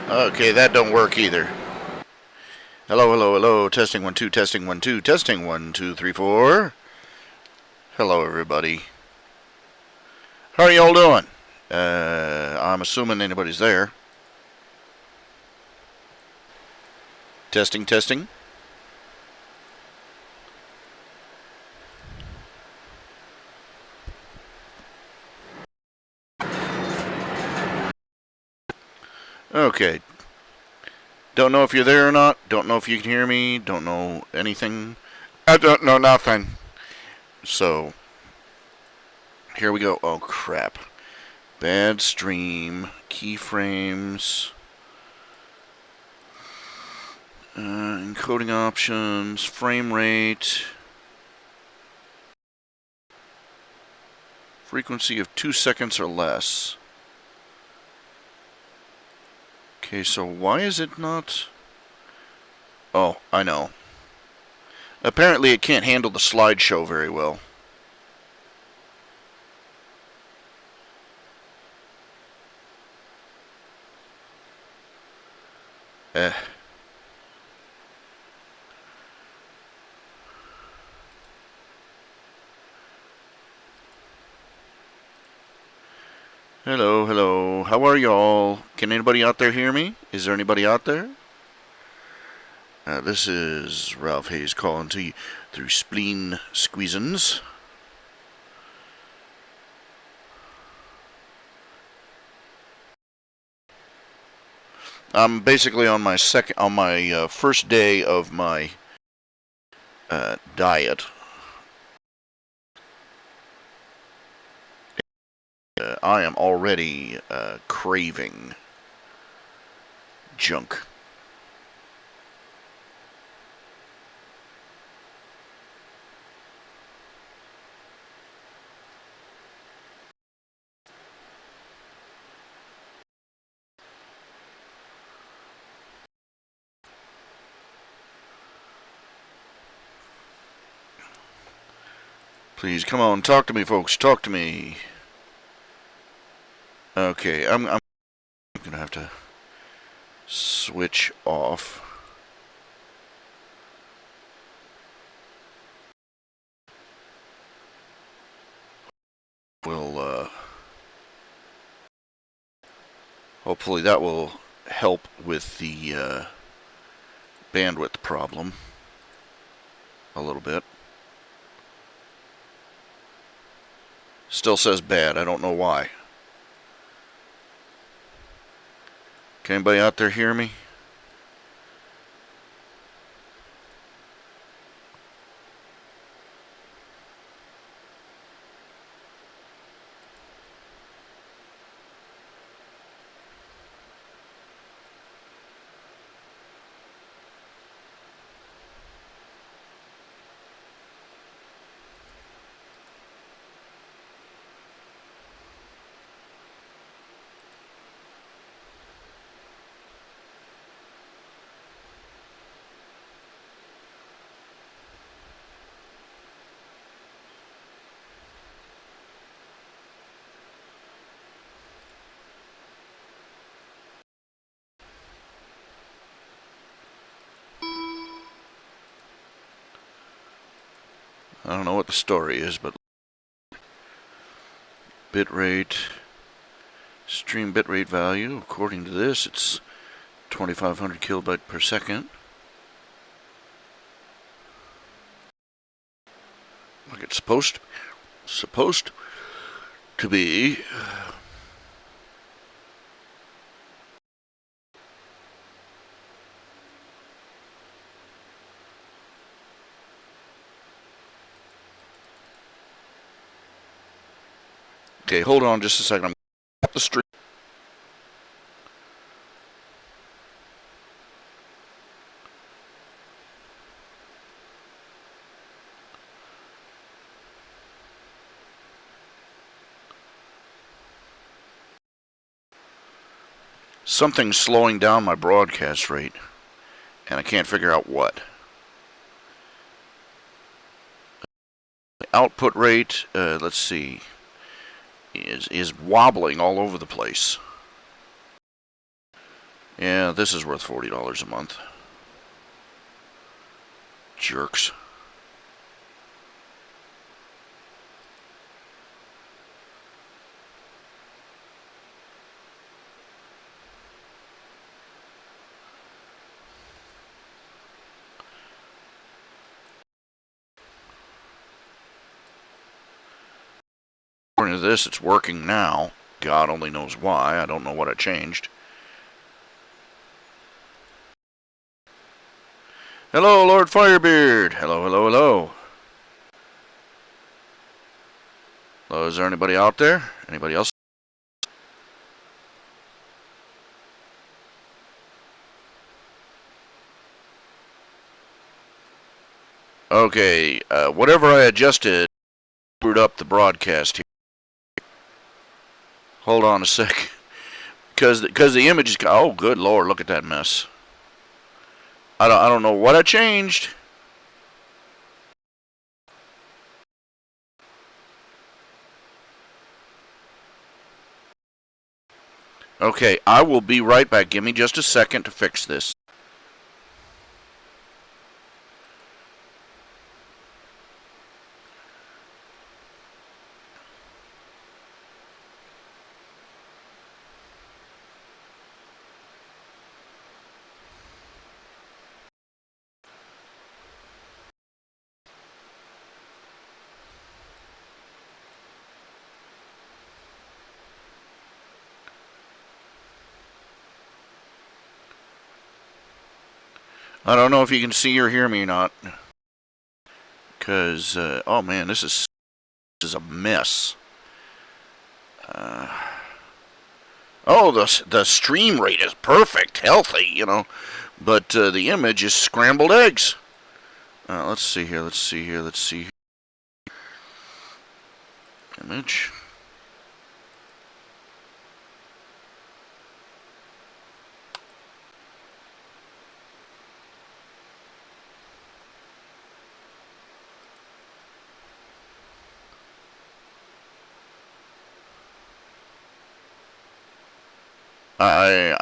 Okay, that don't work either. Hello, hello, hello. Testing 1 2, testing 1 2, testing 1 2 3 4. Hello, everybody. How are y'all doing? I'm assuming anybody's there. Testing, testing. Okay. Don't know if you're there or not. Don't know if you can hear me. Don't know anything. I don't know nothing. So, here we go. Oh, crap. Bad stream. Keyframes. Encoding options. Frame rate. Frequency of 2 seconds or less. Okay, so why is it not... Oh, I know. Apparently it can't handle the slideshow very well. Hello, hello. How are y'all? Can anybody out there hear me? Is there anybody out there? This is Ralph Hayes calling to you through Spleen Squeezins. I'm basically on my first day of my diet. I am already craving junk. Please, come on, talk to me, folks. Talk to me. Okay, I'm gonna have to switch off. We'll hopefully that will help with the bandwidth problem a little bit. Still says bad. I don't know why. Can anybody out there hear me? I don't know what the story is, but bitrate, stream bitrate value, according to this, it's 2500 kilobyte per second. Like it's supposed to be. Okay, hold on just a second. I'm up the street. Something's slowing down my broadcast rate, and I can't figure out what. The output rate, let's see, is wobbling all over the place. Yeah, this is worth $40 a month. Jerks. According to this, it's working now. God only knows why. I don't know what I changed. Hello, Lord Firebeard. Hello, hello, hello. Hello, is there anybody out there? Anybody else? Okay, whatever I adjusted screwed up the broadcast here. Hold on a sec. Because the image is... Oh, good Lord, look at that mess. I don't know what I changed. Okay, I will be right back. Give me just a second to fix this. I don't know if you can see or hear me or not. Because, oh man, this is a mess. Oh, the stream rate is perfect, healthy, you know. But the image is scrambled eggs. Let's see here, let's see here, let's see here. Image. I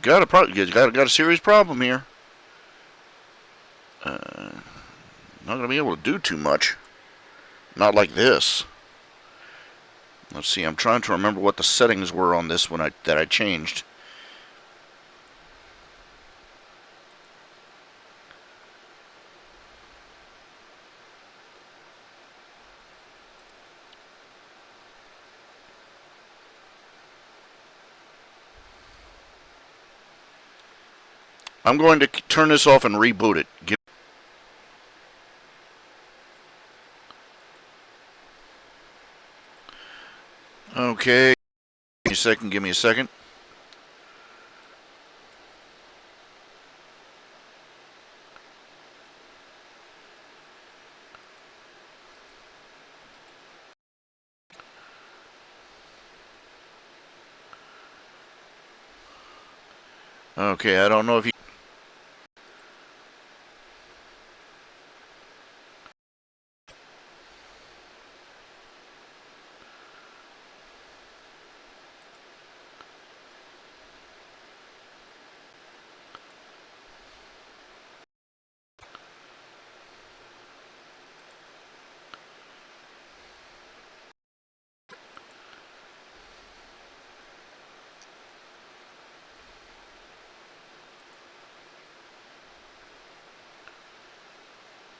got a serious problem here. Not gonna be able to do too much. Not like this. Let's see. I'm trying to remember what the settings were on this one that I changed. I'm going to turn this off and reboot it. Okay. Give me a second. Give me a second. Okay, I don't know if you...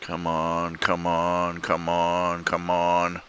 Come on, come on, come on, come on.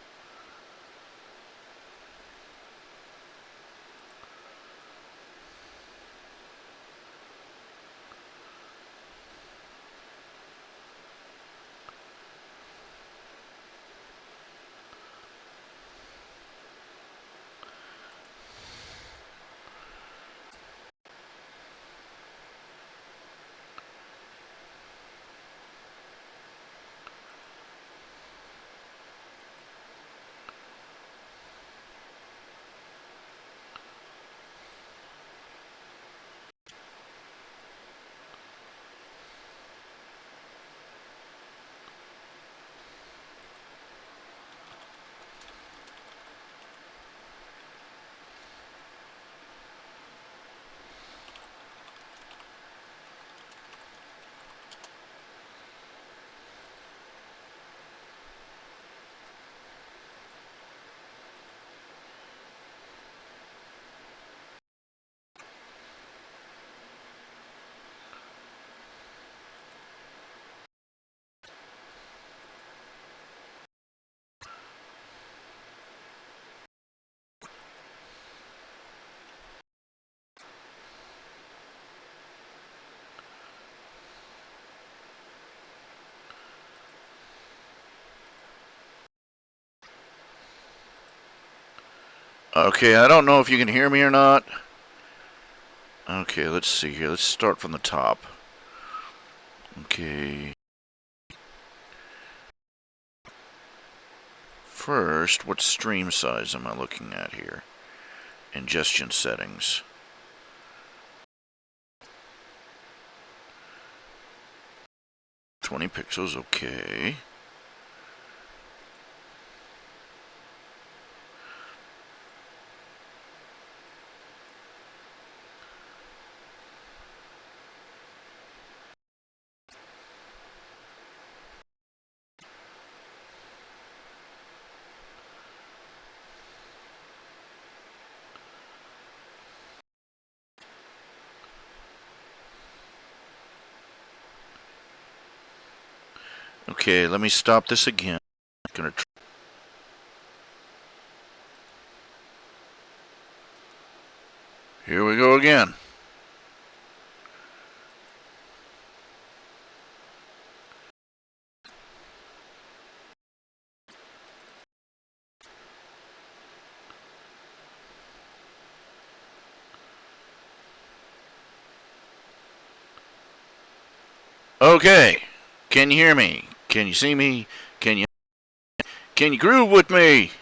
Okay, I don't know if you can hear me or not. Okay, let's see here. Let's start from the top. Okay. First, what stream size am I looking at here? Ingestion settings. $20 pixels, okay. Okay, let me stop this again. Here we go again. Okay, can you hear me? Can you see me? Can you groove with me?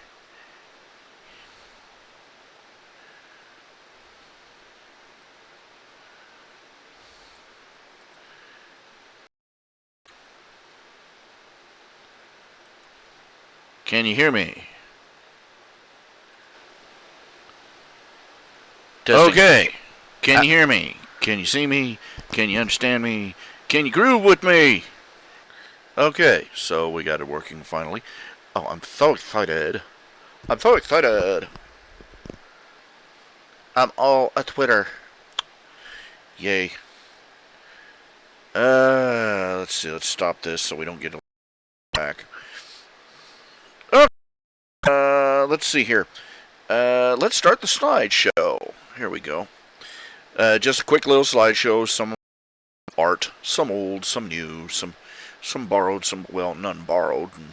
Can you hear me? Testing. Okay, can you hear me? Can you see me? Can you understand me? Can you groove with me? Okay, so we got it working finally. Oh, I'm so excited. I'm so excited. I'm all a Twitter. Yay. Let's see. Let's stop this so we don't get back. Okay. Let's see here. Let's start the slideshow. Here we go. Just a quick little slideshow. Some art, some old, some new, some borrowed, some, well, none borrowed. And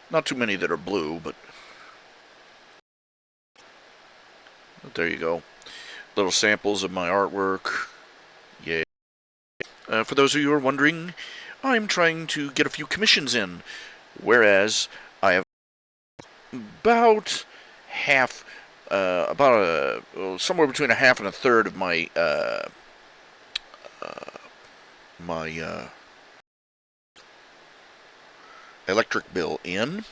not too many that are blue, but there you go. Little samples of my artwork. Yay. For those of you who are wondering, I'm trying to get a few commissions in, whereas I have about half, somewhere between a half and a third of my electric bill in,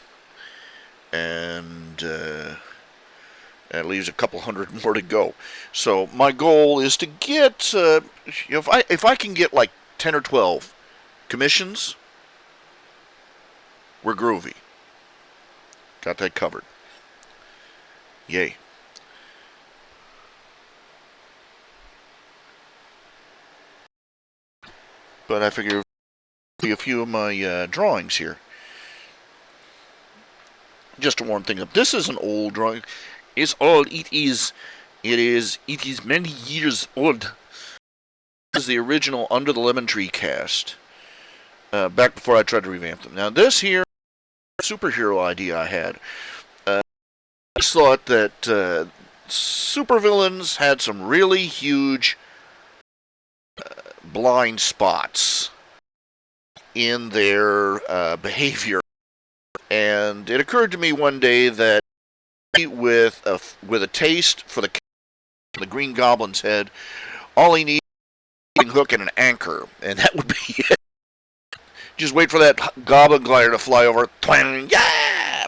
and that leaves a couple hundred more to go. So my goal is to get, if I can get like 10 or 12 commissions, we're groovy. Got that covered. Yay. But I figure a few of my drawings here. Just to warm things up. This is an old drawing. It's old. It is many years old. This is the original Under the Lemon Tree cast. Back before I tried to revamp them. Now this here, superhero idea I had. I just thought that supervillains had some really huge blind spots in their behavior, and it occurred to me one day that with a taste for the Green Goblin's head, all he needs is a hook and an anchor, and that would be it. Just wait for that goblin glider to fly over. Twang, yeah!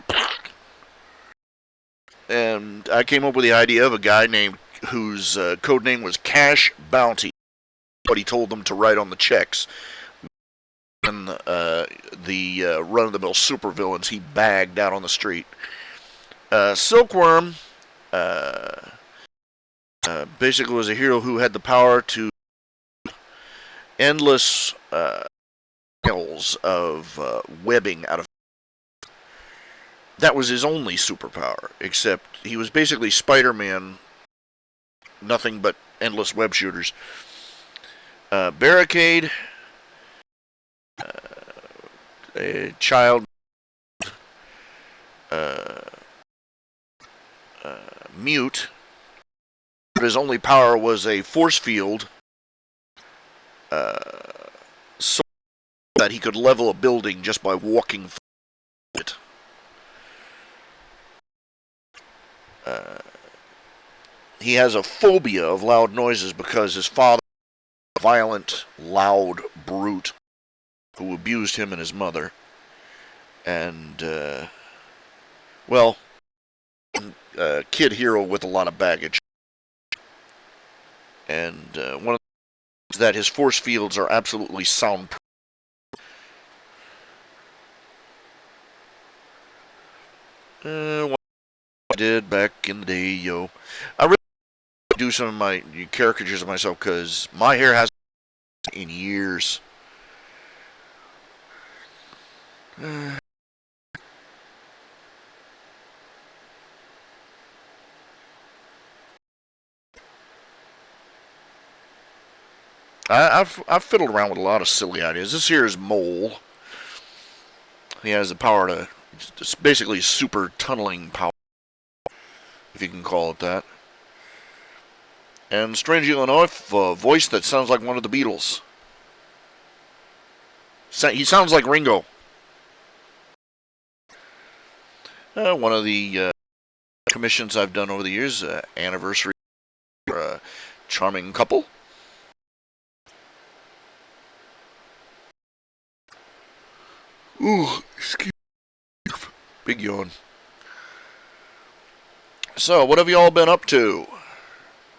And I came up with the idea of a guy named whose code name was Cash Bounty. What he told them to write on the checks. And the run-of-the-mill supervillains he bagged out on the street. Silkworm basically was a hero who had the power to endless miles of webbing out of. That was his only superpower, except he was basically Spider-Man, nothing but endless web shooters. Barricade, a child, mute. His only power was a force field, so that he could level a building just by walking through it. He has a phobia of loud noises because his father was a violent, loud brute who abused him and his mother. And, kid hero with a lot of baggage. And one of the things is that his force fields are absolutely soundproof. What I did back in the day, yo. I really do some of my caricatures of myself because my hair hasn't in years. I've fiddled around with a lot of silly ideas. This here is Mole. He has the power to, it's basically super tunneling power, if you can call it that. And strangely enough, a voice that sounds like one of the Beatles. He sounds like Ringo. One of the commissions I've done over the years, anniversary for a charming couple. Ooh, excuse me. Big yawn. So, what have you all been up to?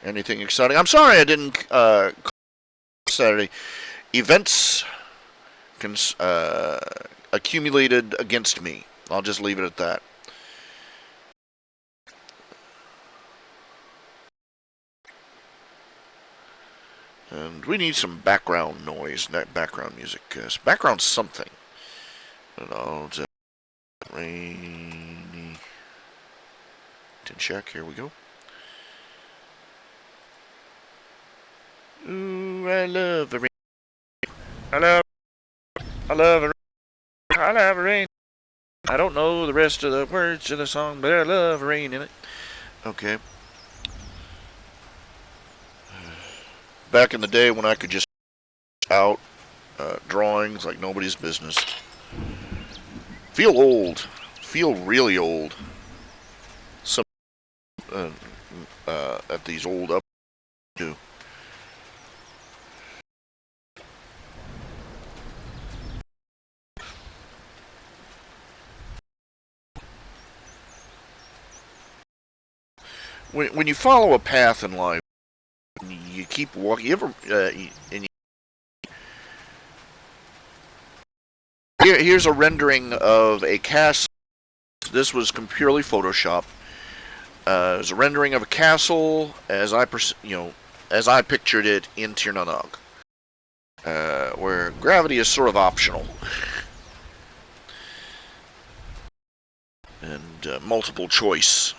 Anything exciting? I'm sorry I didn't call Saturday. Events accumulated against me. I'll just leave it at that. And we need some background noise, not background music. Background something. It's rainy. Tin shack, here we go. Ooh, I love the rain. I love the rain. I love the rain. I don't know the rest of the words of the song, but I love rain in it. Okay. Back in the day when I could just out drawings like nobody's business. Feel old. Feel really old. Some at these old up too. When you follow a path in life, you keep walking. You ever here's a rendering of a castle. This was purely Photoshop. It was a rendering of a castle as I pictured it in Tirnanag, where gravity is sort of optional, and multiple choice.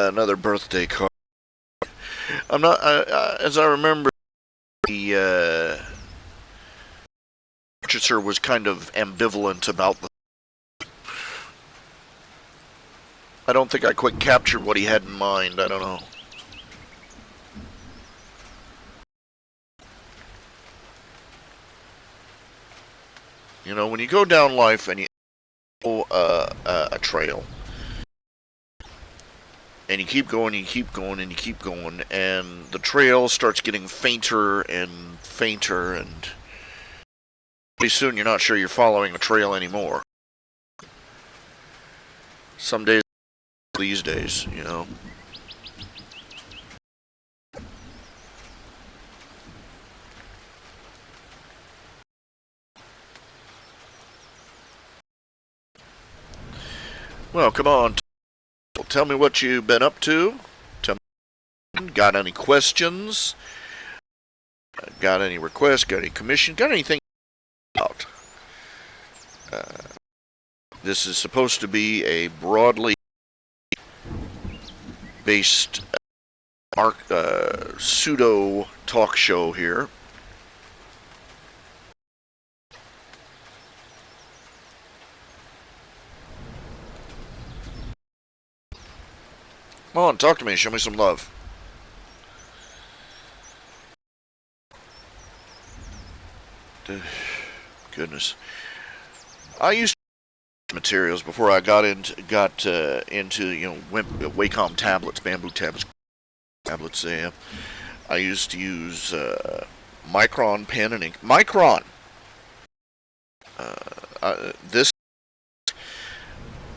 Another birthday card. I'm not, as I remember, the purchaser was kind of ambivalent about the. I don't think I quite captured what he had in mind. I don't know. You know, when you go down life and you go a trail, and you keep going, and you keep going, and you keep going, and the trail starts getting fainter and fainter, and pretty soon you're not sure you're following a trail anymore. Some days, these days, you know. Well, come on. Tell me what you've been up to. Tell me, got any questions? Got any requests? Got any commission? Got anything out? This is supposed to be a broadly based pseudo talk show here. Come on, talk to me. Show me some love. Goodness, I used materials before I got into Wacom tablets, bamboo tablets. I used to use Micron pen and ink. Micron. This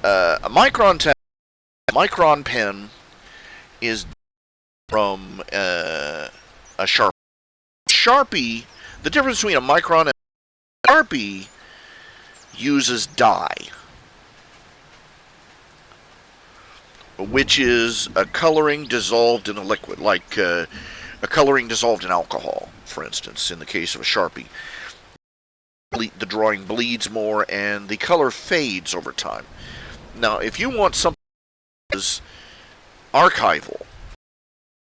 a Micron pen is from a Sharpie. Sharpie. The difference between a Micron and a Sharpie uses dye, which is a coloring dissolved in a liquid, like a coloring dissolved in alcohol, for instance, in the case of a Sharpie. The drawing bleeds more and the color fades over time. Now, if you want something that is archival,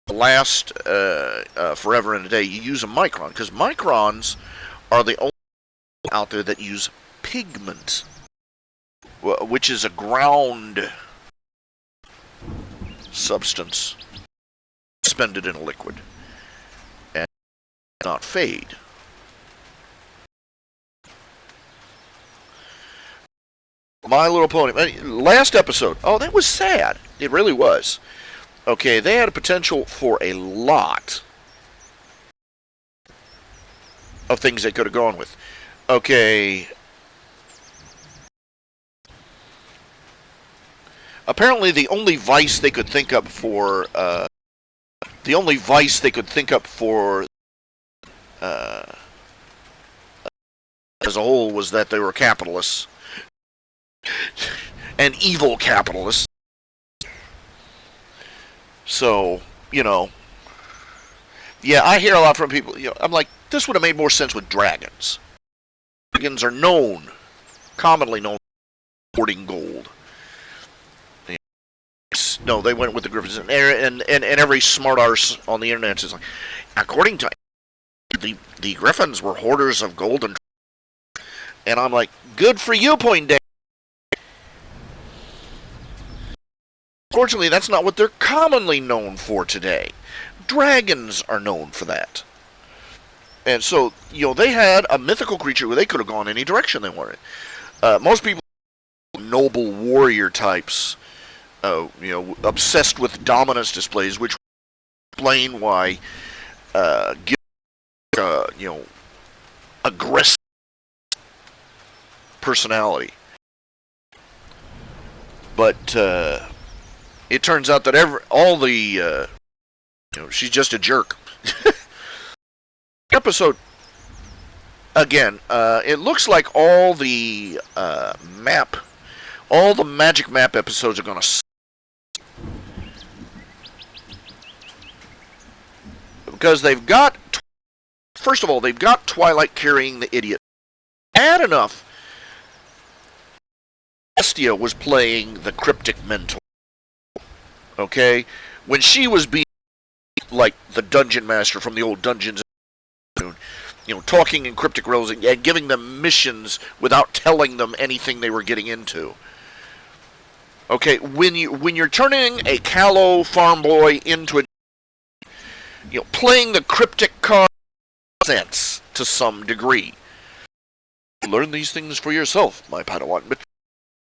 last forever and a day, you use a Micron, because Microns are the only out there that use pigment, which is a ground substance suspended in a liquid and not fade. My Little Pony, last episode, oh, that was sad. It really was. Okay, they had a potential for a lot of things they could have gone with. Okay. Apparently, the only vice they could think up for as a whole was that they were capitalists. And evil capitalists. So, yeah, I hear a lot from people. I'm like, this would have made more sense with dragons. Dragons are commonly known for hoarding gold. No, they went with the griffins, and every smart arse on the internet is like, according to the griffins were hoarders of gold and I'm like, good for you, Poindexter. Fortunately, that's not what they're commonly known for today. Dragons are known for that. And so, they had a mythical creature where they could have gone any direction they wanted. Most people, noble warrior types, obsessed with dominance displays, which explain why, aggressive personality. But, it turns out that she's just a jerk. Episode, again, it looks like all the magic map episodes are going to because they've got, first of all, they've got Twilight carrying the idiot. Add enough, Estia was playing the cryptic mentor. Okay, when she was being like the dungeon master from the old dungeons, talking in cryptic riddles and giving them missions without telling them anything they were getting into. Okay, when you're turning a callow farm boy into a, playing the cryptic card sense to some degree. Learn these things for yourself, my Padawan.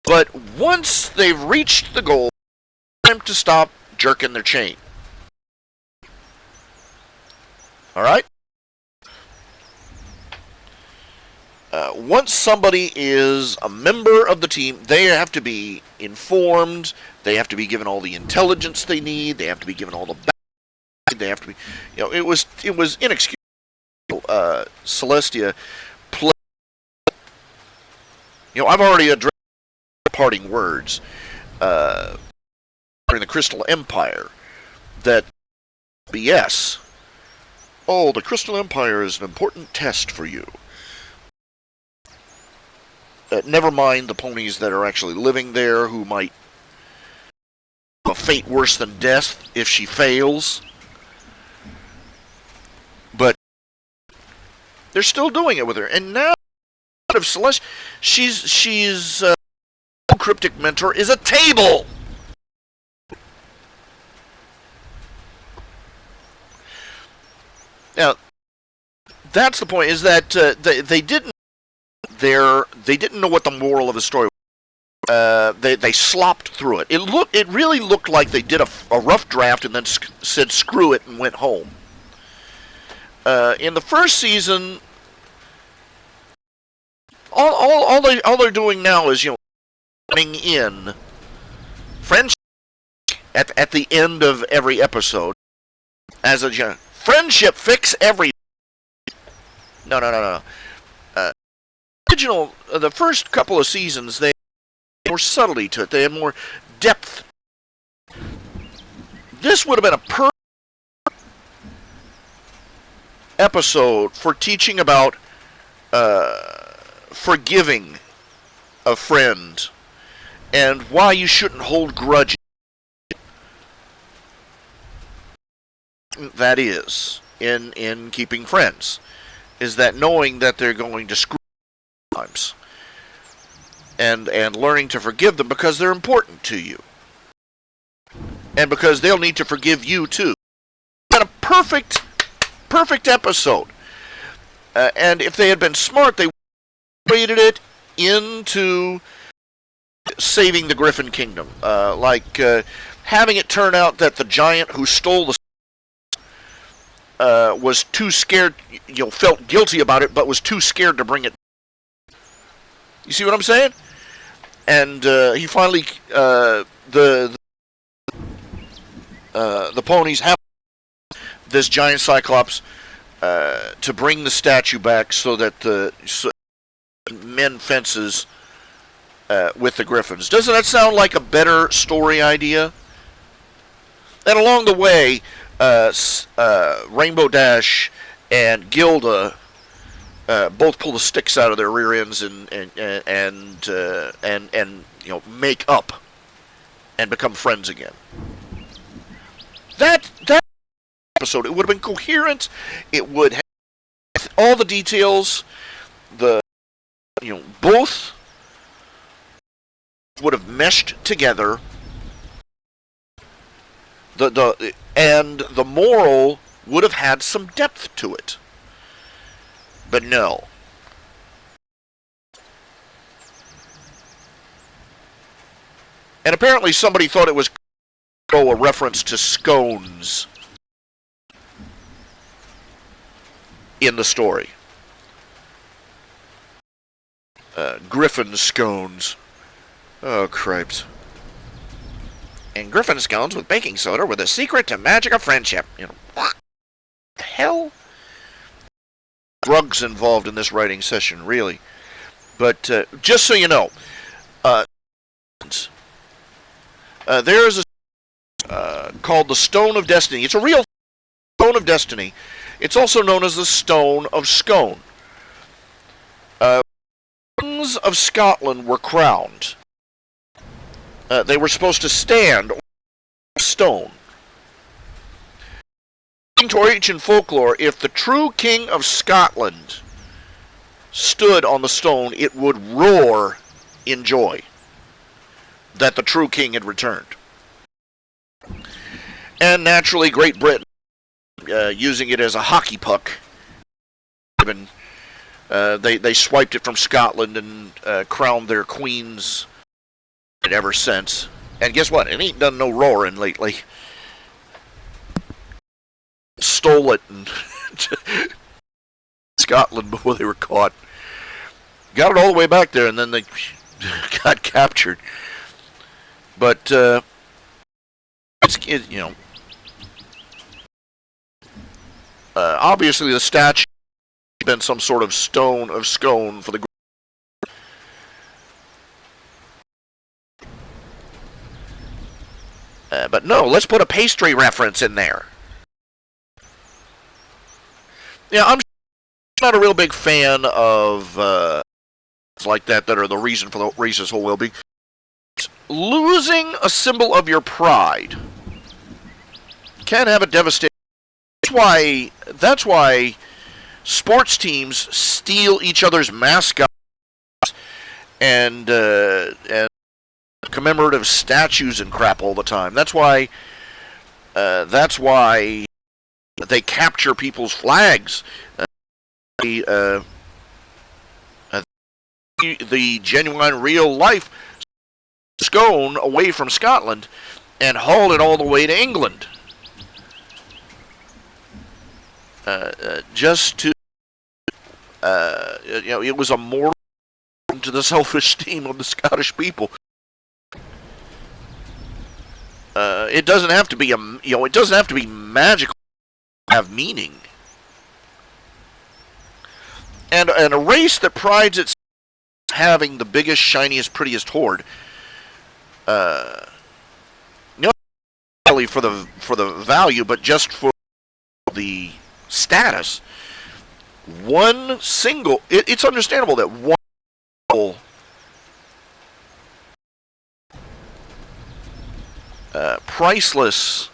But once they've reached the goal, time to stop jerking their chain. Alright? Once somebody is a member of the team, they have to be informed, they have to be given all the intelligence they need, they have to be given all the back, they have to be, it was inexcusable. Celestia played, I've already addressed parting words, during the Crystal Empire, that BS. Oh, the Crystal Empire is an important test for you. Never mind the ponies that are actually living there, who might have a fate worse than death if she fails. But they're still doing it with her. And now, of Celeste, she's cryptic mentor is a table. Now, that's the point. Is that they didn't know what the moral of the story was. They slopped through it. It really looked like they did a rough draft and then said screw it and went home. In the first season, all they're doing now is putting in friendship at the end of every episode as a friendship fix every. No. The first couple of seasons, they had more subtlety to it. They had more depth. This would have been a perfect episode for teaching about forgiving a friend and why you shouldn't hold grudges. That is, in keeping friends, is that knowing that they're going to screw times, and learning to forgive them because they're important to you, and because they'll need to forgive you too. And a perfect episode. And if they had been smart, they created it into saving the Griffin Kingdom, having it turn out that the giant who stole the was too scared, felt guilty about it, but was too scared to bring it. You see what I'm saying? And he finally, the ponies have this giant Cyclops to bring the statue back so that the men fences with the Griffins. Doesn't that sound like a better story idea? And along the way, Rainbow Dash and Gilda both pull the sticks out of their rear ends and make up and become friends again. That episode, it would have been coherent. It would have all the details. Both would have meshed together. And the moral would have had some depth to it. But no. And apparently somebody thought it was a reference to scones in the story. Griffin scones. Oh, cripes. And Griffin scones with baking soda were the secret to magic of friendship. What the hell? Drugs involved in this writing session, really. But just so you know, there is a called the Stone of Destiny. It's a real Stone of Destiny. It's also known as the Stone of Scone. Kings of Scotland were crowned. They were supposed to stand on a stone. According to ancient folklore, if the true King of Scotland stood on the stone, it would roar in joy that the true king had returned. And naturally, Great Britain, using it as a hockey puck, they swiped it from Scotland and crowned their queens ever since. And guess what? It ain't done no roaring lately. Stole it in Scotland before they were caught. Got it all the way back there, and then they got captured. But obviously the statue has been some sort of stone of scone for the. But no, let's put a pastry reference in there. I'm not a real big fan of like that are the reason for the racist whole well-being. Losing a symbol of your pride can have a devastating. That's why sports teams steal each other's mascots and commemorative statues and crap all the time. That's why they capture people's flags. The genuine, real life scone away from Scotland and haul it all the way to England. Just to, it was a mortal to the self-esteem of the Scottish people. It doesn't have to be it doesn't have to be magical to have meaning. And a race that prides itself on having the biggest, shiniest, prettiest horde, not only for the value, but just for the status. One single, it's understandable that one single priceless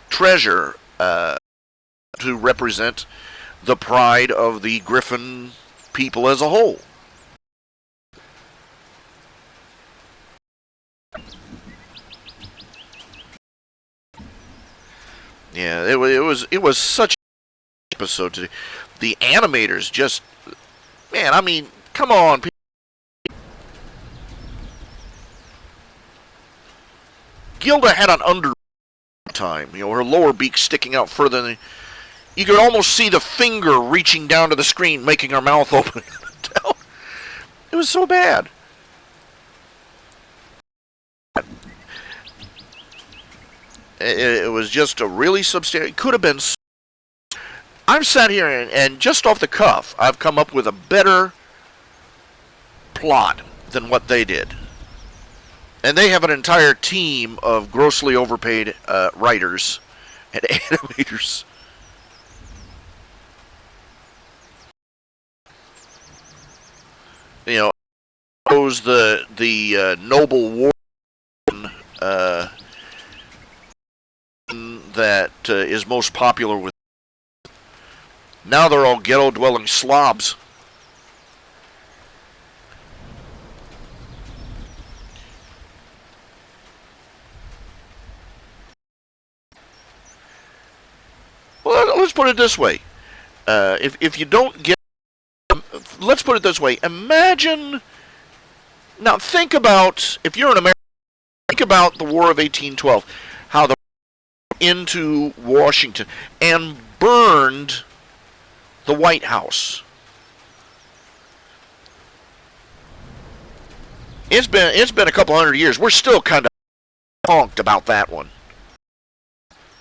treasure to represent the pride of the Griffin people as a whole. Yeah, it was such an episode today. The animators just, man, I mean, come on. Gilda had an under time, her lower beak sticking out further than you could almost see the finger reaching down to the screen, making her mouth open. It was so bad. It was just a really substantial. It could have been. I've sat here and just off the cuff, I've come up with a better plot than what they did. And they have an entire team of grossly overpaid writers and animators. Shows the noble war that is most popular with. Now they're all ghetto-dwelling slobs. Well, let's put it this way. If you don't get... Let's put it this way. Imagine... Now, think about... If you're an American, think about the War of 1812. How the into Washington and burned the White House. It's been a couple hundred years. We're still kind of honked about that one.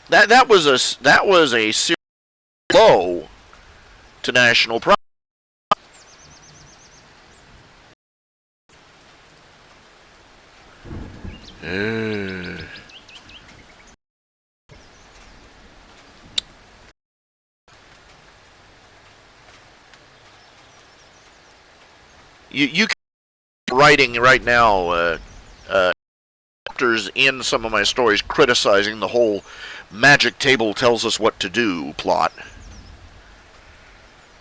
That was a serious blow to national pride. You writing right now chapters in some of my stories criticizing the whole magic table tells us what to do plot.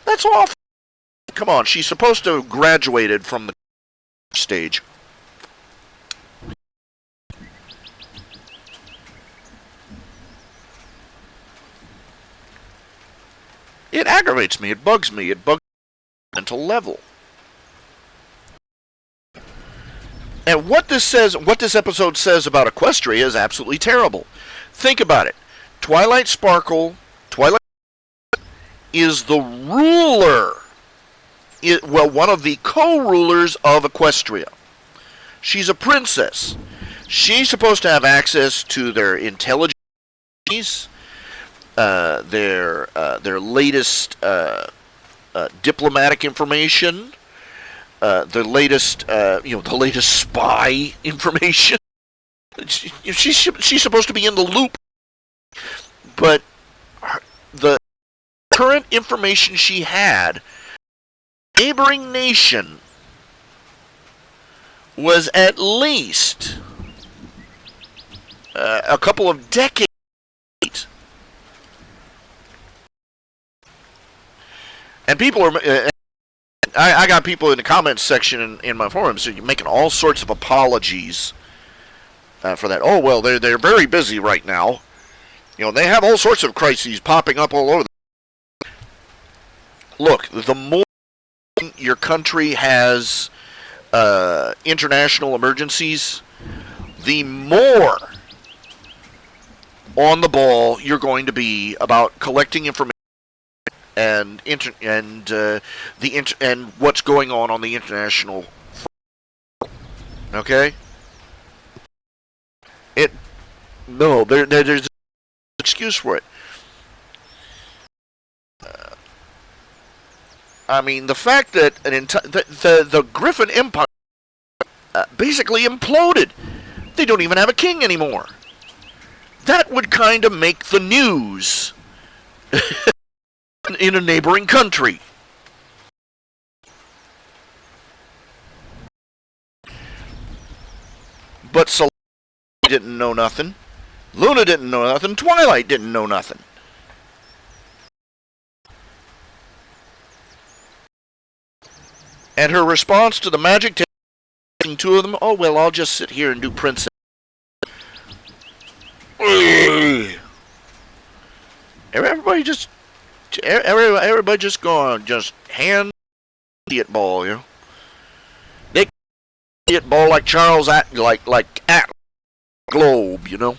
That's awful. Come on, she's supposed to have graduated from the stage. It aggravates me, it bugs me, it bugs me at a mental level. And what this episode says about Equestria is absolutely terrible. Think about it. Twilight Sparkle is the ruler, one of the co-rulers of Equestria. She's a princess. She's supposed to have access to their intelligence, their latest diplomatic information. The latest spy information. She's supposed to be in the loop, but current information she had, neighboring nation was at least a couple of decades. And people are, I got people in the comments section in my forums making all sorts of apologies for that. Oh, well, they're very busy right now. You know, they have all sorts of crises popping up all over. Look, the more your country has international emergencies, the more on the ball you're going to be about collecting information and what's going on the international front. Okay? There's an excuse for it. I mean, the fact that the Griffin Empire basically imploded. They don't even have a king anymore. That would kind of make the news in a neighboring country. But Celeste didn't know nothing. Luna didn't know nothing. Twilight didn't know nothing. And her response to the magic table, two of them, oh, well, I'll just sit here and do princess. Everybody just go on, just hand idiot ball, you know. They idiot ball like Charles at Globe, you know.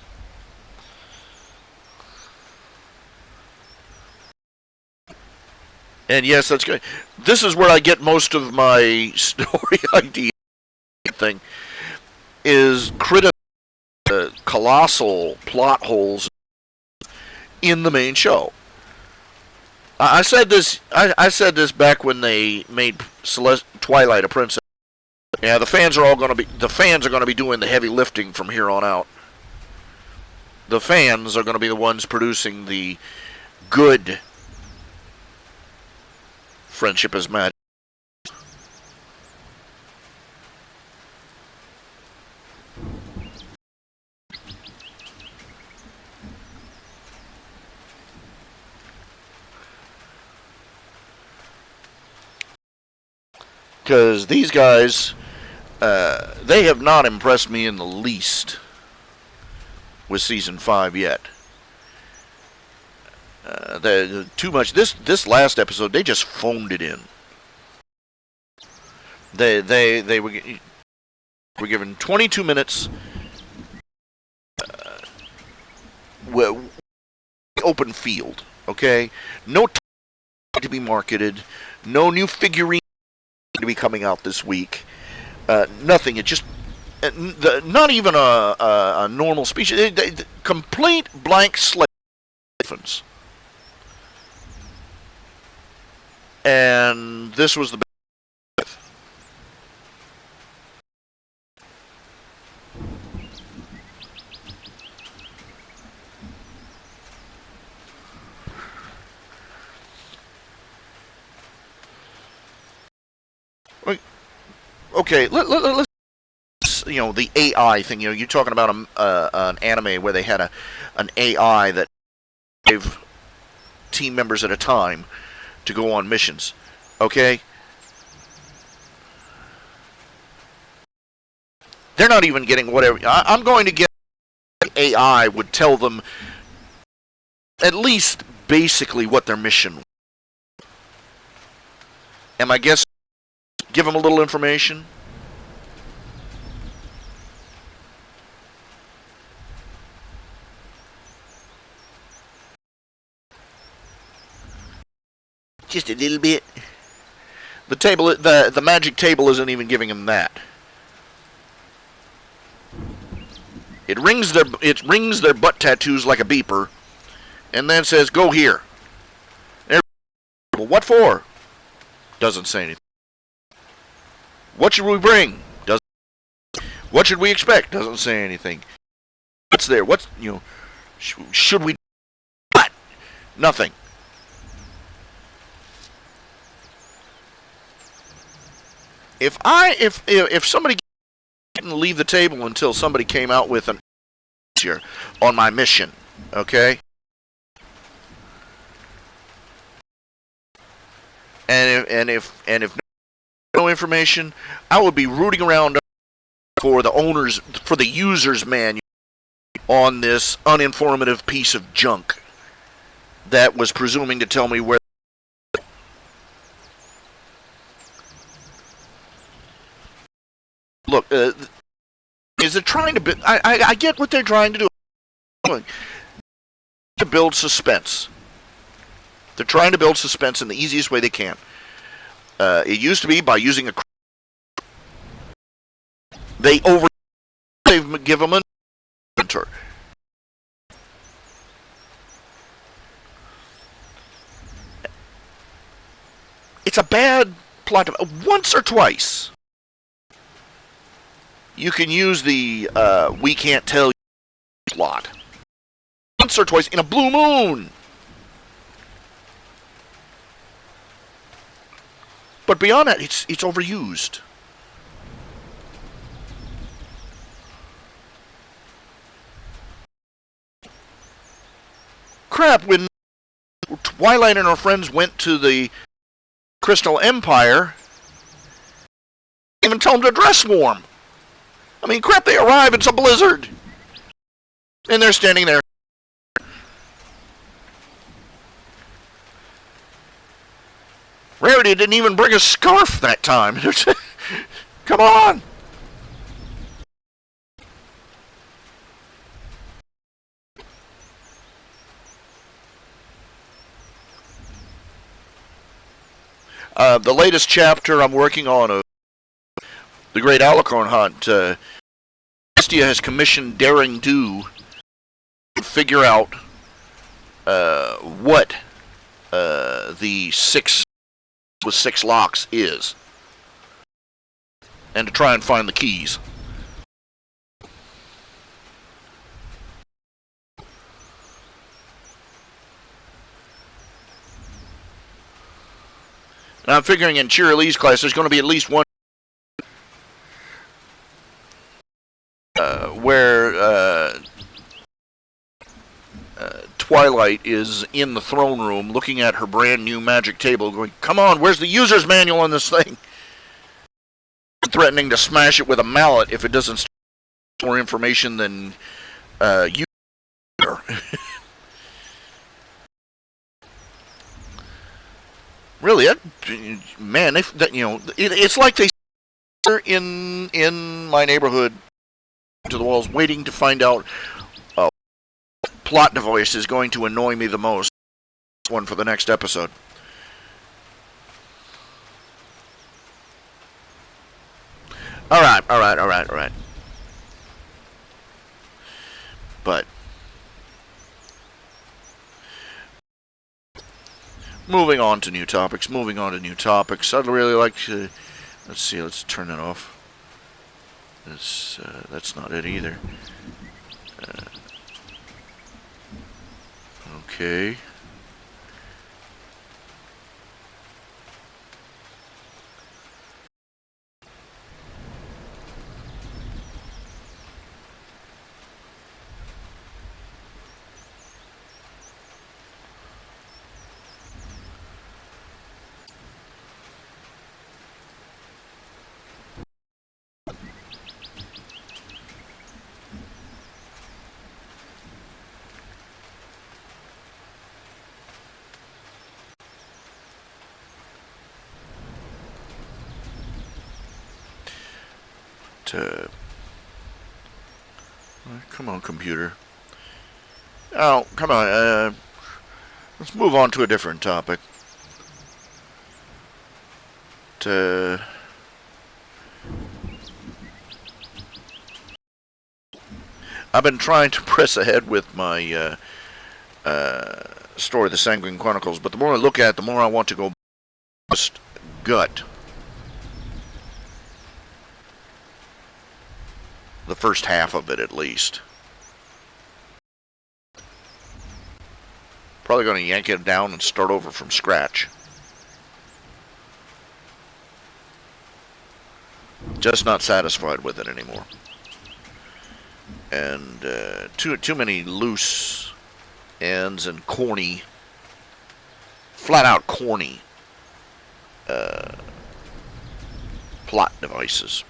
And yes, that's good. This is where I get most of my story idea thing, is critical colossal plot holes in the main show. I said this back when they made Twilight a princess. Yeah, the fans are going to be doing the heavy lifting from here on out. The fans are going to be the ones producing the good Friendship is Magic. Because these guys, they have not impressed me in the least with season 5 yet. Too much. This last episode, they just phoned it in. They were given 22 minutes. Open field. Okay, no time to be marketed. No new figurine to be coming out this week. Nothing. It just not even a normal species. Complete blank slate. And this was the best. Okay, let's, you know, the AI thing. You know, you're talking about an anime where they had an AI that gave team members at a time to go on missions. Okay? They're not even getting whatever. I'm going to get AI would tell them at least basically what their mission was. And I guess give them a little information. Just a little bit. The table, the magic table isn't even giving them that. It rings their butt tattoos like a beeper, and then says, "Go here." Well, what for? Doesn't say anything. What should we bring? Doesn't. What should we expect? Doesn't say anything. What's there? What's, you know? Should we? What? Nothing. If somebody didn't leave the table until somebody came out with an answer on my mission, okay? And if no information, I would be rooting around for the user's manual on this uninformative piece of junk that was presuming to tell me where. Look, is it trying to? I get what they're trying to do. To build suspense. They're trying to build suspense in the easiest way they can. It used to be by using a. They give them an inventor. It's a bad plot. Once or twice, you can use the we can't tell you plot. Once or twice in a blue moon. But beyond that, it's overused. Crap, when Twilight and her friends went to the Crystal Empire, they didn't even tell them to dress warm. I mean, crap, they arrive, it's a blizzard. And they're standing there. Rarity didn't even bring a scarf that time. Come on. The latest chapter I'm working on of the Great Alicorn Hunt, Estia has commissioned Daring Do to figure out what the 6 with 6 locks is, and to try and find the keys. Now I'm figuring in Cheerilee's class there's going to be at least one where Twilight is in the throne room looking at her brand new magic table going, come on, where's the user's manual on this thing? Threatening to smash it with a mallet if it doesn't store more information than you. Really, man, it's like they in my neighborhood to the walls waiting to find out plot device is going to annoy me the most. One for the next episode. All right. But moving on to new topics. I'd really like to. Let's see. Let's turn that off. That's not it either. Okay. Come on, computer. Oh, come on. Let's move on to a different topic. I've been trying to press ahead with my story, The Sanguine Chronicles, but the more I look at it, the more I want to go just gut. The first half of it, at least. Probably going to yank it down and start over from scratch. Just not satisfied with it anymore. And too many loose ends and corny, flat out corny plot devices.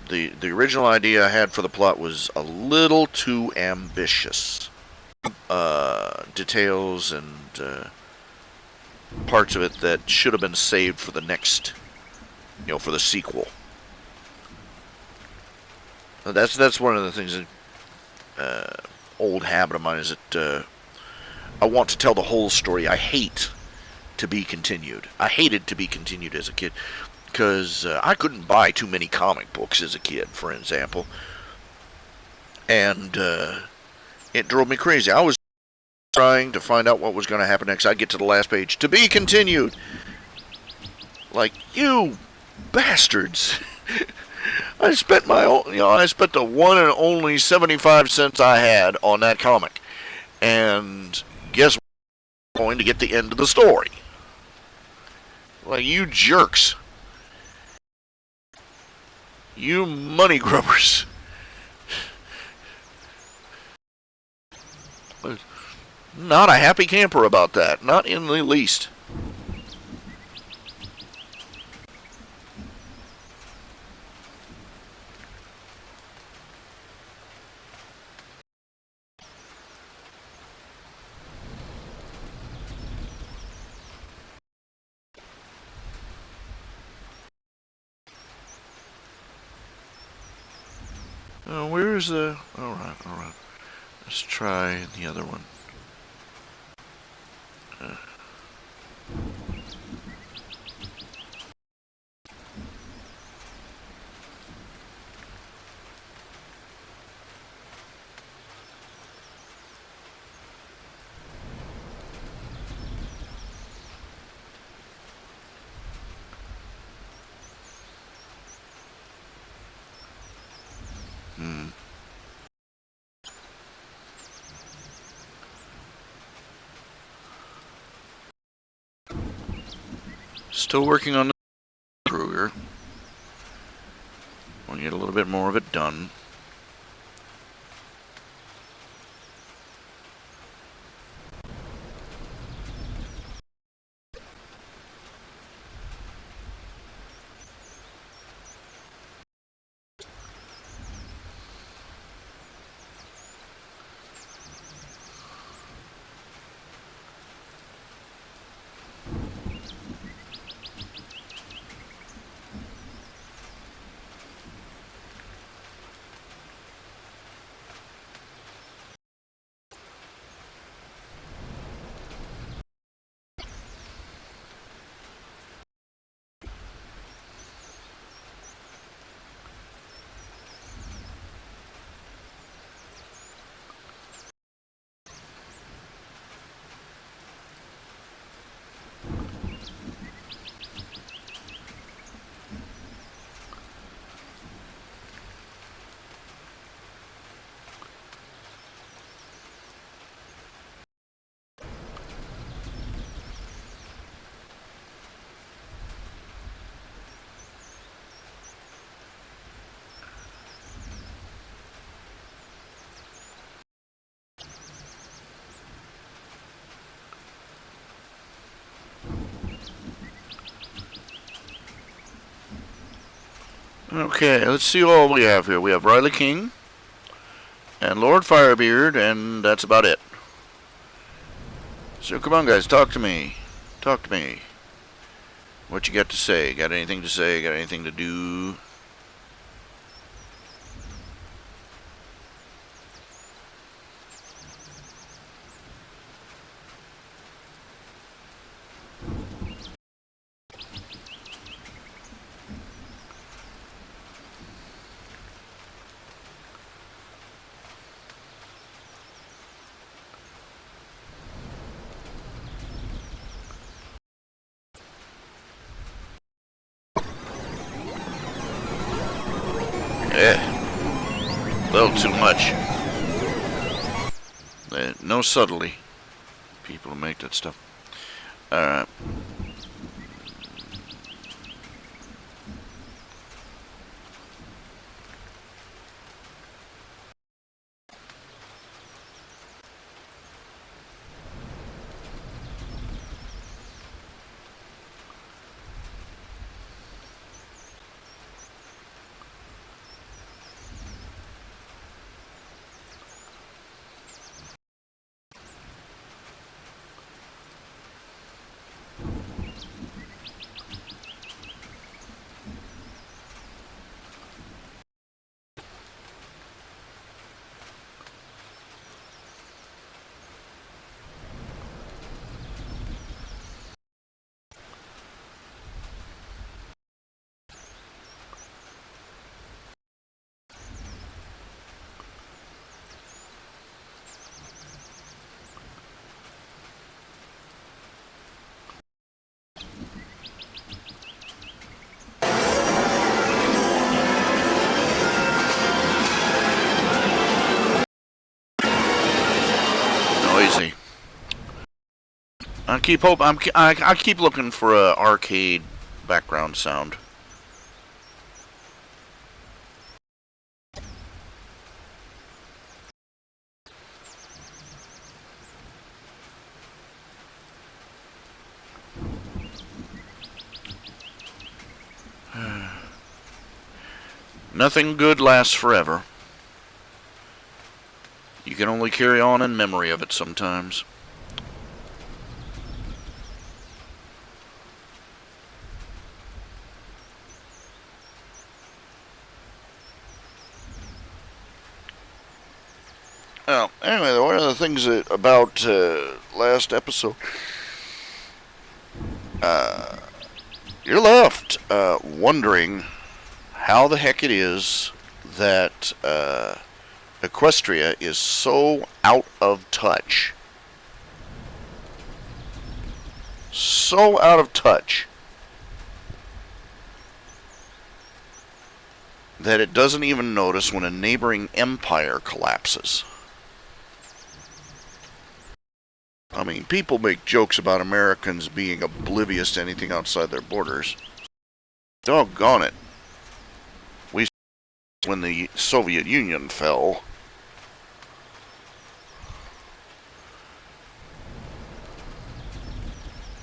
The original idea I had for the plot was a little too ambitious. Details and parts of it that should have been saved for the next, for the sequel. That's one of the things that old habit of mine is that I want to tell the whole story. I hate to be continued. I hated to be continued as a kid because I couldn't buy too many comic books as a kid, for example, and it drove me crazy. I was trying to find out what was going to happen next. I'd get to the last page, to be continued. Like, you bastards. I spent I spent the one and only 75 cents I had on that comic. And guess what? I'm going to get the end of the story. Like, you jerks. You money grubbers. Not a happy camper about that. Not in the least. Where's the... Alright. Let's try the other one. Still working on the Kruger. Want to get a little bit more of it done. Okay, let's see all we have here. We have Riley King and Lord Firebeard, and that's about it. So come on, guys, talk to me. Talk to me. What you got to say? Got anything to say? Got anything to do? A little too much. No subtlety. People make that stuff. Alright. keep hope. I keep looking for a arcade background sound. Nothing good lasts forever. You can only carry on in memory of it sometimes. Well, anyway, one of the things about last episode, you're left wondering how the heck it is that Equestria is so out of touch. So out of touch that it doesn't even notice when a neighboring empire collapses. I mean, people make jokes about Americans being oblivious to anything outside their borders. Doggone it. We when the Soviet Union fell.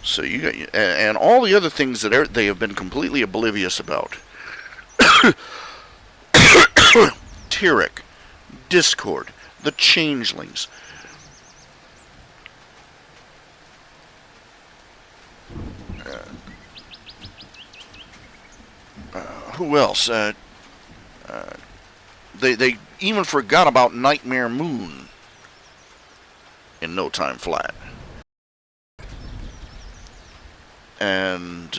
So you got, and all the other things that they have been completely oblivious about. Tyrek, Discord, the Changelings. Who else? They even forgot about Nightmare Moon in no time flat. And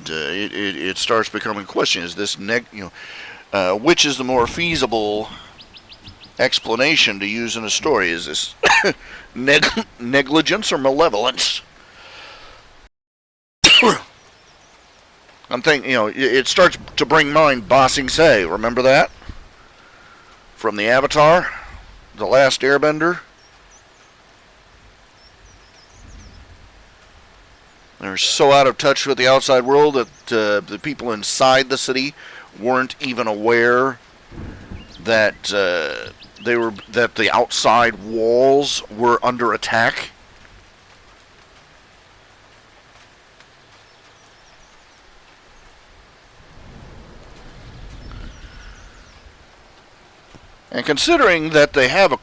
it starts becoming a question: is this which is the more feasible explanation to use in a story? Is this negligence or malevolence? I'm thinking, it starts to bring mind Ba Sing Se. Remember that? From the Avatar? The Last Airbender? They're so out of touch with the outside world that the people inside the city weren't even aware that that the outside walls were under attack. And considering that they have a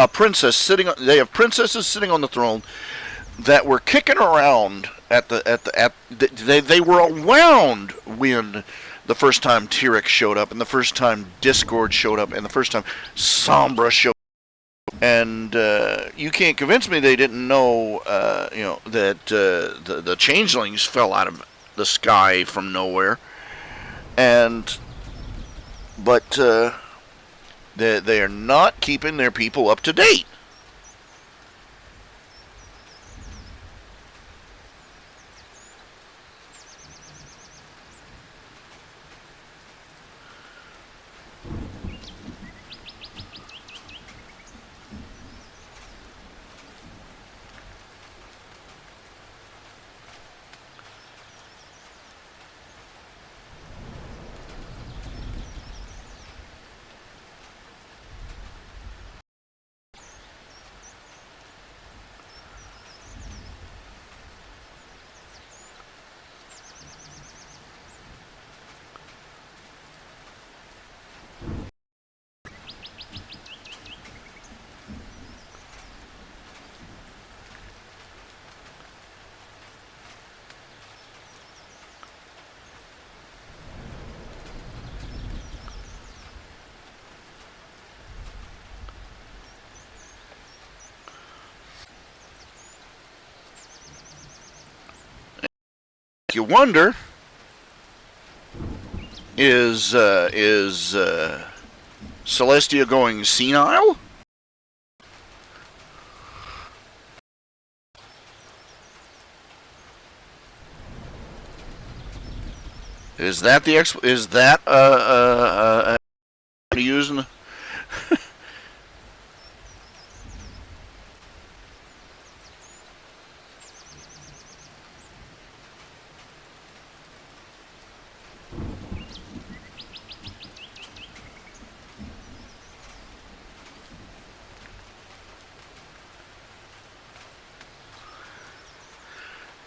princess sitting, they have princesses sitting on the throne that were kicking around they were around when the first time Tyrek showed up, and the first time Discord showed up, and the first time Sombra showed up. And you can't convince me they didn't know, that the changelings fell out of the sky from nowhere. But they are not keeping their people up to date. You wonder, is Celestia going senile? Is that the is that using?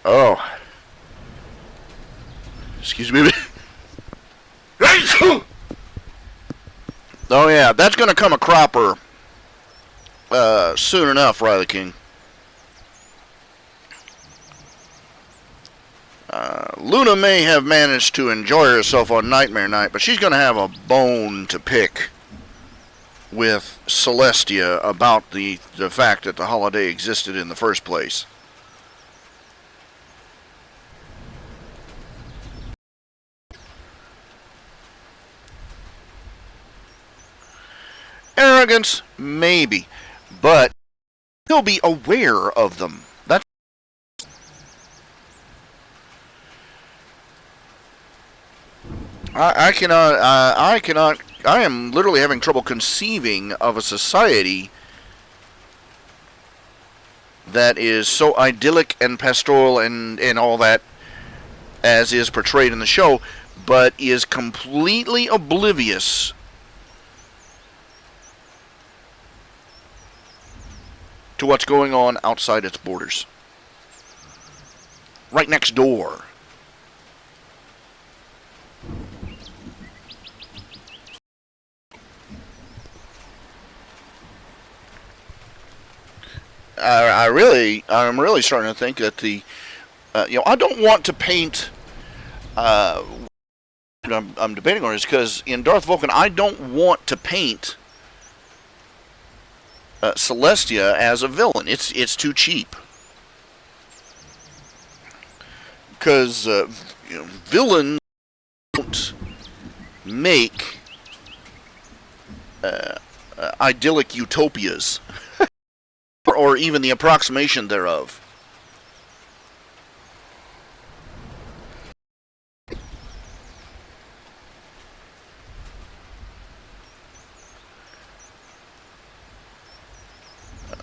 Oh, excuse me. Oh yeah, that's gonna come a cropper soon enough, Riley King. Luna may have managed to enjoy herself on Nightmare Night, but she's gonna have a bone to pick with Celestia about the fact that the holiday existed in the first place. Arrogance, maybe, but he'll be aware of them. That's I cannot. I cannot. I am literally having trouble conceiving of a society that is so idyllic and pastoral and all that as is portrayed in the show, but is completely oblivious to what's going on outside its borders. Right next door. I'm really starting to think that I don't want to paint. I'm debating on this because in Darth Vulcan, I don't want to paint Celestia as a villain. It's too cheap. Because villains don't make idyllic utopias, or even the approximation thereof.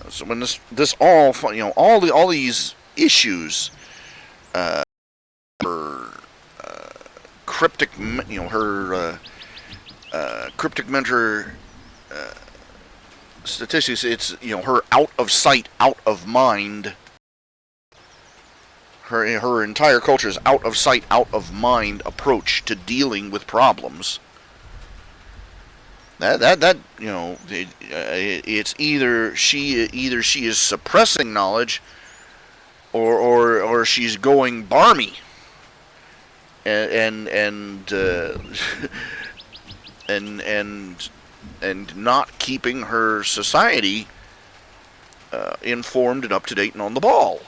So when this all all these issues, her cryptic her cryptic mentor statistics, it's her out of sight, out of mind. Her entire culture's out of sight, out of mind approach to dealing with problems. It's either she is suppressing knowledge, or she's going barmy, and and not keeping her society informed and up to date and on the ball.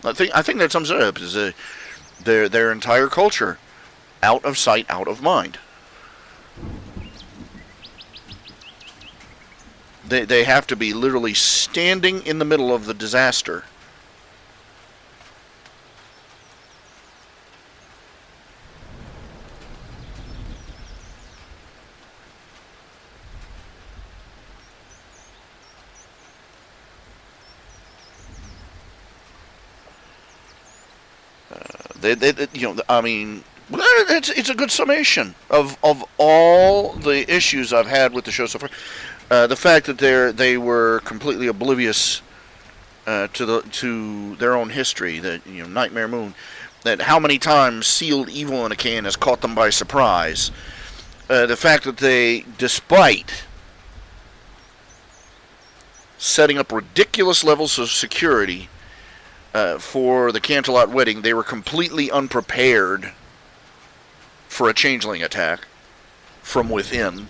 I think that sums it up. Is their entire culture out of sight, out of mind. They have to be literally standing in the middle of the disaster. I mean, it's a good summation of all the issues I've had with the show so far. The fact that they were completely oblivious to their own history. That Nightmare Moon. That how many times sealed evil in a can has caught them by surprise. The fact that they, despite setting up ridiculous levels of security for the Canterlot wedding, they were completely unprepared for a changeling attack from within.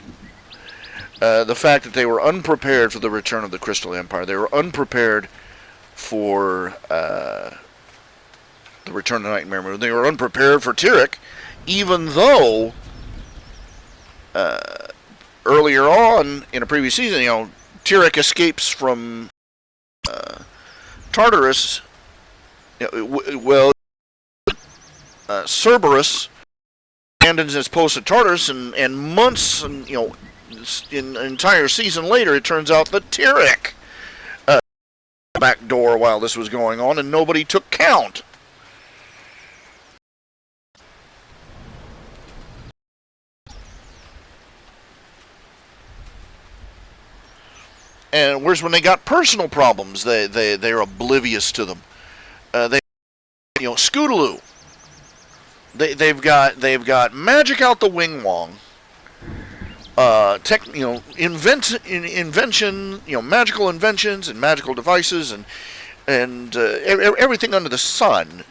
The fact that they were unprepared for the return of the Crystal Empire. They were unprepared for the return of Nightmare Moon. They were unprepared for Tyrek, even though earlier on in a previous season, Tyrek escapes from Tartarus. Cerberus abandons his post at Tartarus, and months, and in an entire season later, it turns out that Tyrek back door while this was going on, and nobody took count. And whereas when they got personal problems, they're oblivious to them. Scootaloo. They've got magic out the wing wong. Invention, magical inventions and magical devices and everything under the sun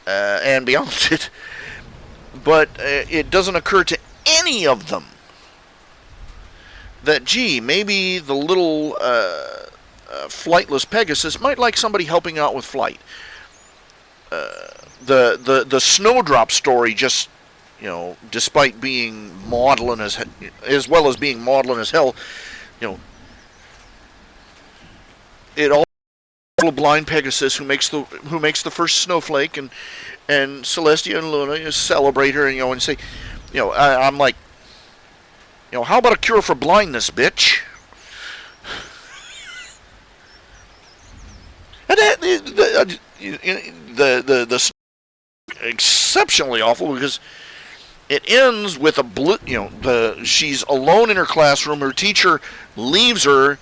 and beyond it. But it doesn't occur to any of them that, gee, maybe the little flightless Pegasus might like somebody helping out with flight. The Snowdrop story just, despite being maudlin as well as being maudlin as hell, it all little blind Pegasus who makes the first snowflake, and Celestia and Luna celebrate her, and say, I'm like, how about a cure for blindness, bitch? And the exceptionally awful because it ends with she's alone in her classroom. Her teacher leaves her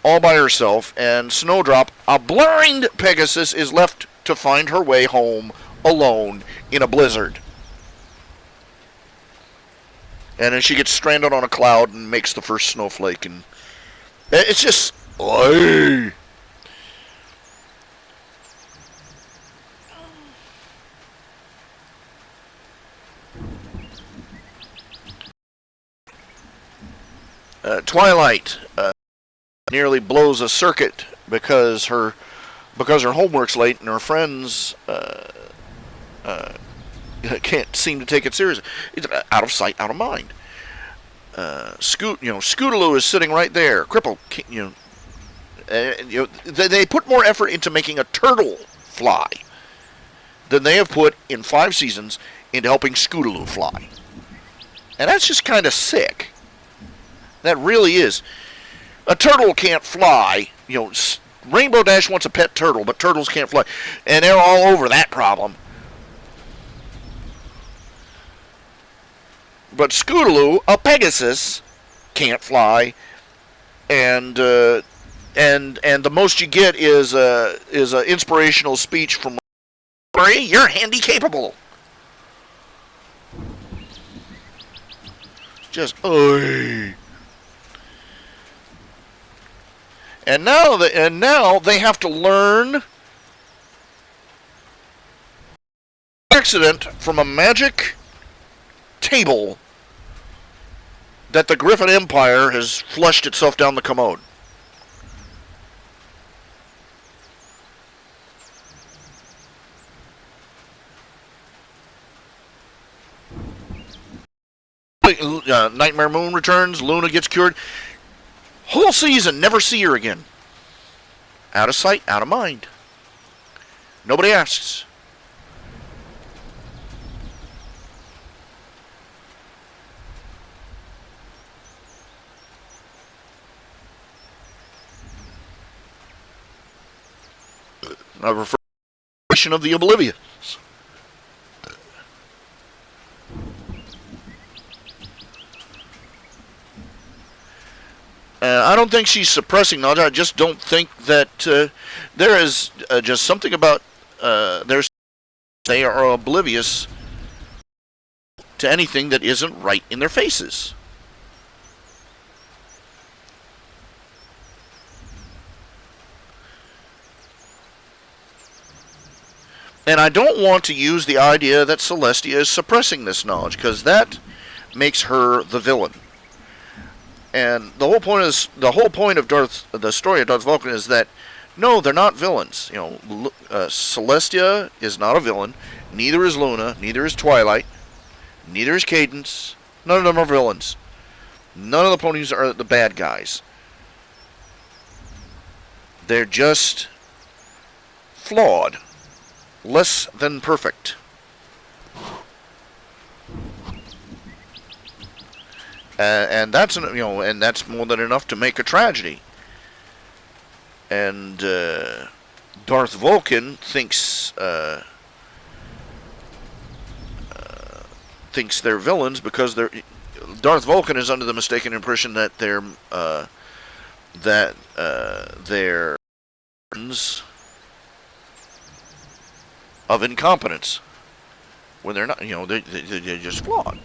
all by herself, and Snowdrop, a blind Pegasus, is left to find her way home alone in a blizzard. And then she gets stranded on a cloud and makes the first snowflake, and it's just, oy. Twilight nearly blows a circuit because her homework's late, and her friends can't seem to take it seriously. It's out of sight, out of mind. Scootaloo is sitting right there, crippled. They put more effort into making a turtle fly than they have put in 5 seasons into helping Scootaloo fly, and that's just kind of sick. That really is. A turtle can't fly. Rainbow Dash wants a pet turtle, but turtles can't fly, and they're all over that problem. But Scootaloo, a Pegasus, can't fly, and the most you get is a inspirational speech from Ray. You're handy capable. Just oy. And now they have to learn accident from a magic table that the Griffin Empire has flushed itself down the commode. Nightmare Moon returns. Luna gets cured. Whole season, never see her again. Out of sight, out of mind. Nobody asks. A reflection of the oblivious. I don't think she's suppressing knowledge. I just don't think that there is just something about they are oblivious to anything that isn't right in their faces. And I don't want to use the idea that Celestia is suppressing this knowledge, because that makes her the villain. And the whole point of the story of Darth Vulcan is that no, they're not villains. Celestia is not a villain. Neither is Luna. Neither is Twilight. Neither is Cadence. None of them are villains. None of the ponies are the bad guys. They're just flawed. Less than perfect. And that's and that's more than enough to make a tragedy. And Darth Vulcan thinks they're villains because Darth Vulcan is under the mistaken impression that they're of incompetence when they're not. They're just flawed.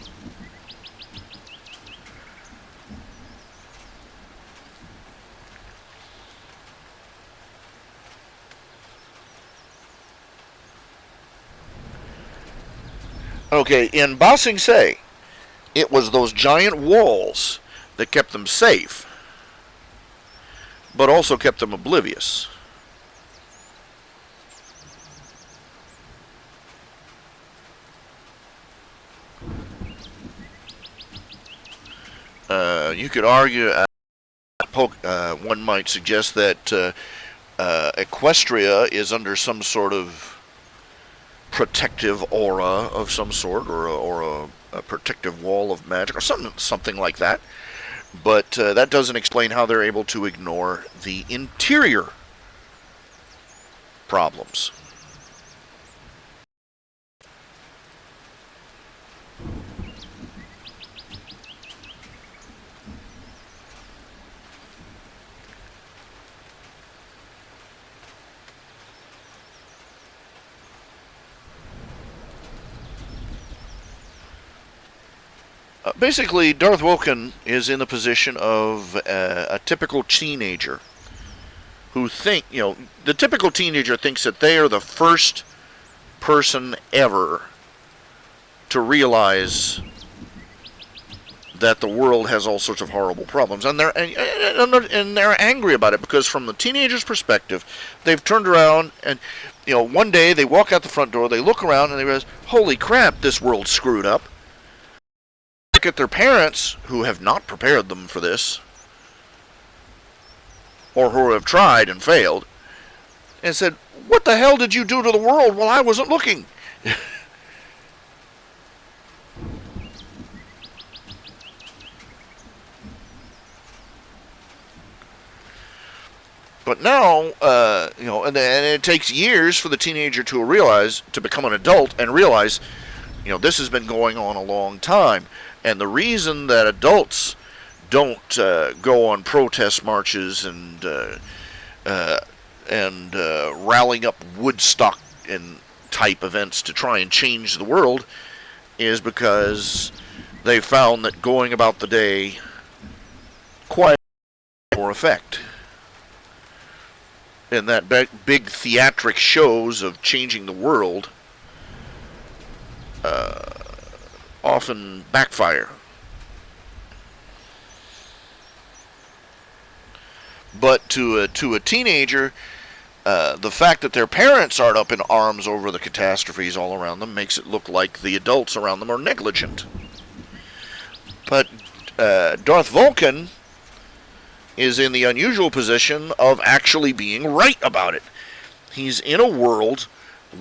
Okay, in Ba Sing Se, it was those giant walls that kept them safe, but also kept them oblivious. You could argue, one might suggest that Equestria is under some sort of protective aura of some sort, or a protective wall of magic, or something like that. But that doesn't explain how they're able to ignore the interior problems. Basically, Darth Vulcan is in the position of a typical teenager who the typical teenager thinks that they are the first person ever to realize that the world has all sorts of horrible problems, and they're angry about it because, from the teenager's perspective, they've turned around and one day they walk out the front door, they look around, and they realize, holy crap, this world's screwed up. At their parents, who have not prepared them for this, or who have tried and failed, and said, what the hell did you do to the world while I wasn't looking? But now, and it takes years for the teenager to become an adult and realize, this has been going on a long time. And the reason that adults don't go on protest marches and rallying up Woodstock and type events to try and change the world is because they found that going about the day quietly had more effect. And that big theatric shows of changing the world often backfire. But to a teenager, the fact that their parents aren't up in arms over the catastrophes all around them makes it look like the adults around them are negligent. But Darth Vulcan is in the unusual position of actually being right about it. He's in a world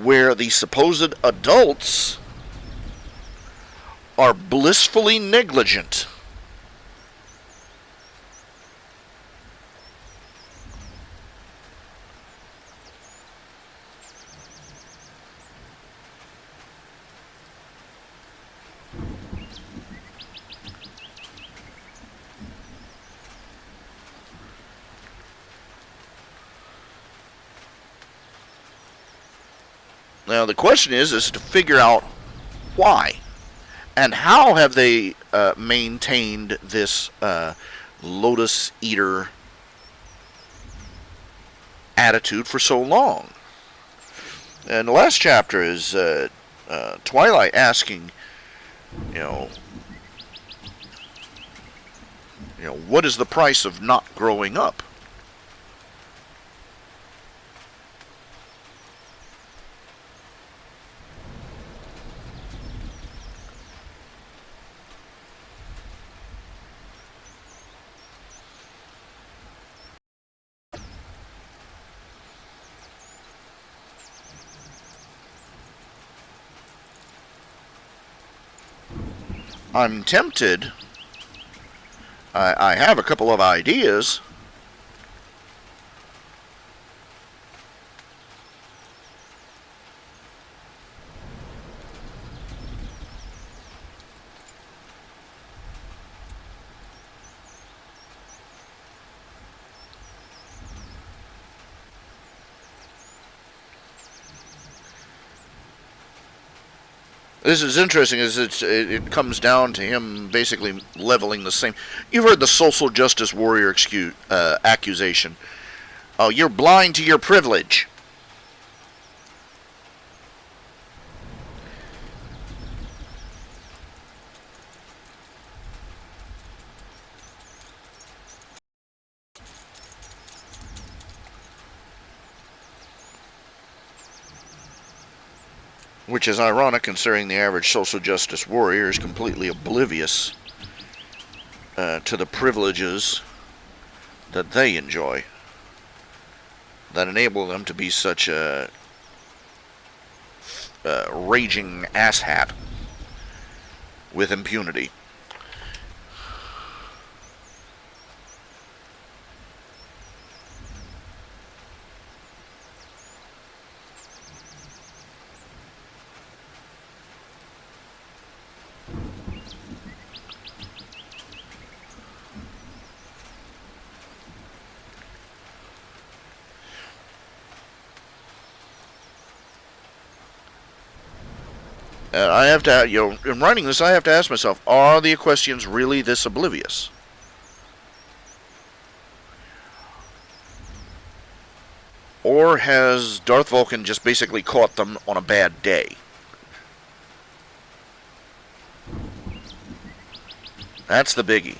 where the supposed adults are blissfully negligent. Now the question is to figure out why. And how have they maintained this Lotus Eater attitude for so long? And the last chapter is Twilight asking, what is the price of not growing up? I'm tempted. I have a couple of ideas. This is interesting, as it comes down to him basically leveling the same. You've heard the social justice warrior accusation. Oh, you're blind to your privilege. Which is ironic, considering the average social justice warrior is completely oblivious to the privileges that they enjoy that enable them to be such a raging asshat with impunity. I have to, in writing this, I have to ask myself: are the Equestrians really this oblivious? Or has Darth Vulcan just basically caught them on a bad day? That's the biggie.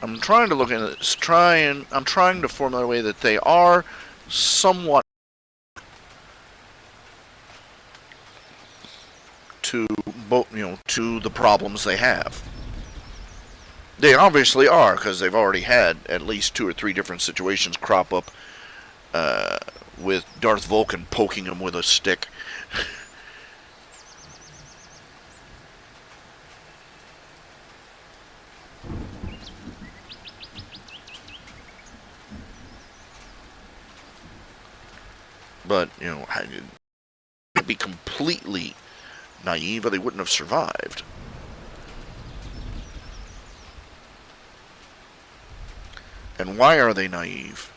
I'm trying to look at this. I'm trying to formulate a way that they are somewhat to to the problems they have. They obviously are, because they've already had at least 2 or 3 different situations crop up with Darth Vulcan poking them with a stick. But, I'd be completely naive or they wouldn't have survived. And why are they naive?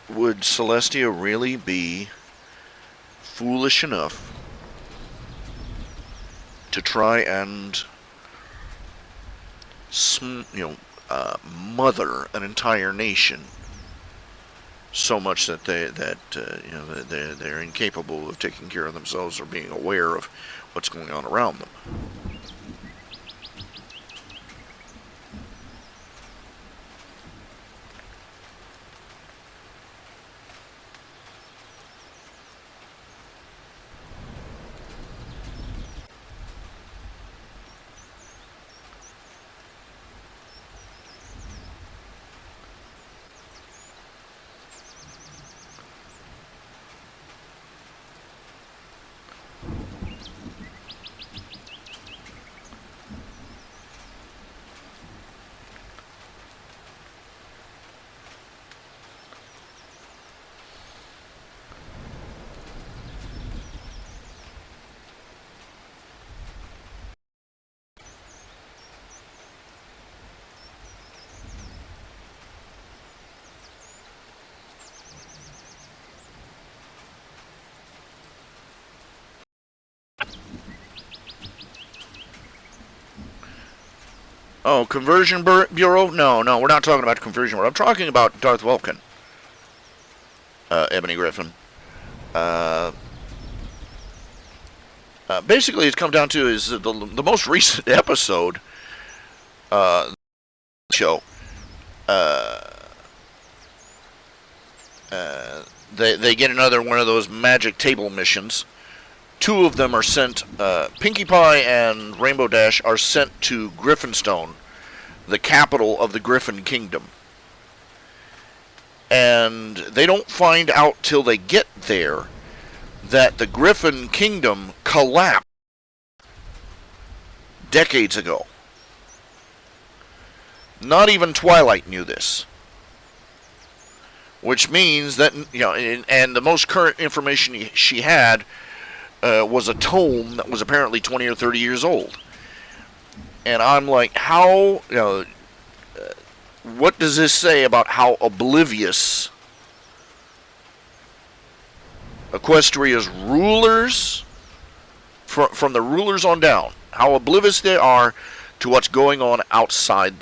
Would Celestia really be foolish enough to try and mother an entire nation so much that they're incapable of taking care of themselves or being aware of what's going on around them? Oh, Conversion Bureau? No, we're not talking about Conversion Bureau. I'm talking about Darth Vulcan. Ebony Griffin. Basically, it's come down to is the most recent episode show. They get another one of those magic table missions. Two of them are sent. Pinkie Pie and Rainbow Dash are sent to Griffinstone, the capital of the Griffin Kingdom. And they don't find out till they get there that the Griffin Kingdom collapsed decades ago. Not even Twilight knew this. Which means that, and the most current information she had was a tome that was apparently 20 or 30 years old. And I'm like, how, what does this say about how oblivious Equestria's rulers, from the rulers on down, how oblivious they are to what's going on outside,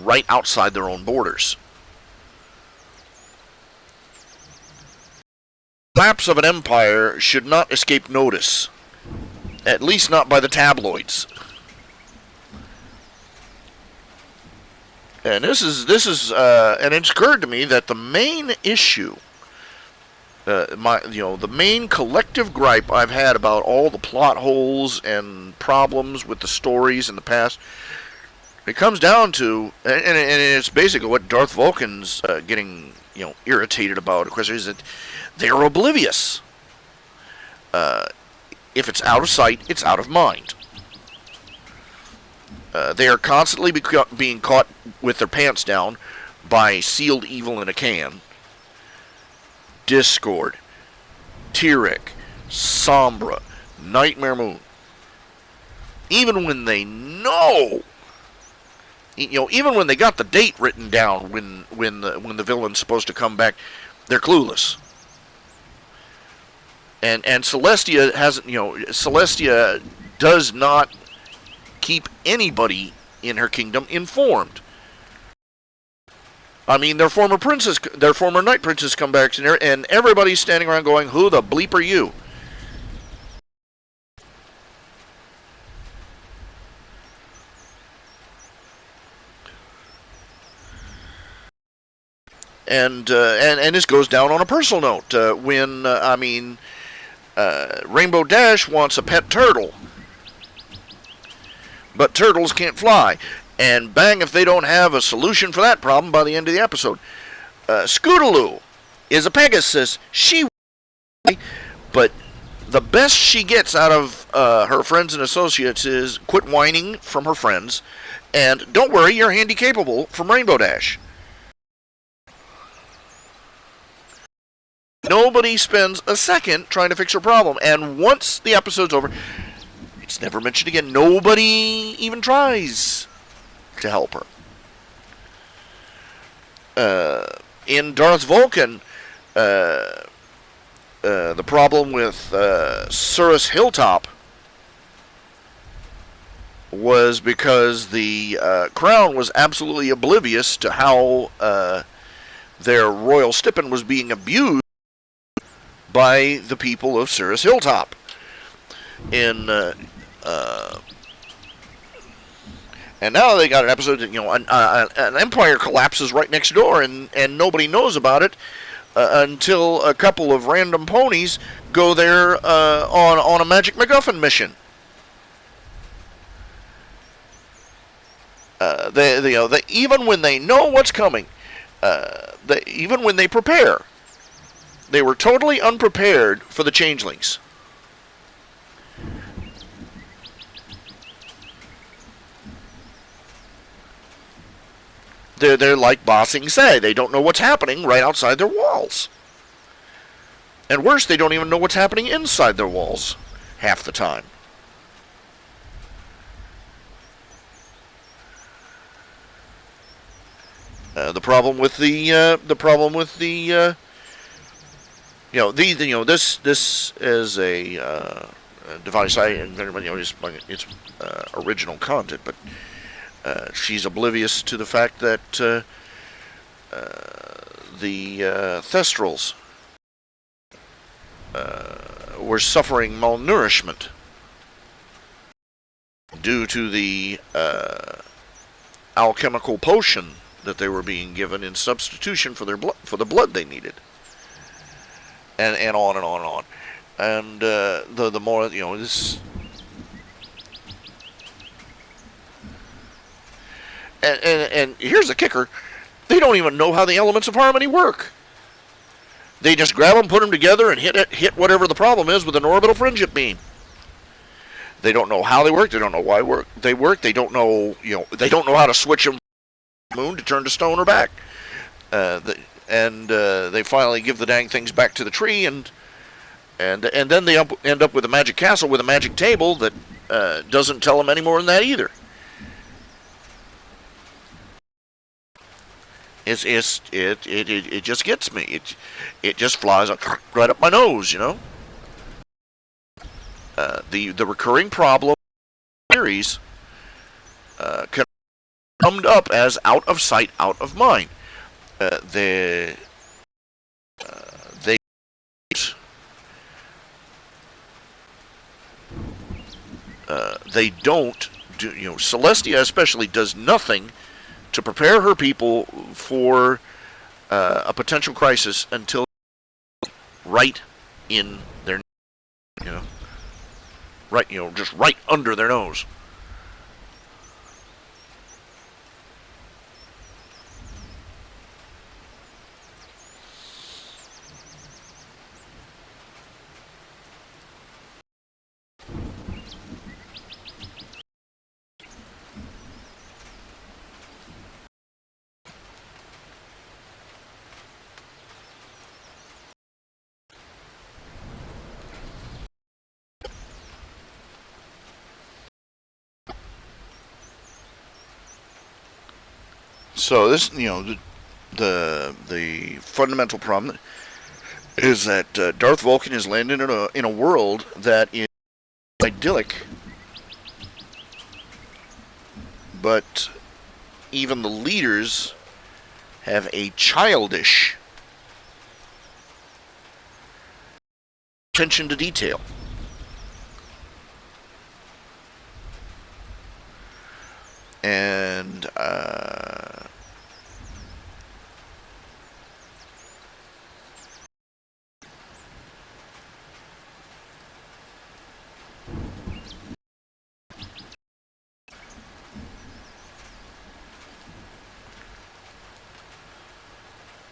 right outside their own borders. The collapse of an empire should not escape notice, at least not by the tabloids. And this is, and it's occurred to me that the main issue, the main collective gripe I've had about all the plot holes and problems with the stories in the past, it comes down to, and it's basically what Darth Vulcan's getting, irritated about, of course, is that they're oblivious. If it's out of sight, it's out of mind. They are constantly being caught with their pants down by sealed evil in a can. Discord, Tyrek, Sombra, Nightmare Moon. Even when they know, even when they got the date written down when the villain's supposed to come back, they're clueless. And Celestia hasn't, Celestia does not keep anybody in her kingdom informed. I mean, their former knight princess come back in there, and everybody's standing around going, "Who the bleep are you?" And this goes down on a personal note. When Rainbow Dash wants a pet turtle, but turtles can't fly. And bang, if they don't have a solution for that problem by the end of the episode. Scootaloo is a Pegasus. But the best she gets out of her friends and associates is quit whining from her friends, and don't worry, you're handy capable from Rainbow Dash. Nobody spends a second trying to fix her problem, and once the episode's over, it's never mentioned again. Nobody even tries to help her. In Darth Vulcan, the problem with Surus Hilltop was because the Crown was absolutely oblivious to how their royal stipend was being abused by the people of Surus Hilltop. And now they got an episode that, an empire collapses right next door, and nobody knows about it until a couple of random ponies go there on a Magic MacGuffin mission. They even when they know what's coming, even when they prepare, they were totally unprepared for the changelings. They're like Bossing said, they don't know what's happening right outside their walls. And worse, they don't even know what's happening inside their walls half the time. The problem with this is a device. It's original content, but She's oblivious to the fact that the Thestrals were suffering malnourishment due to the alchemical potion that they were being given in substitution for the blood they needed, and on and on and on. And the more this. And here's the kicker: they don't even know how the elements of harmony work. They just grab them, put them together, and hit whatever the problem is with an orbital friendship beam. They don't know how they work. They don't know why they work. They don't know They don't know how to switch them from the moon to turn to stone or back. They finally give the dang things back to the tree, and then they end up with a magic castle with a magic table that doesn't tell them any more than that either. It just gets me. It just flies right up my nose, The recurring problem series can be summed up as out of sight, out of mind. They don't do. Celestia especially does nothing to prepare her people for a potential crisis until right in their, just right under their nose. So this, the fundamental problem is that Darth Vulcan is landing in a world that is idyllic, but even the leaders have a childish attention to detail. And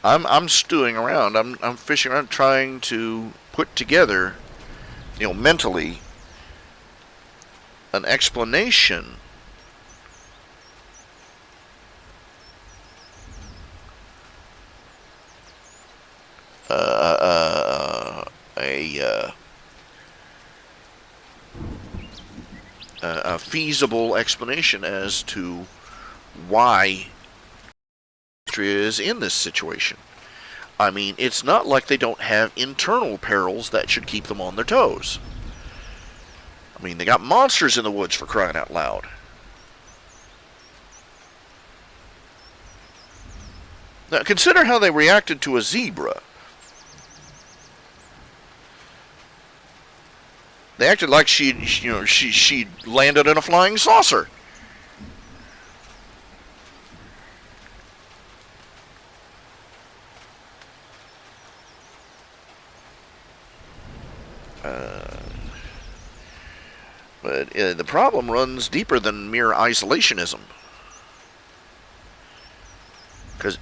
I'm stewing around. I'm fishing around, trying to put together, mentally, an explanation a feasible explanation as to why Austria is in this situation. I mean, it's not like they don't have internal perils that should keep them on their toes. I mean, they got monsters in the woods, for crying out loud. Now, consider how they reacted to a zebra. They acted like she landed in a flying saucer. But the problem runs deeper than mere isolationism. Because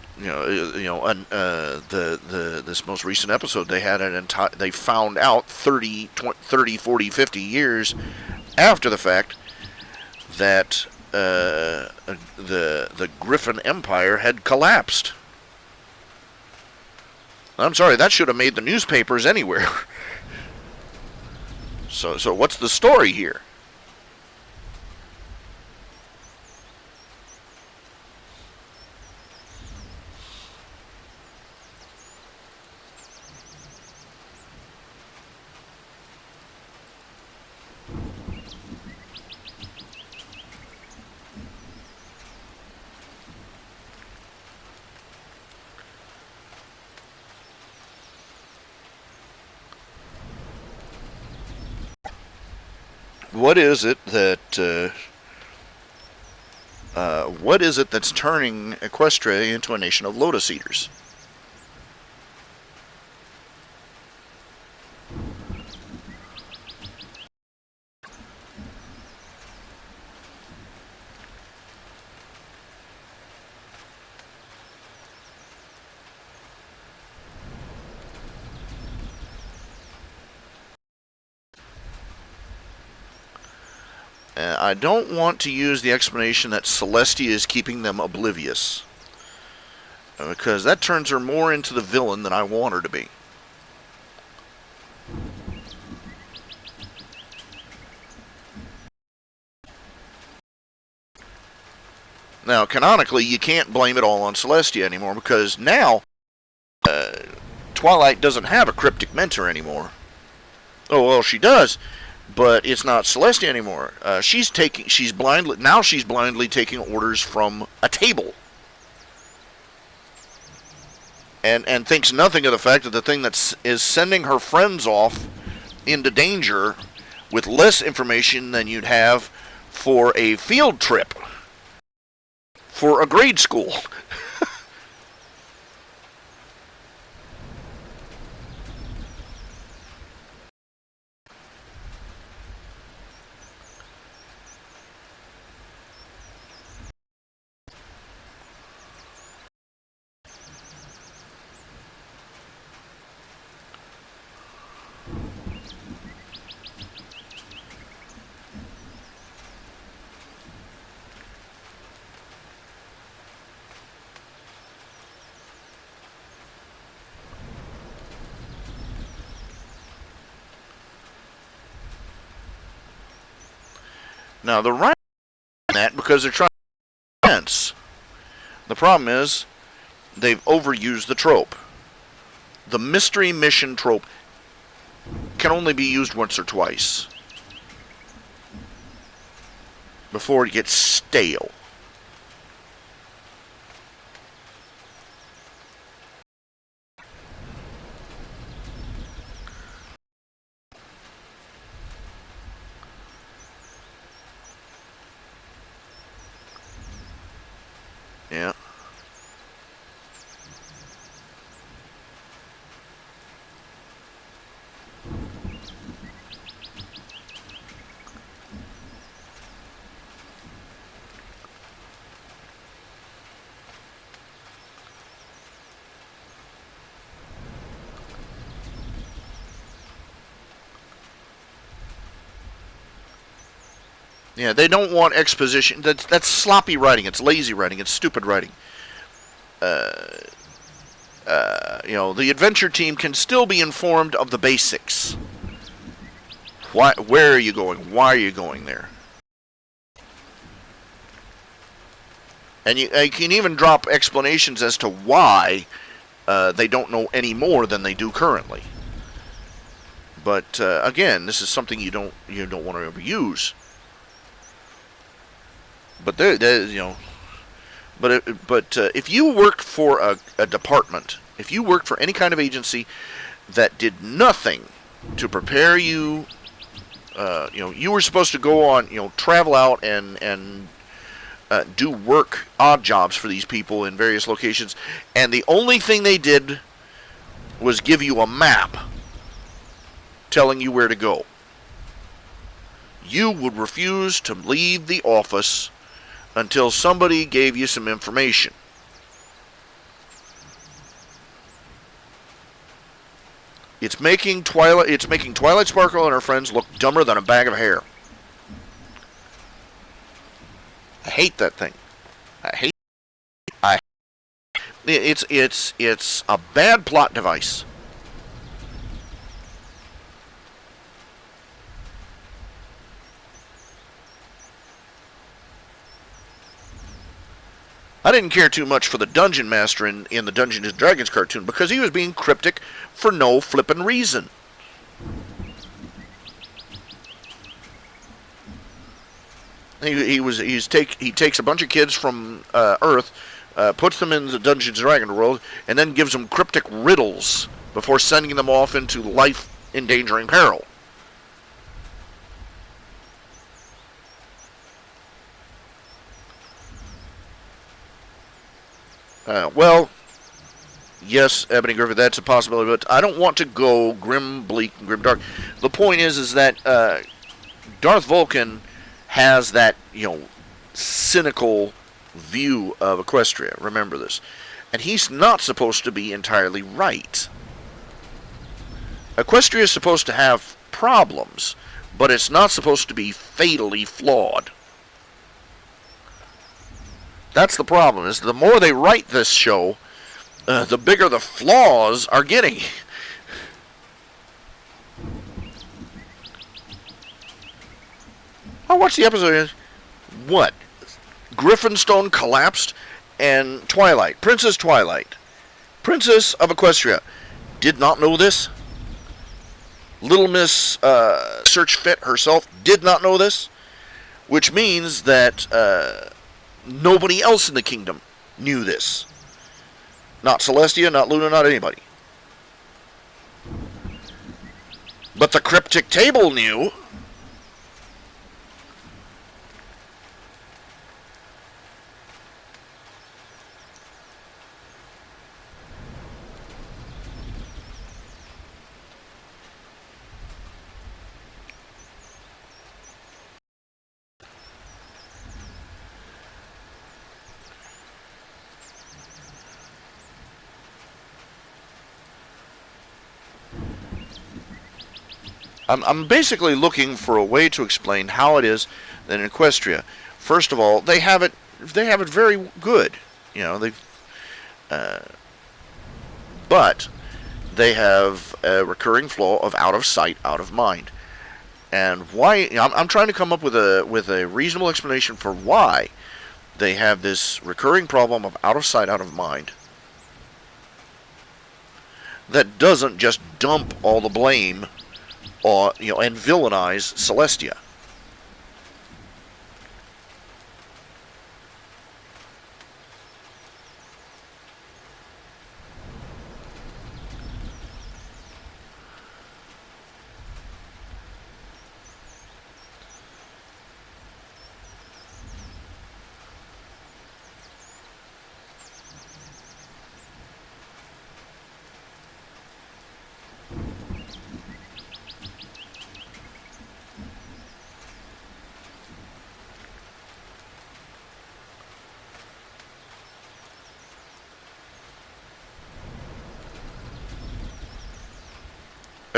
this most recent episode, they had they found out 30, 40, 50 years after the fact that the Griffin Empire had collapsed. I'm sorry, that should have made the newspapers anywhere. So what's the story here? what is it that's turning Equestria into a nation of Lotus Eaters? I don't want to use the explanation that Celestia is keeping them oblivious, because that turns her more into the villain than I want her to be. Now, canonically, you can't blame it all on Celestia anymore, because now Twilight doesn't have a cryptic mentor anymore. Oh, well, she does, but it's not Celestia anymore. She's blindly taking orders from a table, and thinks nothing of the fact that the thing that is sending her friends off into danger with less information than you'd have for a field trip for a grade school. Now, the right that because they're trying to sense. The problem is they've overused the trope. The mystery mission trope can only be used once or twice before it gets stale. Yeah. Yeah, they don't want exposition. That's sloppy writing. It's lazy writing. It's stupid writing. The adventure team can still be informed of the basics. Where are you going? Why are you going there? And you can even drop explanations as to why they don't know any more than they do currently. But again, this is something you don't want to overuse. But if you worked for a department, if you worked for any kind of agency that did nothing to prepare you, you were supposed to go on, travel out and do work, odd jobs for these people in various locations, and the only thing they did was give you a map telling you where to go. You would refuse to leave the office until somebody gave you some information. It's making Twilight Sparkle and her friends look dumber than a bag of hair. I hate that thing. It's a bad plot device. I didn't care too much for the Dungeon Master in the Dungeons and Dragons cartoon because he was being cryptic for no flippin' reason. He takes a bunch of kids from Earth, puts them in the Dungeons and Dragons world, and then gives them cryptic riddles before sending them off into life-endangering peril. Well, yes, Ebony Griffith, that's a possibility, but I don't want to go grim, bleak, and grim dark. The point is that Darth Vulcan has that, cynical view of Equestria. Remember this. And he's not supposed to be entirely right. Equestria is supposed to have problems, but it's not supposed to be fatally flawed. That's the problem, is the more they write this show, the bigger the flaws are getting. I watched the episode. What? Griffinstone collapsed, and Twilight, Princess Twilight, Princess of Equestria, did not know this. Little Miss Search Fit herself did not know this, which means that nobody else in the kingdom knew this. Not Celestia, not Luna, not anybody. But the cryptic table knew. I'm basically looking for a way to explain how it is that in Equestria, first of all, they have it very good. But they have a recurring flaw of out of sight, out of mind. And why? I'm trying to come up with a reasonable explanation for why they have this recurring problem of out of sight, out of mind. That doesn't just dump all the blame and villainize Celestia.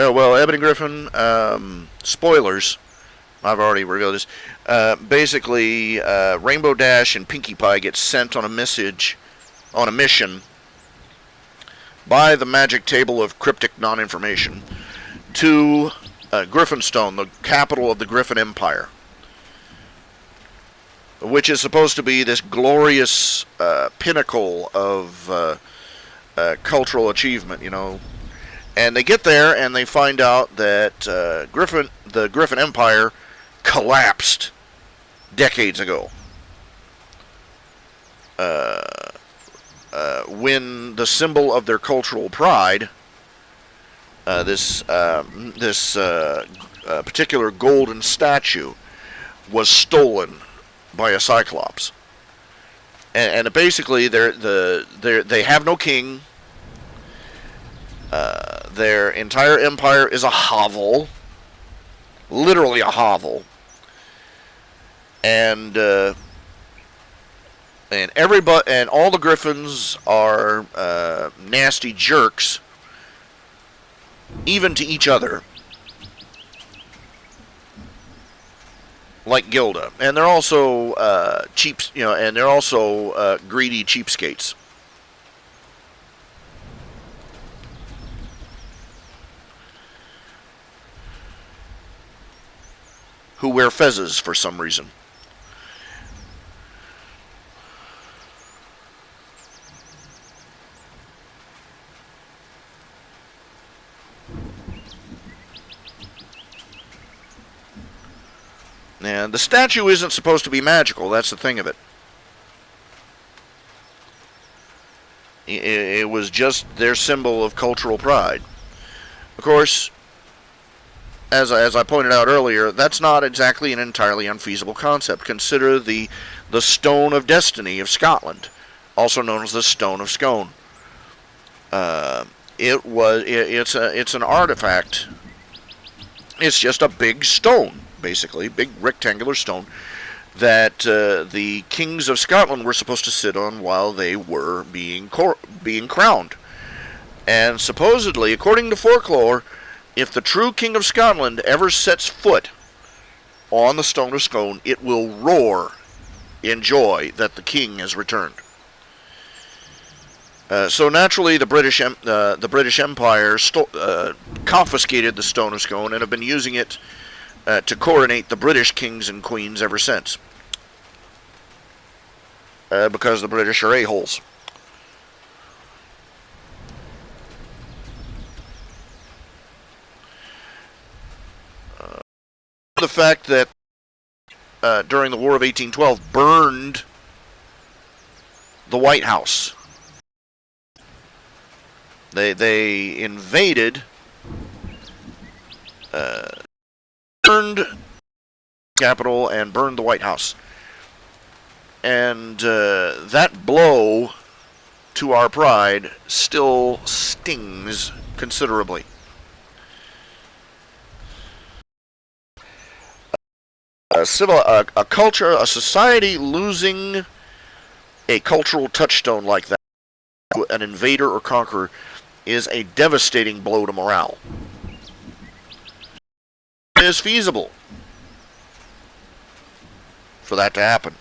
Oh, well, Ebony Griffin, spoilers. I've already revealed this. Basically, Rainbow Dash and Pinkie Pie get sent on a mission by the magic table of cryptic non-information to Griffinstone, the capital of the Griffin Empire, which is supposed to be this glorious pinnacle of cultural achievement, And they get there and they find out that the Griffin Empire collapsed decades ago. When the symbol of their cultural pride, this particular golden statue, was stolen by a Cyclops, and basically they have no king. Their entire empire is a hovel, literally a hovel, and all the Griffins are nasty jerks, even to each other, like Gilda, and they're also and they're also greedy cheapskates. Who wear fezzes for some reason. And the statue isn't supposed to be magical, that's the thing of it. It was just their symbol of cultural pride. Of course, as I pointed out earlier, that's not exactly an entirely unfeasible concept. Consider the Stone of Destiny of Scotland, also known as the Stone of Scone. It's an artifact. It's just a big stone, basically, big rectangular stone that the kings of Scotland were supposed to sit on while they were being crowned. And supposedly, according to folklore, if the true king of Scotland ever sets foot on the Stone of Scone, it will roar in joy that the king has returned. So naturally, the British Empire confiscated the Stone of Scone and have been using it to coronate the British kings and queens ever since. Because the British are a-holes. The fact that during the War of 1812 burned the White House. They invaded, burned the Capitol and burned the White House. And that blow to our pride still stings considerably. A society losing a cultural touchstone like that to an invader or conqueror is a devastating blow to morale. It is feasible for that to happen.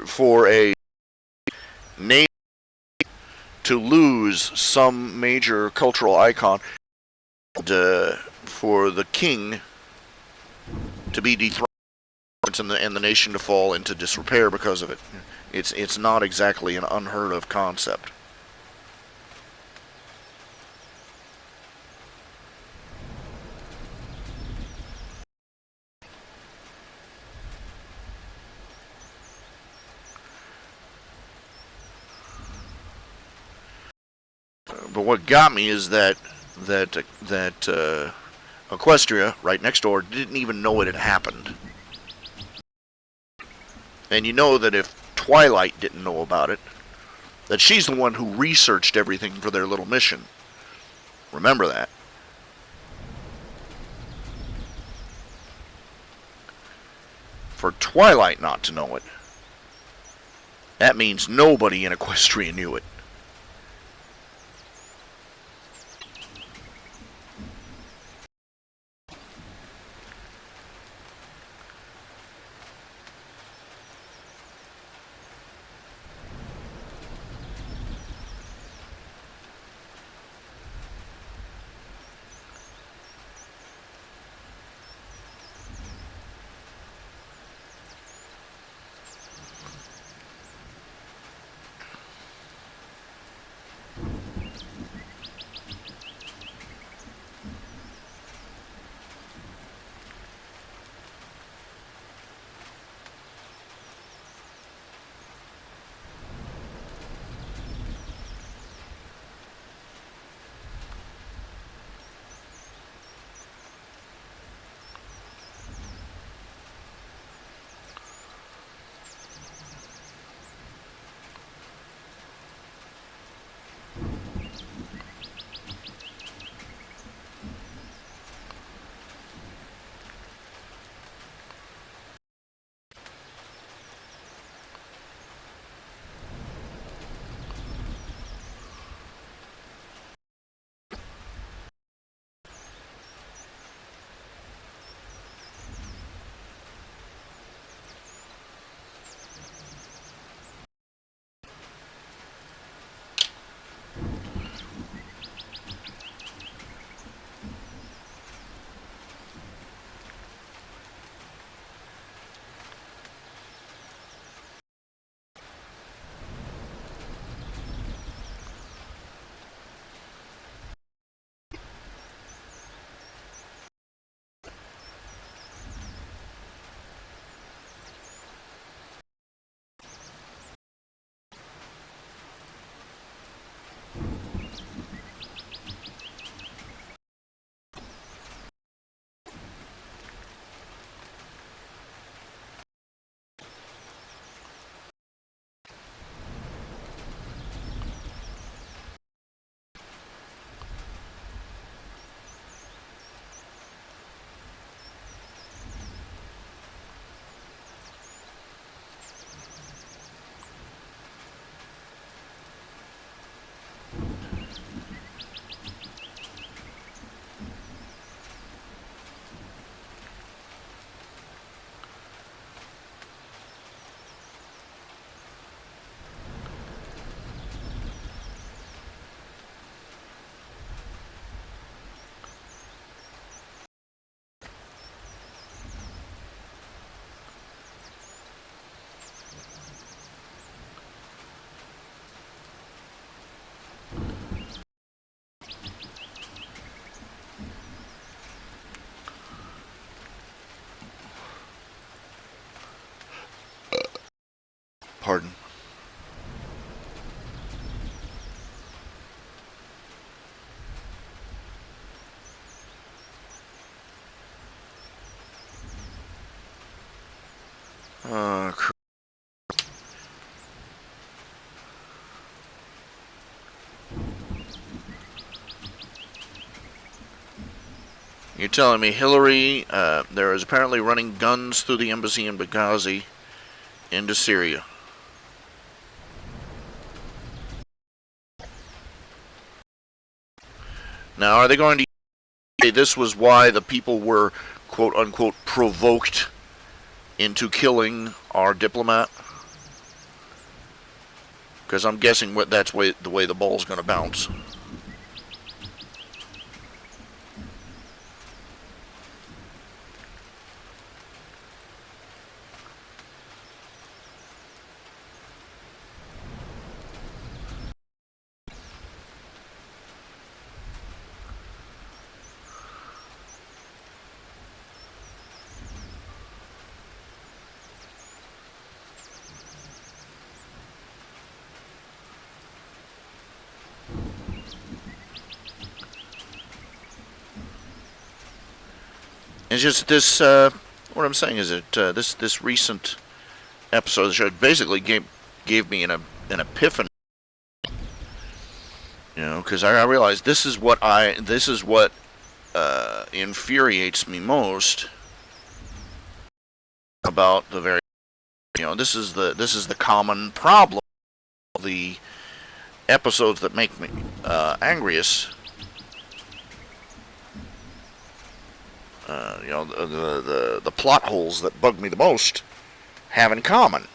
For a nation to lose some major cultural icon, and for the king to be dethroned and the nation to fall into disrepair because of it, it's not exactly an unheard of concept. But what got me is that Equestria, right next door, didn't even know it had happened. And you know that if Twilight didn't know about it, that she's the one who researched everything for their little mission. Remember that. For Twilight not to know it, that means nobody in Equestria knew it. You're telling me Hillary, there is apparently running guns through the embassy in Benghazi into Syria. Now, are they going to say this was why the people were, quote unquote, provoked into killing our diplomat? Because I'm guessing that's the way the ball's going to bounce. It's just this. What I'm saying is that this recent episode of the show basically gave me an epiphany. Because I realized this is what infuriates me most about the very. This is the common problem. The episodes that make me angriest. The plot holes that bug me the most have in common.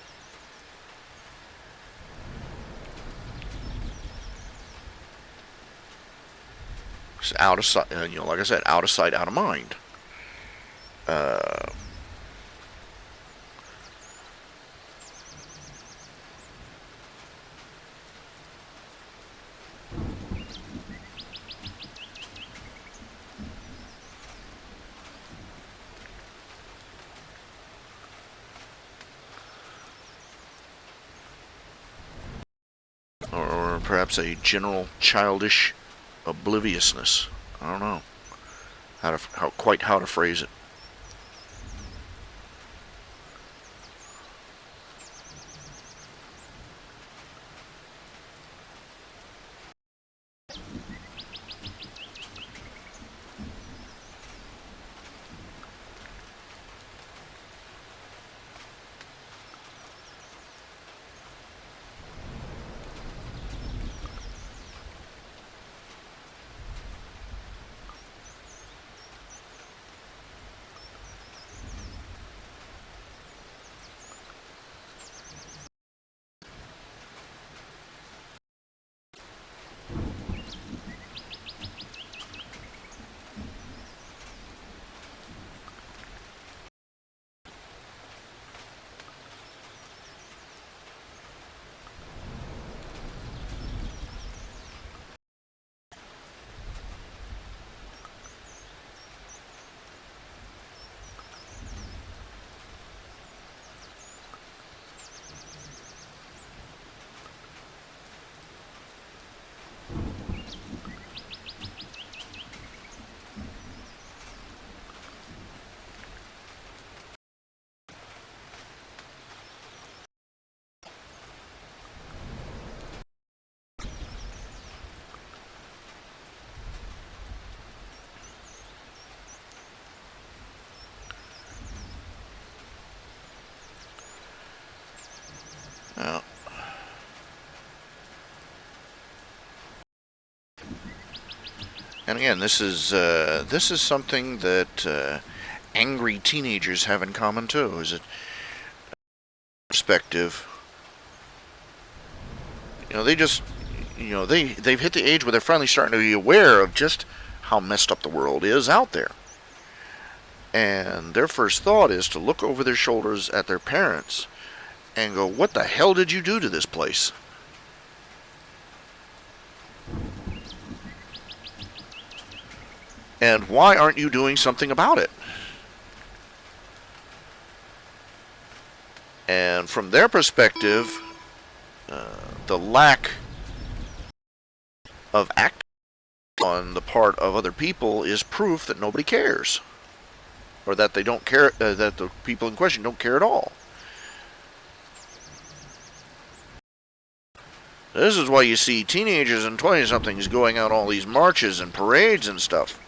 It's out of sight, like I said, out of sight, out of mind. Or perhaps a general childish obliviousness. I don't know how to phrase it. Now, and again, this is something that angry teenagers have in common too. Is it perspective? They just, they've hit the age where they're finally starting to be aware of just how messed up the world is out there. And their first thought is to look over their shoulders at their parents and go, what the hell did you do to this place? And why aren't you doing something about it? And from their perspective, the lack of act on the part of other people is proof that nobody cares. Or that they don't care, that the people in question don't care at all. This is why you see teenagers and 20-somethings going out all these marches and parades and stuff.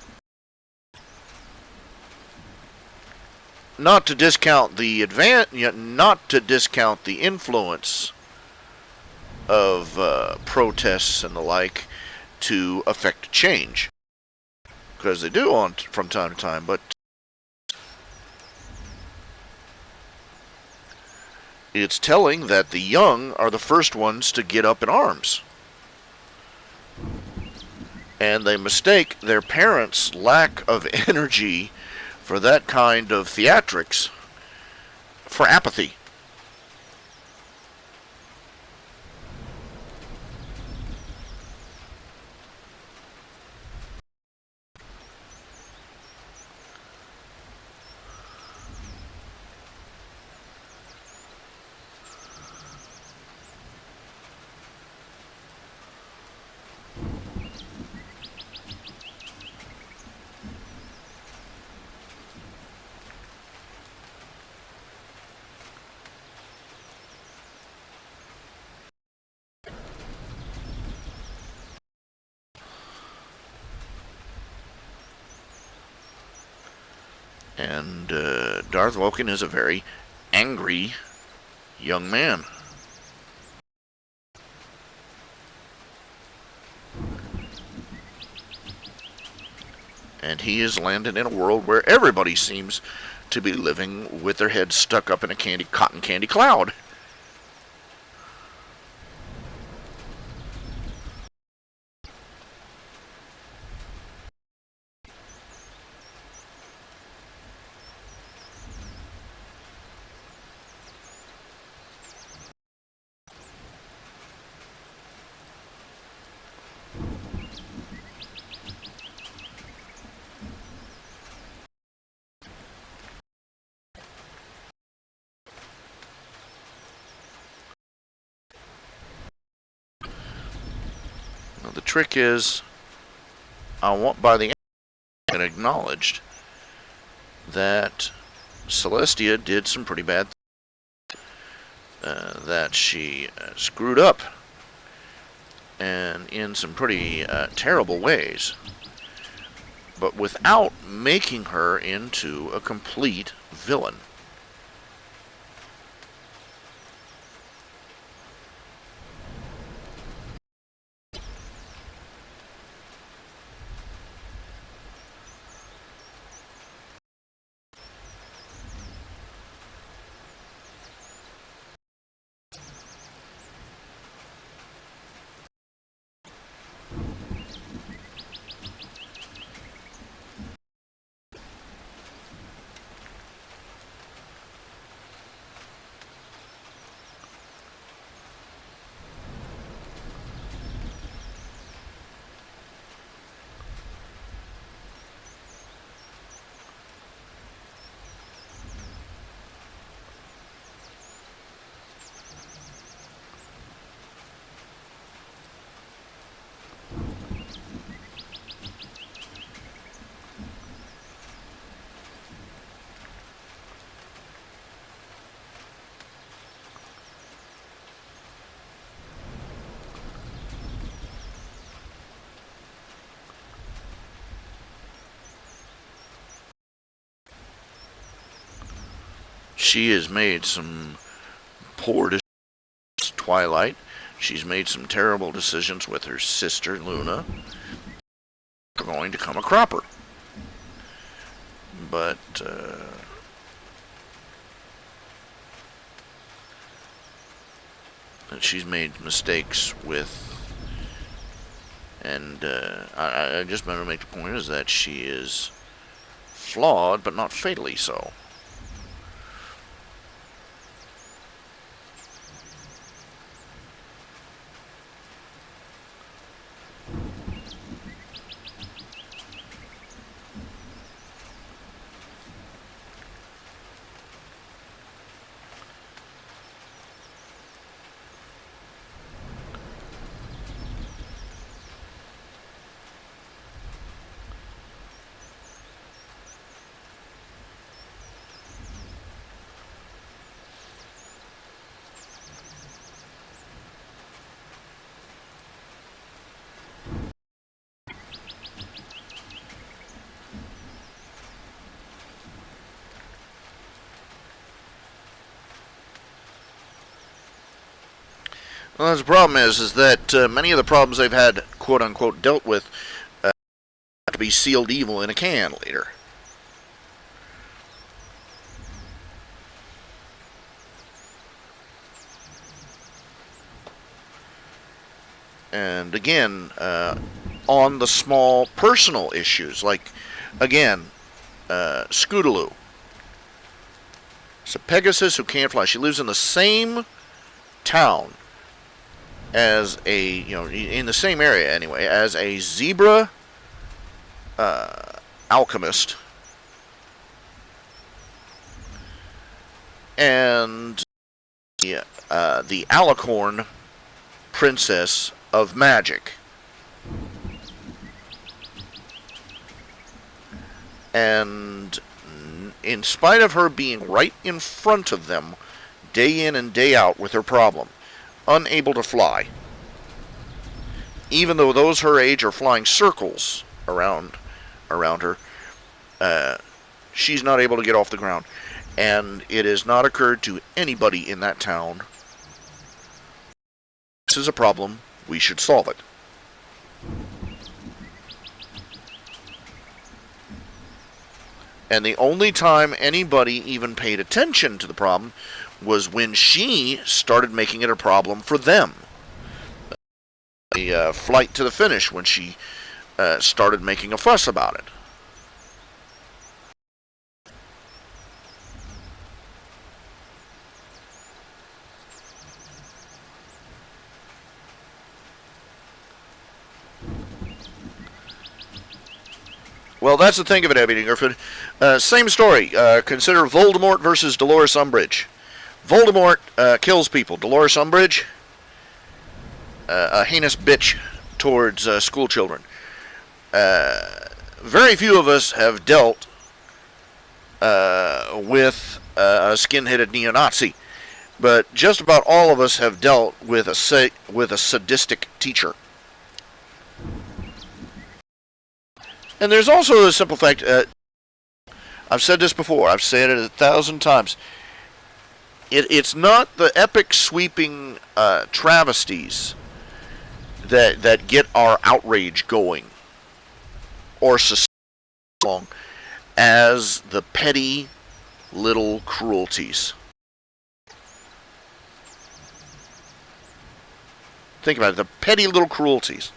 Not to discount the not to discount the influence of protests and the like to affect change, because they do from time to time, but it's telling that the young are the first ones to get up in arms. And they mistake their parents' lack of energy for that kind of theatrics for apathy. And Darth Woken is a very angry young man. And he has landed in a world where everybody seems to be living with their heads stuck up in a cotton candy cloud. Now, the trick is, I want by the end and acknowledged that Celestia did some pretty bad things, that she screwed up and in some pretty terrible ways, but without making her into a complete villain. She has made some poor decisions, Twilight. She's made some terrible decisions with her sister, Luna. They're going to come a cropper. But, she's made mistakes with, and I just want to make the point is that she is flawed, but not fatally so. Well, the problem is that many of the problems they've had, quote unquote, dealt with, have to be sealed evil in a can later. And again, on the small personal issues, like, again, Scootaloo. It's a Pegasus who can't fly. She lives in the same town as in the same area anyway, as a zebra alchemist and the alicorn princess of magic. And in spite of her being right in front of them, day in and day out with her problem, unable to fly, even though those her age are flying circles around her, she's not able to get off the ground. And it has not occurred to anybody in that town, this is a problem, we should solve it. And the only time anybody even paid attention to the problem was when she started making it a problem for them. The flight to the finish, when she started making a fuss about it. Well, that's the thing of it, Ebony Griffin. Same story. Consider Voldemort versus Dolores Umbridge. Voldemort kills people. Dolores Umbridge, a heinous bitch towards school children. Very few of us have dealt with a skin-headed neo-Nazi, but just about all of us have dealt with a sadistic teacher. And there's also the simple fact, I've said this before, I've said it 1,000 times, it's not the epic sweeping travesties that get our outrage going, or long, as the petty little cruelties. Think about it, the petty little cruelties.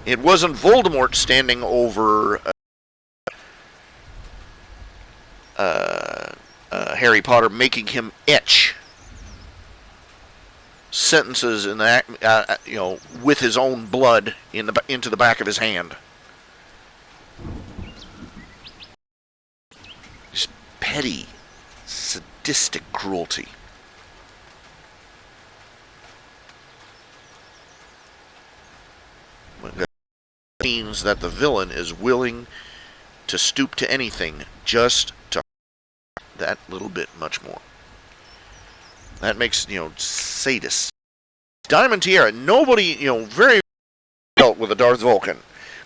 It wasn't Voldemort standing over Harry Potter, making him etch sentences in the with his own blood into the back of his hand. Just petty, sadistic cruelty. Means that the villain is willing to stoop to anything just to that little bit much more. That makes, sadists. Diamond Tiara, nobody, very dealt with a Darth Vulcan,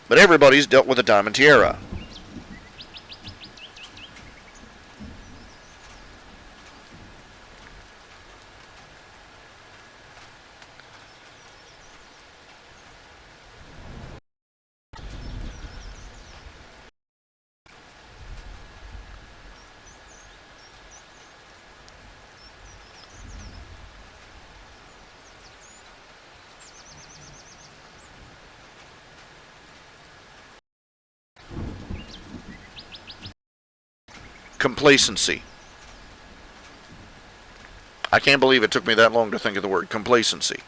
but everybody's dealt with a Diamond Tiara. Complacency. I can't believe it took me that long to think of the word complacency.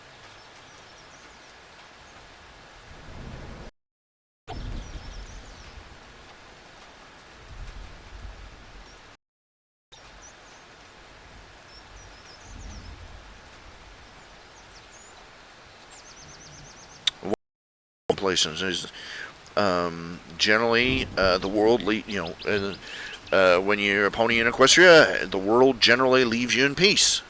Complacency is generally the world, when you're a pony in Equestria, the world generally leaves you in peace.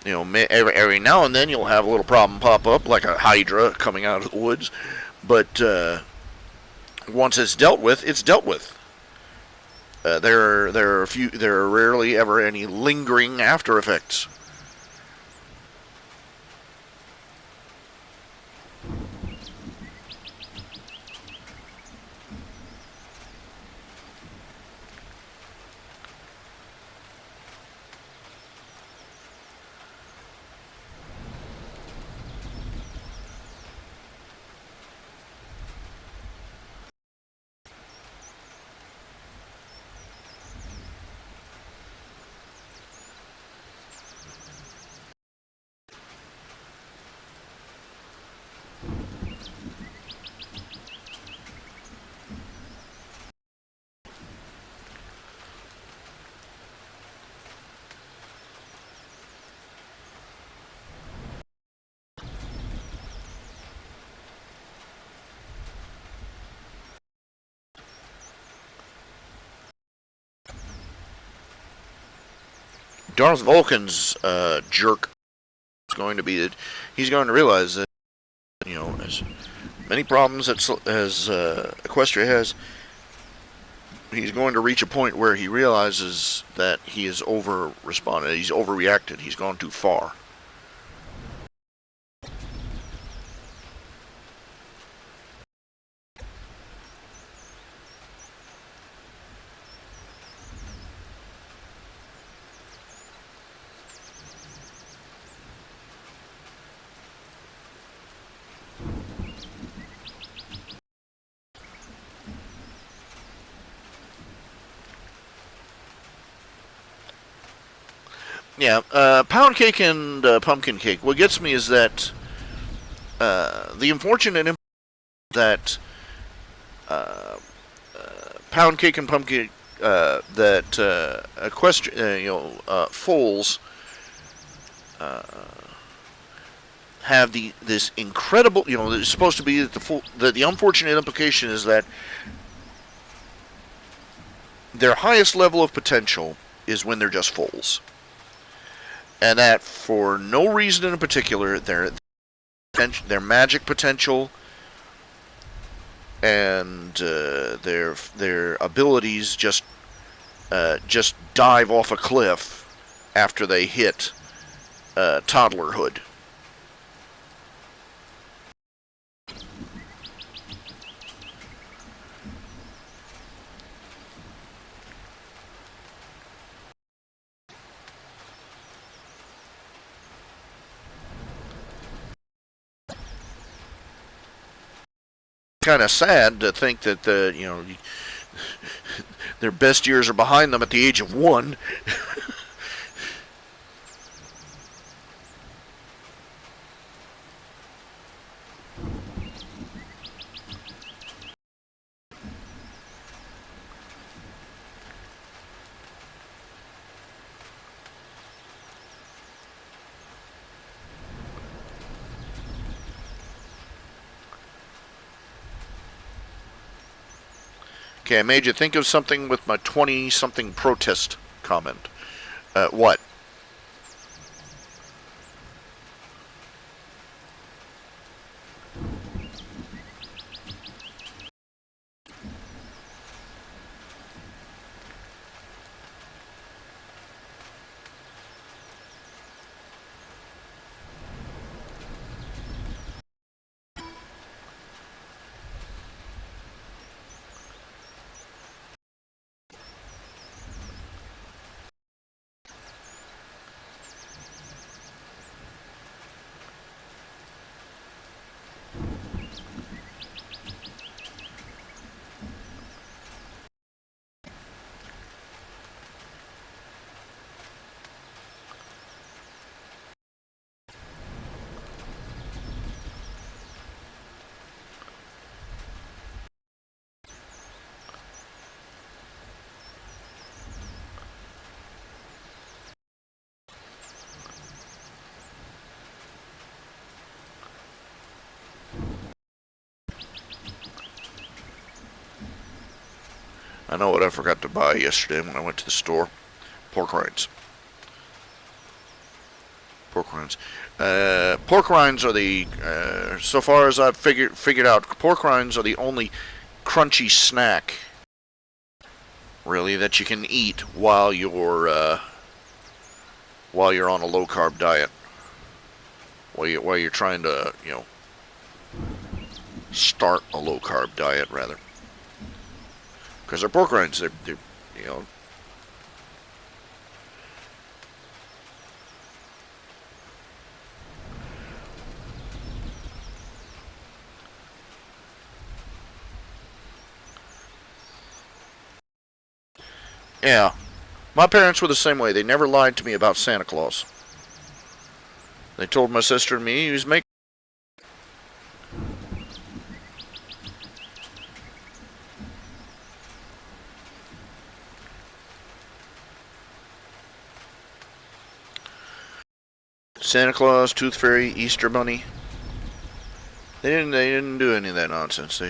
every now and then you'll have a little problem pop up, like a hydra coming out of the woods. But once it's dealt with, it's dealt with. There are rarely ever any lingering after effects. Darth Vulcan's jerk is going to be that he's going to realize that, as many problems as Equestria has, he's going to reach a point where he realizes that he is over responded. He's overreacted. He's gone too far. Yeah, pound cake and pumpkin cake. What gets me is that the unfortunate that pound cake and pumpkin that foals have this incredible. It's supposed to be that the unfortunate implication is that their highest level of potential is when they're just foals. And that for no reason in particular, their magic potential and their abilities just dive off a cliff after they hit toddlerhood. Kind of sad to think that their best years are behind them at the age of 1. Okay, I made you think of something with my 20-something protest comment. What? I know what I forgot to buy yesterday when I went to the store. Pork rinds. Pork rinds. Pork rinds are the, so far as I've figured out, pork rinds are the only crunchy snack, really, that you can eat while you're on a low carb diet. While you're trying to, start a low carb diet, rather. Because they're pork rinds, they're yeah. My parents were the same way. They never lied to me about Santa Claus. They told my sister and me he was making. Santa Claus, Tooth Fairy, Easter Bunny. They didn't do any of that nonsense.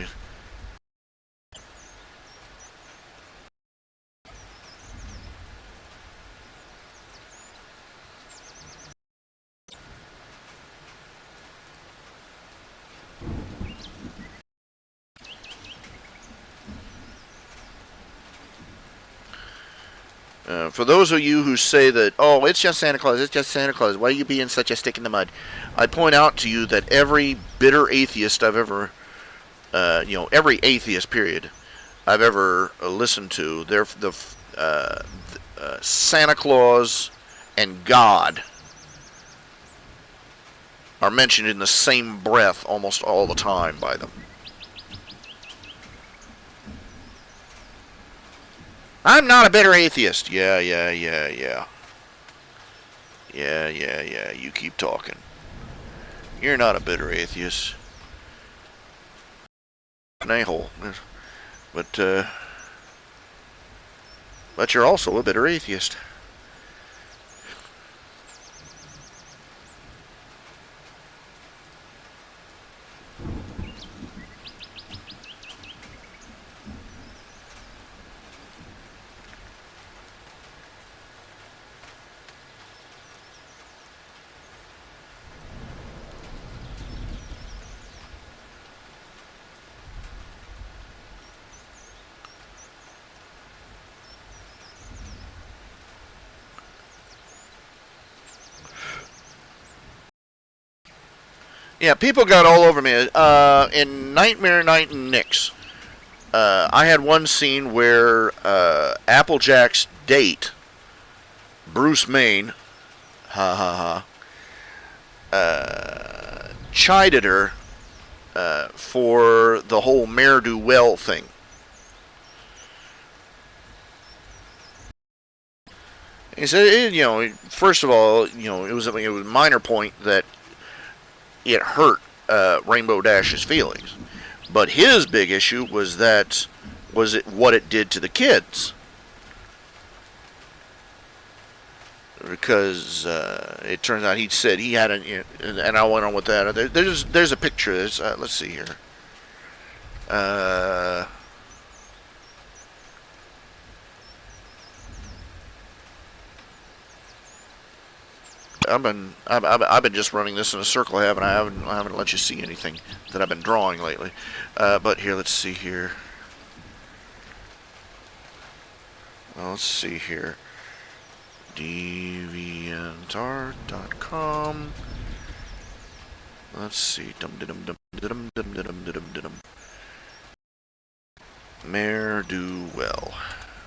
For those of you who say that, oh, it's just Santa Claus, why are you being such a stick in the mud? I point out to you that every bitter atheist I've ever, every atheist period I've ever listened to, Santa Claus and God are mentioned in the same breath almost all the time by them. I'm not a bitter atheist. Yeah. Yeah. You keep talking. You're not a bitter atheist. An a-hole. But you're also a bitter atheist. Yeah, people got all over me. In Nightmare Night and Nick's, I had one scene where Applejack's date, Bruce Maine, chided her for the whole Mayor Do Well thing. He said, first of all, it was a minor point that it hurt Rainbow Dash's feelings, but his big issue was what it did to the kids, because it turns out he said he had and I went on with that. There's a picture. Let's see here. I've been just running this in a circle, I haven't let you see anything that I've been drawing lately. But here, let's see here. Let's see here. DeviantArt.com. Let's see. Mayor Do Well.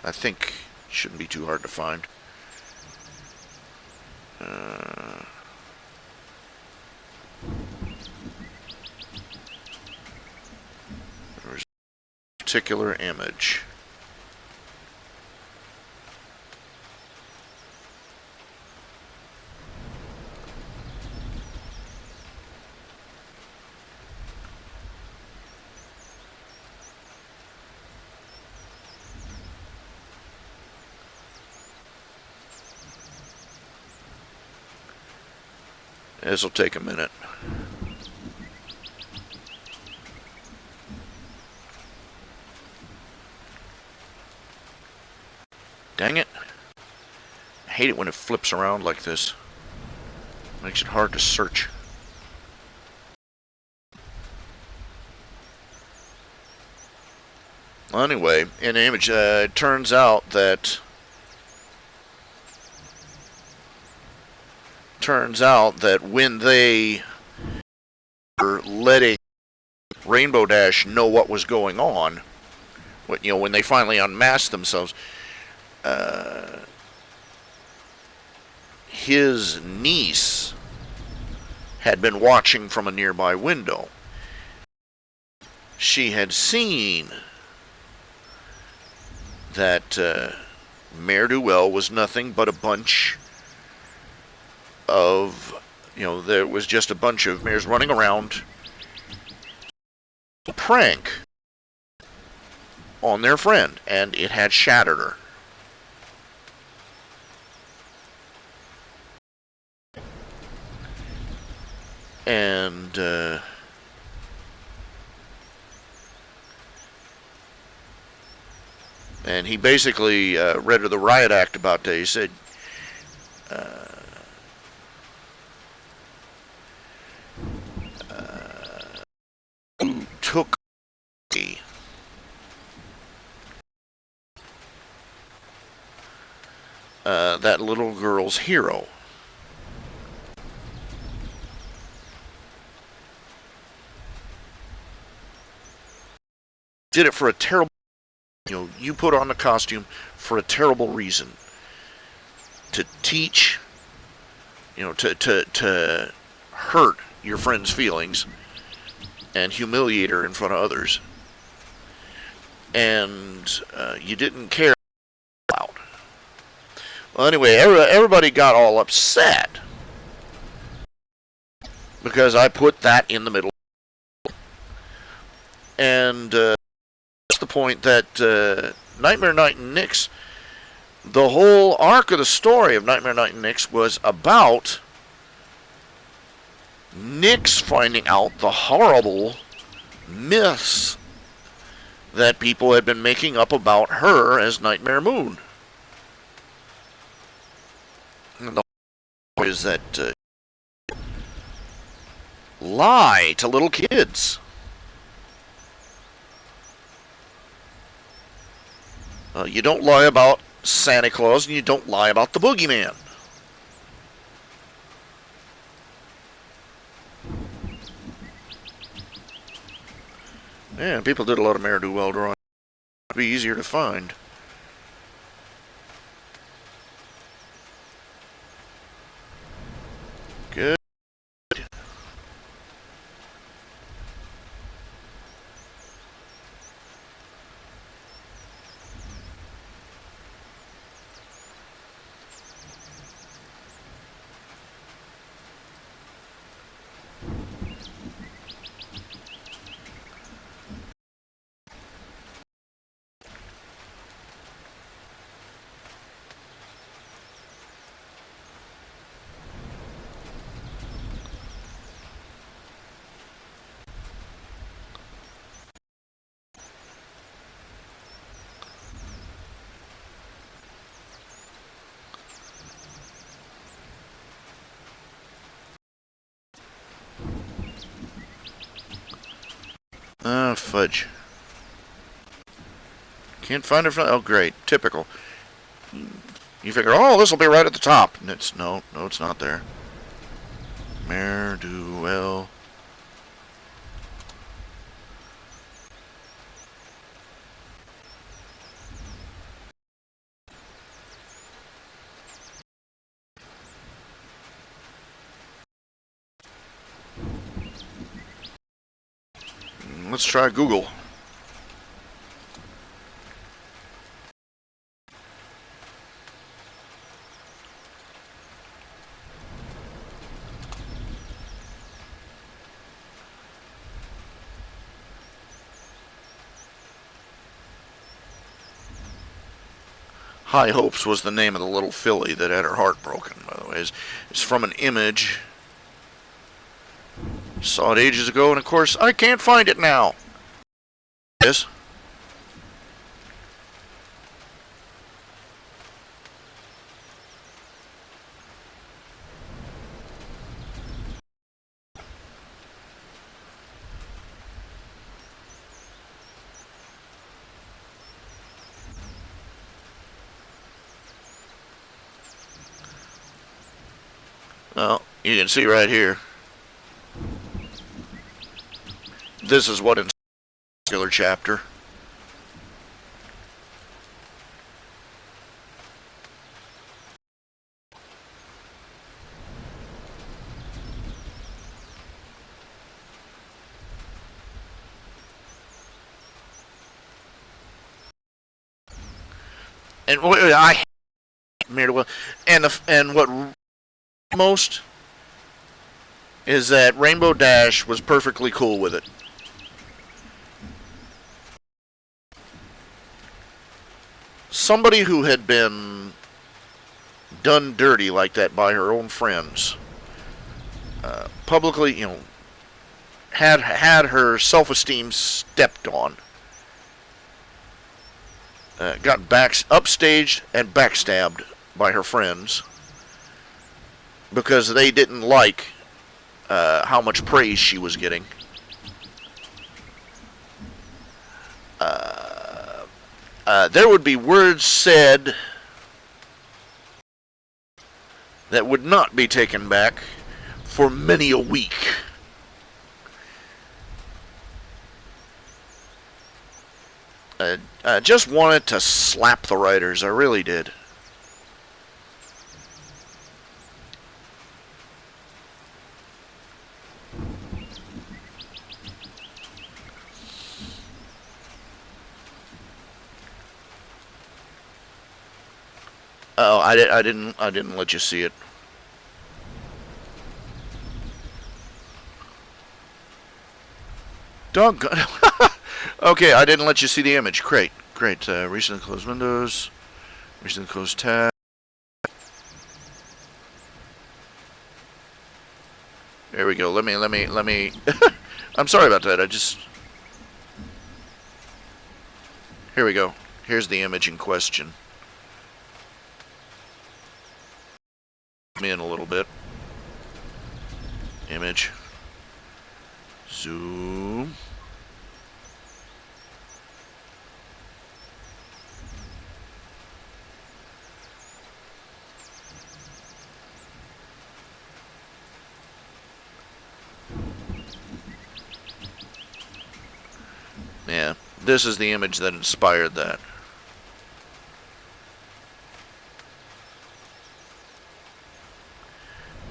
I think it shouldn't be too hard to find. There's a particular image. This will take a minute. Dang it. I hate it when it flips around like this. Makes it hard to search. Well, anyway, in the image, it turns out that when they were letting Rainbow Dash know what was going on, when they finally unmasked themselves, his niece had been watching from a nearby window. She had seen that Mare Duell was nothing but a bunch of, there was just a bunch of mares running around, a prank on their friend, and it had shattered her. And he basically read her the riot act about that. He said, took me. That little girl's hero. Did it for a terrible, you put on the costume for a terrible reason. To teach, to hurt your friend's feelings and humiliate her in front of others. And you didn't care about. Well, anyway, everybody got all upset because I put that in the middle. And that's the point that Nightmare Night and Nyx, the whole arc of the story of Nightmare Night and Nyx was about Nyx finding out the horrible myths that people had been making up about her as Nightmare Moon. And the whole is that lie to little kids. You don't lie about Santa Claus, and you don't lie about the boogeyman. Yeah, people did a lot of Mare Duell drawing. It'd be easier to find. Good. Ah, fudge. Can't find it from... Oh, great. Typical. You figure, oh, this will be right at the top. And it's... No, it's not there. Mare Duell. Let's try Google. High Hopes was the name of the little filly that had her heart broken, by the way. It's from an image. Saw it ages ago, and of course, I can't find it now. Yes? You can see right here. This is what in particular chapter. And I and what most is that Rainbow Dash was perfectly cool with it. Somebody who had been done dirty like that by her own friends, publicly, had her self-esteem stepped on, got upstaged and backstabbed by her friends because they didn't like how much praise she was getting. There would be words said that would not be taken back for many a week. I just wanted to slap the writers, I really did. Oh, I didn't let you see it. Doggone. Okay, I didn't let you see the image. Great. Recently closed windows. Recently closed tab. There we go. Let me. I'm sorry about that. Here we go. Here's the image in question. Me in a little bit. Image. Zoom. Yeah, this is the image that inspired that.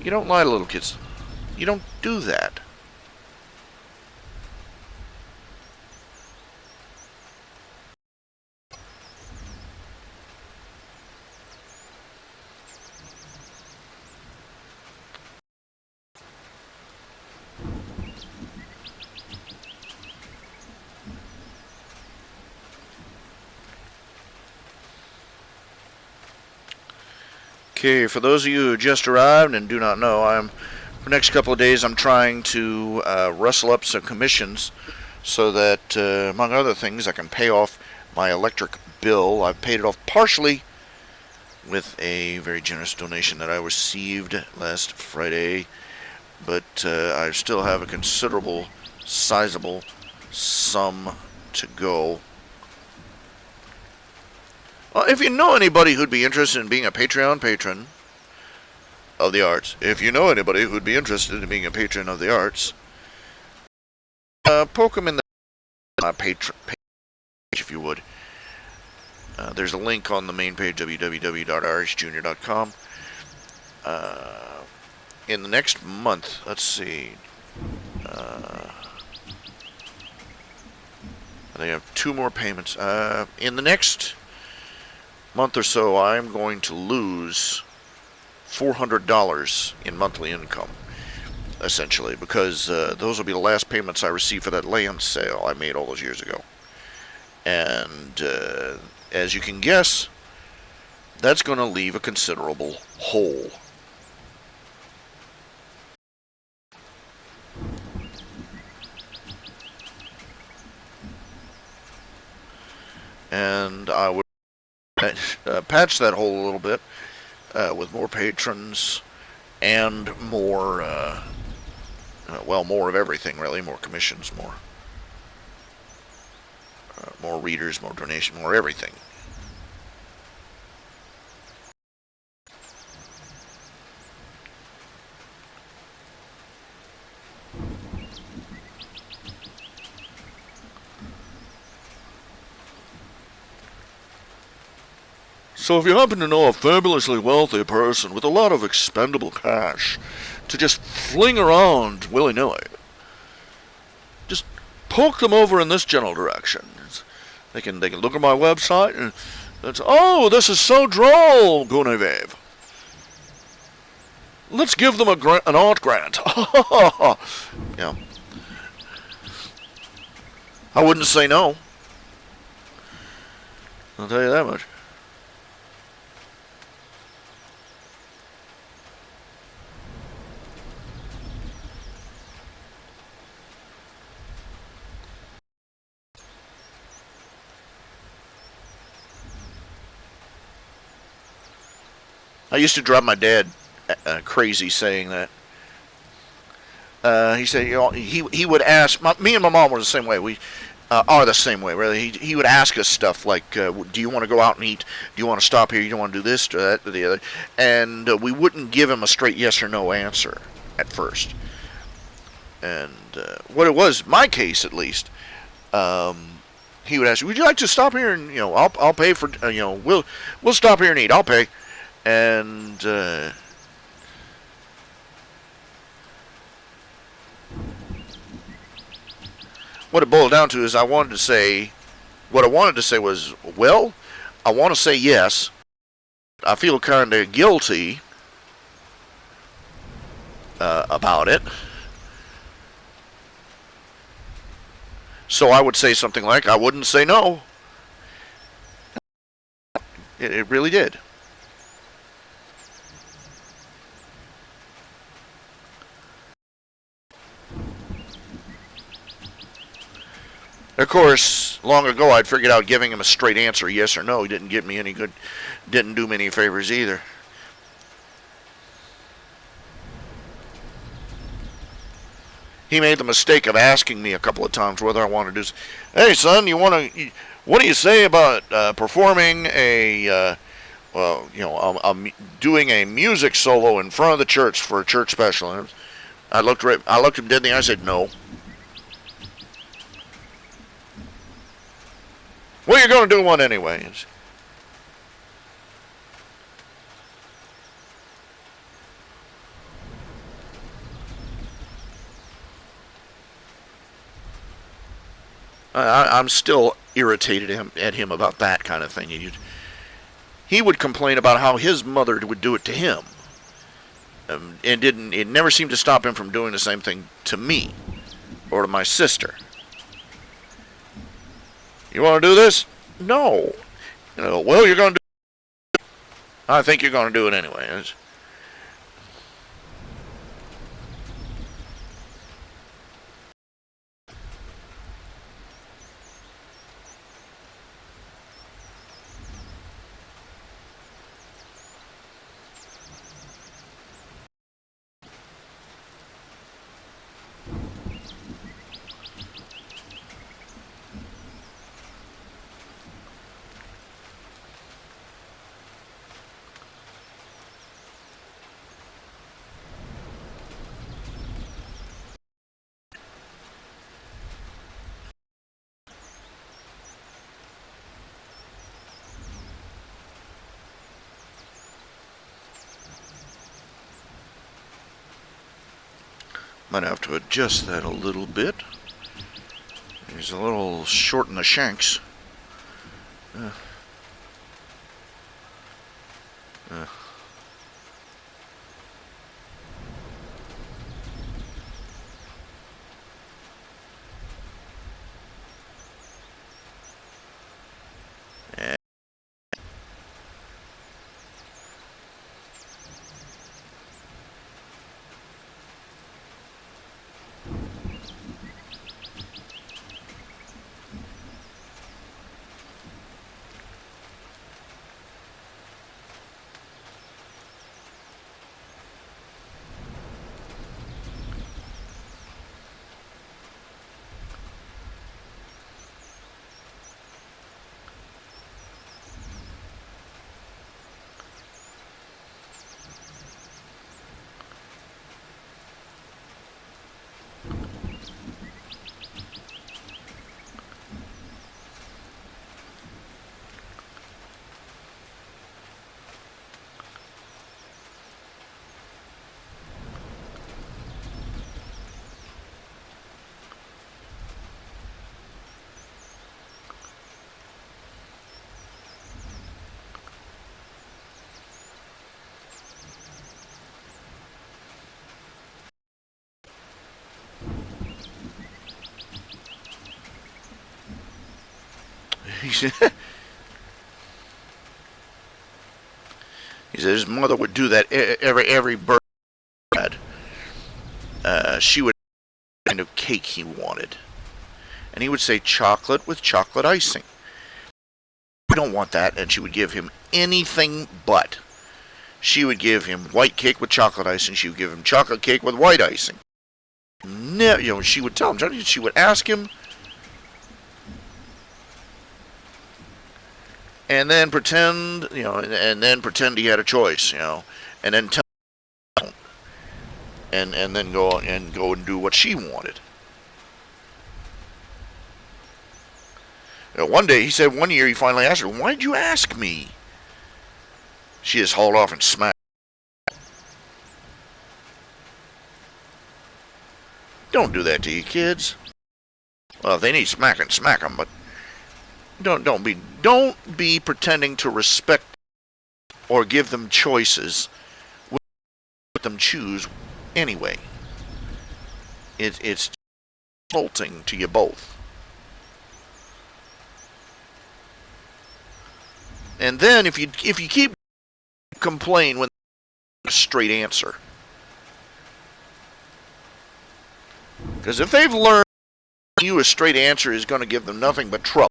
You don't lie to little kids. You don't do that. Okay, for those of you who just arrived and do not know, for the next couple of days I'm trying to rustle up some commissions so that, among other things, I can pay off my electric bill. I've paid it off partially with a very generous donation that I received last Friday, but I still have a considerable, sizable sum to go. Well, if you know anybody who'd be interested in being a Patreon patron of the arts, poke them in the Patreon page if you would. There's a link on the main page, www.irishjr.com. In the next month, let's see. I think I have 2 more payments. In the next month or so, I'm going to lose $400 in monthly income, essentially, because those will be the last payments I receive for that land sale I made all those years ago. And as you can guess, that's going to leave a considerable hole. And I would patch that hole a little bit with more patrons and more, more of everything, really. More commissions, more readers, more donation, more everything. So if you happen to know a fabulously wealthy person with a lot of expendable cash to just fling around willy-nilly, just poke them over in this general direction. They can look at my website and it's, oh, this is so droll, Guinevere. Let's give them an art grant. Yeah. I wouldn't say no. I'll tell you that much. I used to drive my dad crazy saying that. He said, you know, he would ask. Me and my mom were the same way. We are the same way. Really, he would ask us stuff like, "Do you want to go out and eat? Do you want to stop here? You don't want to do this, or that, or the other?" And we wouldn't give him a straight yes or no answer at first. And what it was, my case at least, he would ask, "Would you like to stop here and I'll pay for we'll stop here and eat. I'll pay." And what it boiled down to is what I wanted to say was, well, I want to say yes. I feel kind of guilty about it. So I would say something like, I wouldn't say no. It really did. Of course, long ago I'd figured out giving him a straight answer, yes or no, he didn't get me any good, didn't do me any favors either. He made the mistake of asking me a couple of times whether I wanted to do. Hey, son, what do you say about performing doing a music solo in front of the church for a church special? And I looked him dead in the eye. I said no. Well, you're going to do one anyways. I'm still irritated at him about that kind of thing. He would complain about how his mother would do it to him, and it never seemed to stop him from doing the same thing to me or to my sister. You want to do this? No. Well, you're going to do it. I think you're going to do it anyways. Might have to adjust that a little bit. He's a little short in the shanks. He said, his mother would do that every birthday. She would kind of cake he wanted. And he would say chocolate with chocolate icing. We don't want that, and she would give him anything but. She would give him white cake with chocolate icing. She would give him chocolate cake with white icing. No, she would tell him. She would ask him, and then pretend, and then pretend he had a choice, and then tell him, and then go and do what she wanted. One day, he said, one year he finally asked her, "Why did you ask me?" She just hauled off and smacked. Don't do that to your kids. Well, if they need smacking, smack them, but don't be pretending to respect or give them choices. Let them choose anyway. It's insulting to you both. And then if you keep complain when a straight answer, because if they've learned you a straight answer is going to give them nothing but trouble.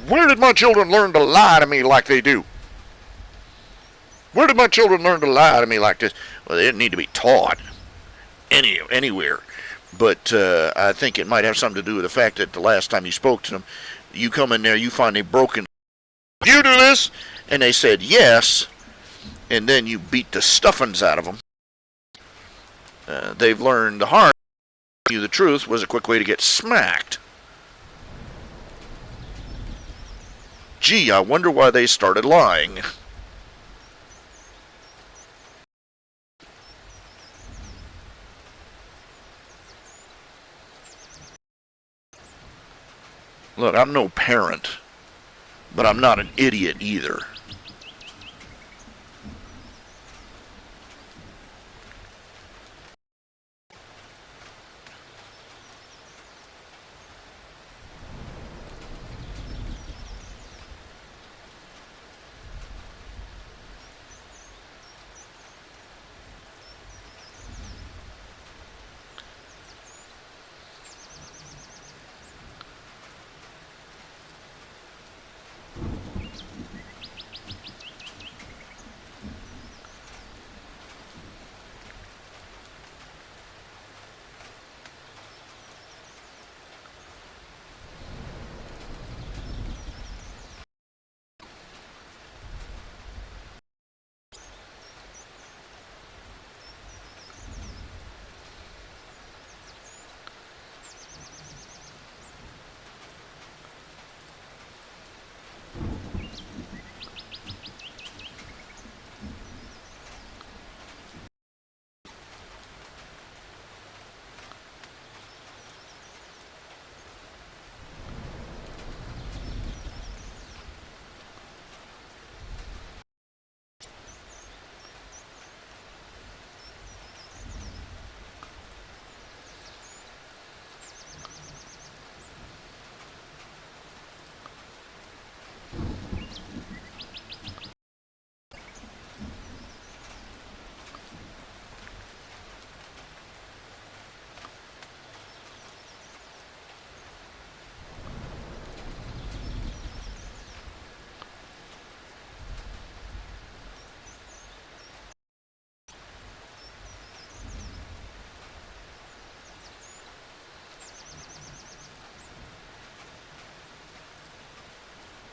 Where did my children learn to lie to me like they do? Where did my children learn to lie to me like this? Well, they didn't need to be taught anywhere. But I think it might have something to do with the fact that the last time you spoke to them, you come in there, you find they've broken. You do this? And they said yes, and then you beat the stuffings out of them. They've learned the hard. You the truth was a quick way to get smacked. Gee, I wonder why they started lying. Look, I'm no parent, but I'm not an idiot either.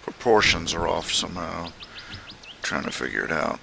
Proportions are off somehow. I'm trying to figure it out.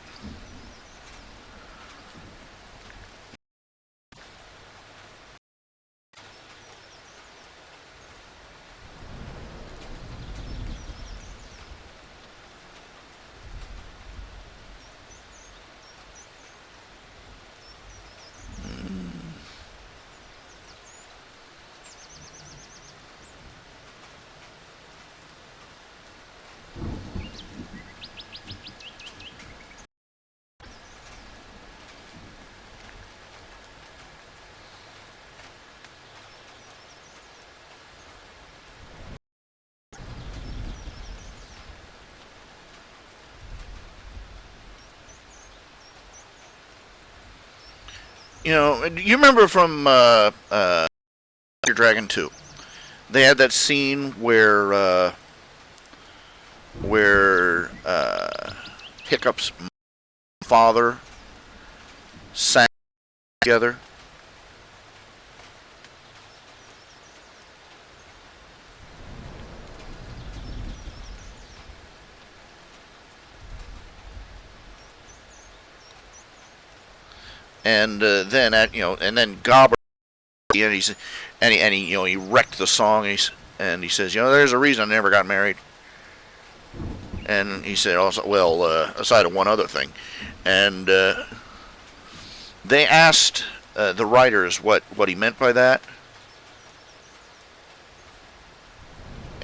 you remember from Your Dragon 2, they had that scene where Hiccup's father sang together. And then Gobber, and he wrecked the song. And he says, there's a reason I never got married. And he said also, well, aside of one other thing, and they asked the writers what he meant by that,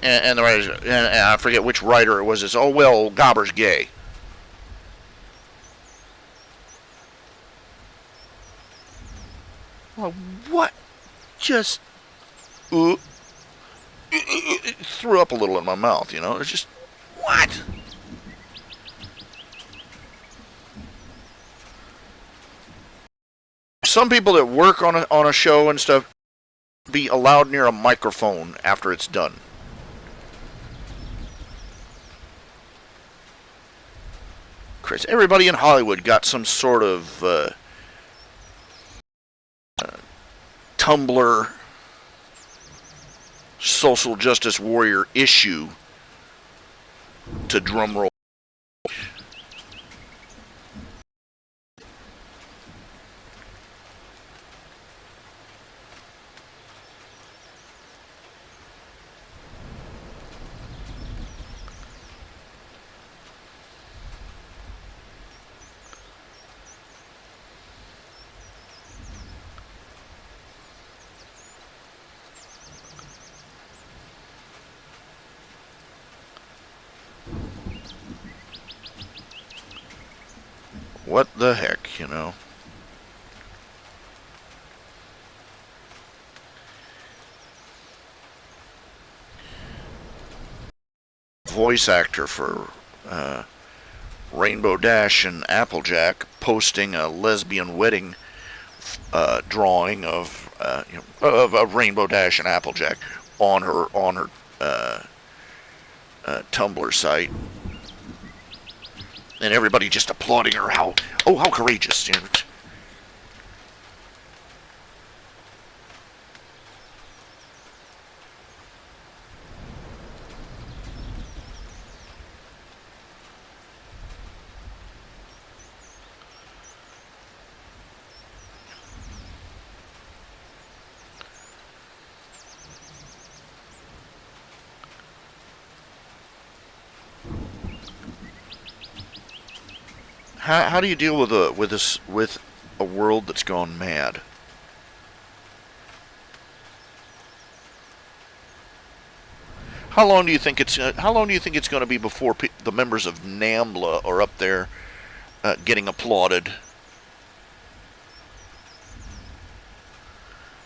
and the writers, and I forget which writer it was. It's Gobber's gay. Well, what? Just threw up a little in my mouth. It's just what? Some people that work on a show and stuff be allowed near a microphone after it's done. Chris, everybody in Hollywood got some sort of Tumblr social justice warrior issue to drumroll. What the heck, Voice actor for Rainbow Dash and Applejack posting a lesbian wedding drawing of Rainbow Dash and Applejack on her Tumblr site. And everybody just applauding her. How courageous! How do you deal with a world that's gone mad? How long do you think it's going to be before the members of NAMBLA are up there getting applauded?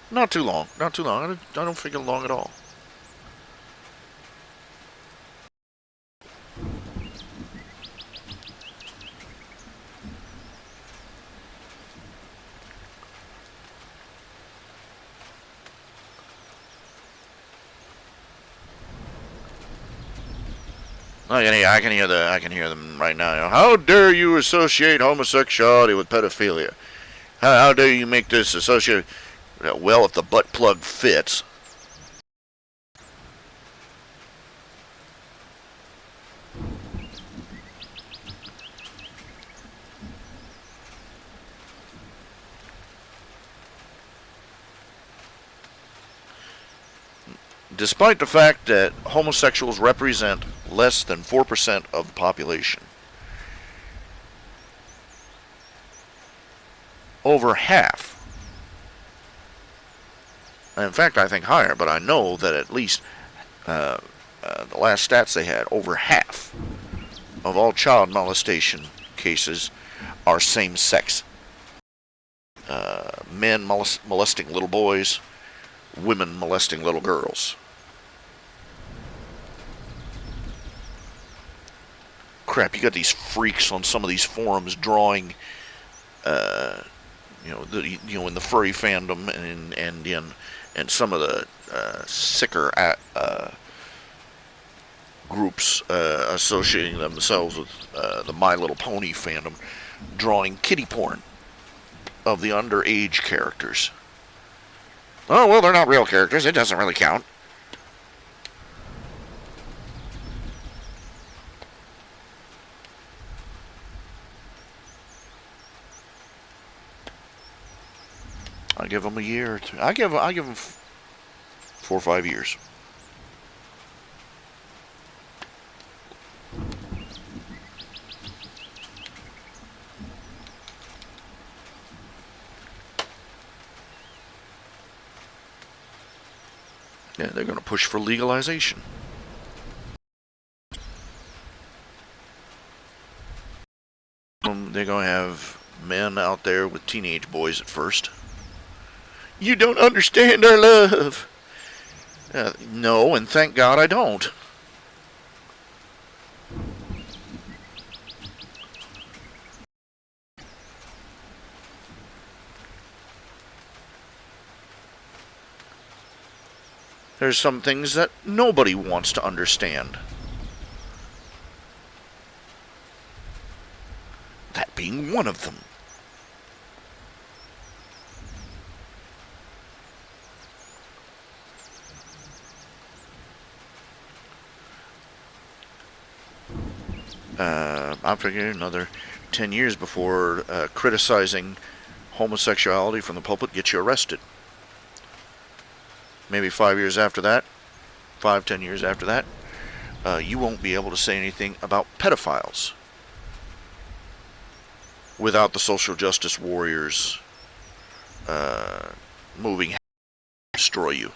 Not too long. I don't think long at all. I can hear them right now. How dare you associate homosexuality with pedophilia? How dare you make this associate? Well, if the butt plug fits. Despite the fact that homosexuals represent less than 4% of the population, over half, in fact I think higher, but I know that at least the last stats they had, over half of all child molestation cases are same-sex. Men molesting little boys, women molesting little girls. Crap, you got these freaks on some of these forums drawing in the furry fandom and some of the sicker groups associating themselves with the My Little Pony fandom, drawing kitty porn of the underage characters. Oh, well, they're not real characters. It doesn't really count. I give them a year or two. I give them 4 or 5 years. Yeah, they're going to push for legalization. They're going to have men out there with teenage boys at first. You don't understand our love. No, and thank God I don't. There's some things that nobody wants to understand. That being one of them. I'm figuring another 10 years before criticizing homosexuality from the pulpit gets you arrested. Maybe 5 years after that, 10 years after that, you won't be able to say anything about pedophiles without the social justice warriors moving to destroy you.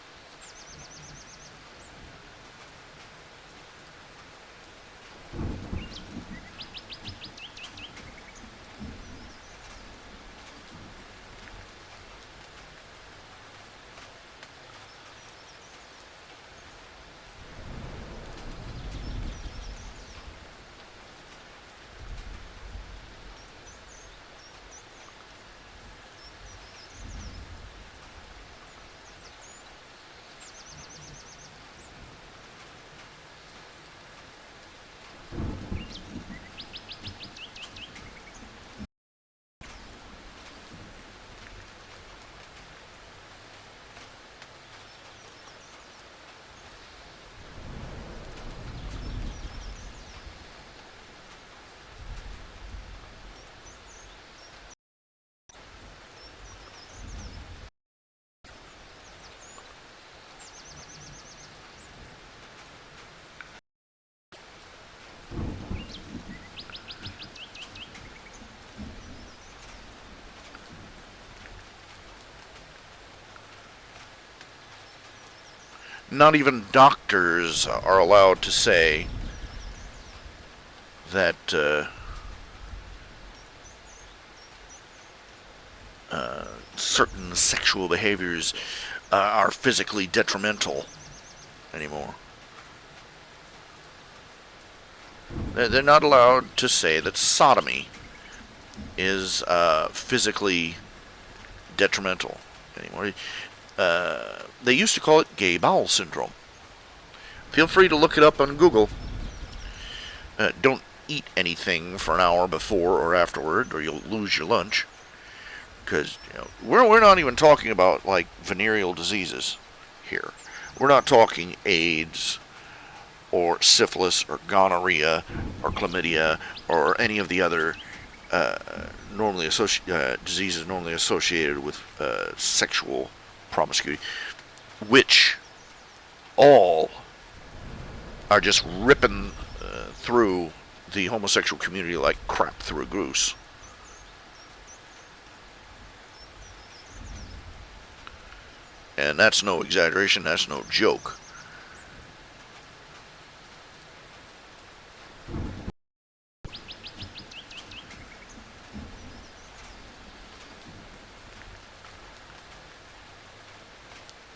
Not even doctors are allowed to say that certain sexual behaviors are physically detrimental anymore. They're not allowed to say that sodomy is physically detrimental anymore. They used to call it gay bowel syndrome. Feel free to look it up on Google. Don't eat anything for an hour before or afterward, or you'll lose your lunch. Because we're not even talking about like venereal diseases here. We're not talking AIDS or syphilis or gonorrhea or chlamydia or any of the other diseases normally associated with sexual promiscuity, which all are just ripping through the homosexual community like crap through a goose. And that's no exaggeration, that's no joke.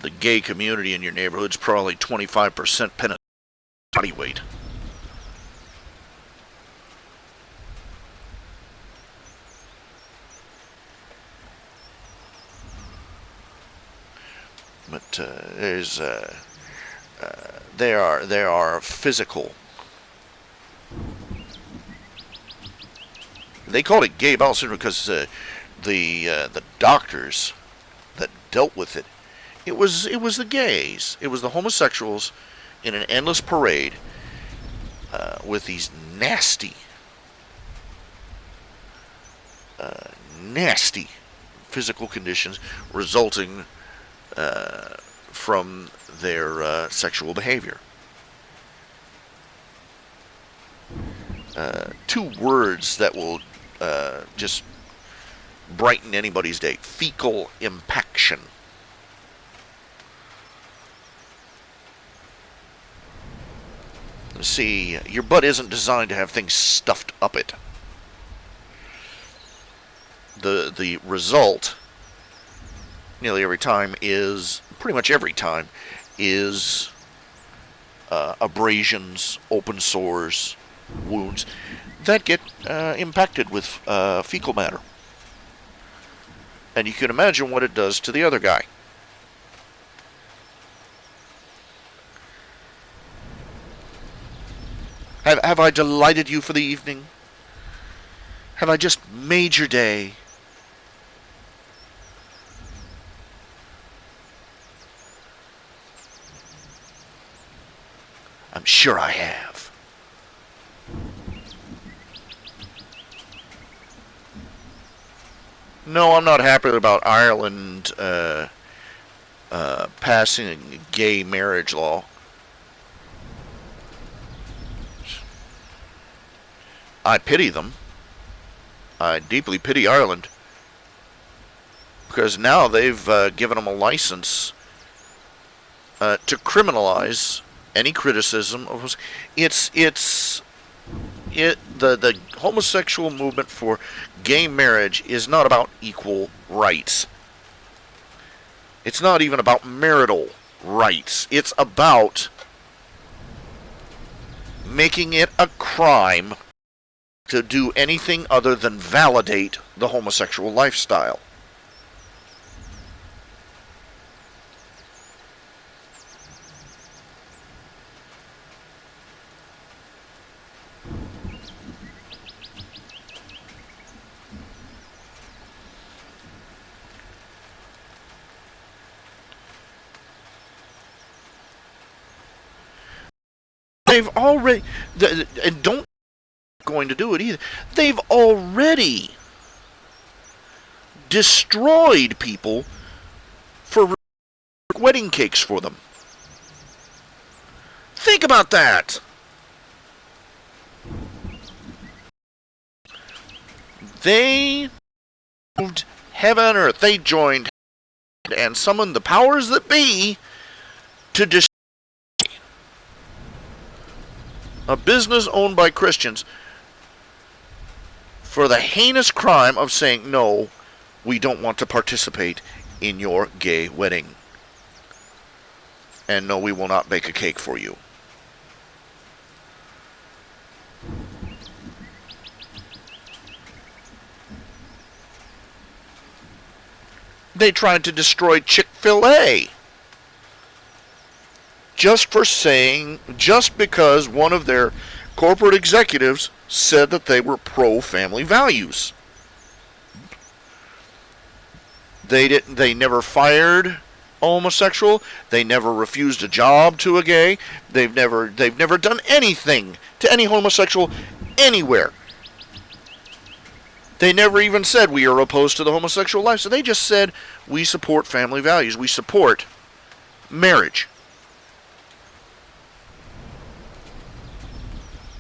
The gay community in your neighborhood's probably 25% penetrated body weight. but they are physical. They called it gay bowel syndrome because the doctors that dealt with it, it was the gays, it was the homosexuals in an endless parade with these nasty physical conditions resulting from their sexual behavior. Two words that will just brighten anybody's day: fecal impaction. See, your butt isn't designed to have things stuffed up it. The result, nearly every time, is pretty much every time, is abrasions, open sores, wounds that get impacted with fecal matter. And you can imagine what it does to the other guy. Have I delighted you for the evening? Have I just made your day? I'm sure I have. No, I'm not happy about Ireland passing a gay marriage law. I pity them. I deeply pity Ireland, because now they've given them a license to criminalize any criticism of the homosexual movement for gay marriage is not about equal rights. It's not even about marital rights. It's about making it a crime to do anything other than validate the homosexual lifestyle. They've already, and don't going to do it either. They've already destroyed people for wedding cakes for them. Think about that. They moved heaven and earth. They joined and summoned the powers that be to destroy a business owned by Christians for the heinous crime of saying, no, we don't want to participate in your gay wedding. And no, we will not bake a cake for you. They tried to destroy Chick-fil-A. Just because one of their corporate executives said that they were pro-family values. They never fired a homosexual. They never refused a job to a gay. They've never done anything to any homosexual anywhere. They never even said we are opposed to the homosexual life. So they just said we support family values. We support marriage.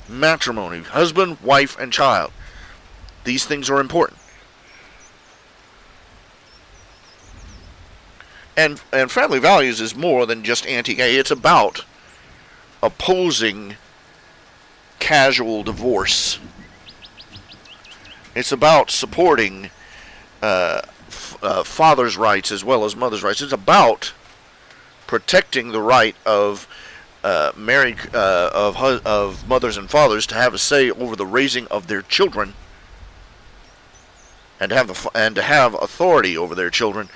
Matrimony, husband, wife, and child. These things are important. And family values is more than just anti-gay. It's about opposing casual divorce. It's about supporting father's rights as well as mother's rights. It's about protecting the right of married of mothers and fathers to have a say over the raising of their children, and to have authority over their children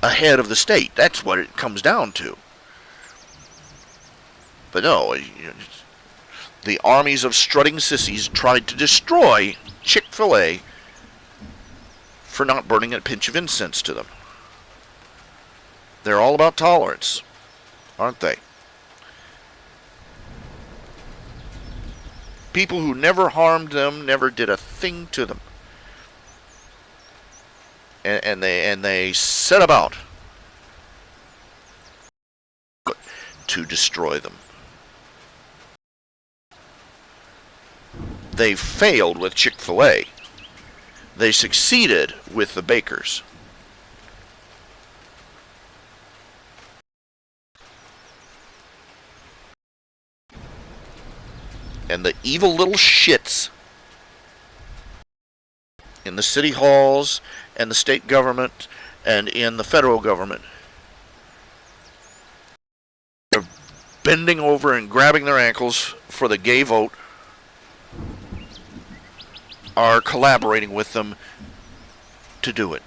ahead of the state. That's what it comes down to. But no, the armies of strutting sissies tried to destroy Chick-fil-A for not burning a pinch of incense to them. They're all about tolerance, aren't they? People who never harmed them, never did a thing to them. And they set about to destroy them. They failed with Chick-fil-A. They succeeded with the bakers. And the evil little shits in the city halls and the state government and in the federal government are bending over and grabbing their ankles for the gay vote, are collaborating with them to do it.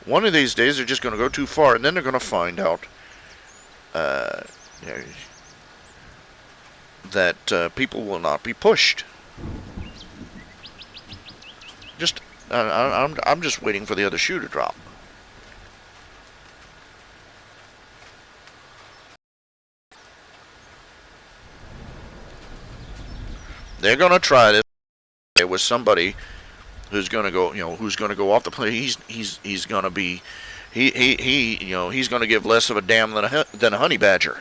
One of these days they're just going to go too far, and then they're going to find out that people will not be pushed. I'm just waiting for the other shoe to drop. They're going to try this with somebody who's going to go, who's going to go off the plane. He's going to be, he's going to give less of a damn than a honey badger.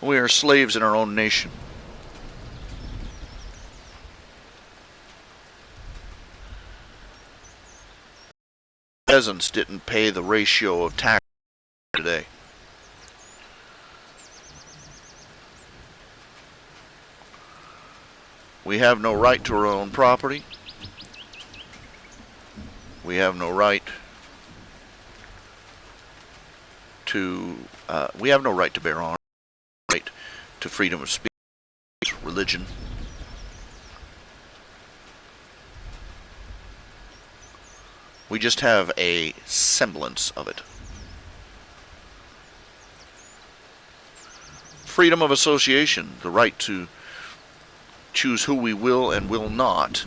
We are slaves in our own nation. Peasants didn't pay the ratio of tax today. We have no right to our own property. We have no right to bear arms. Right to freedom of speech, religion. We just have a semblance of it. Freedom of association, the right to choose who we will and will not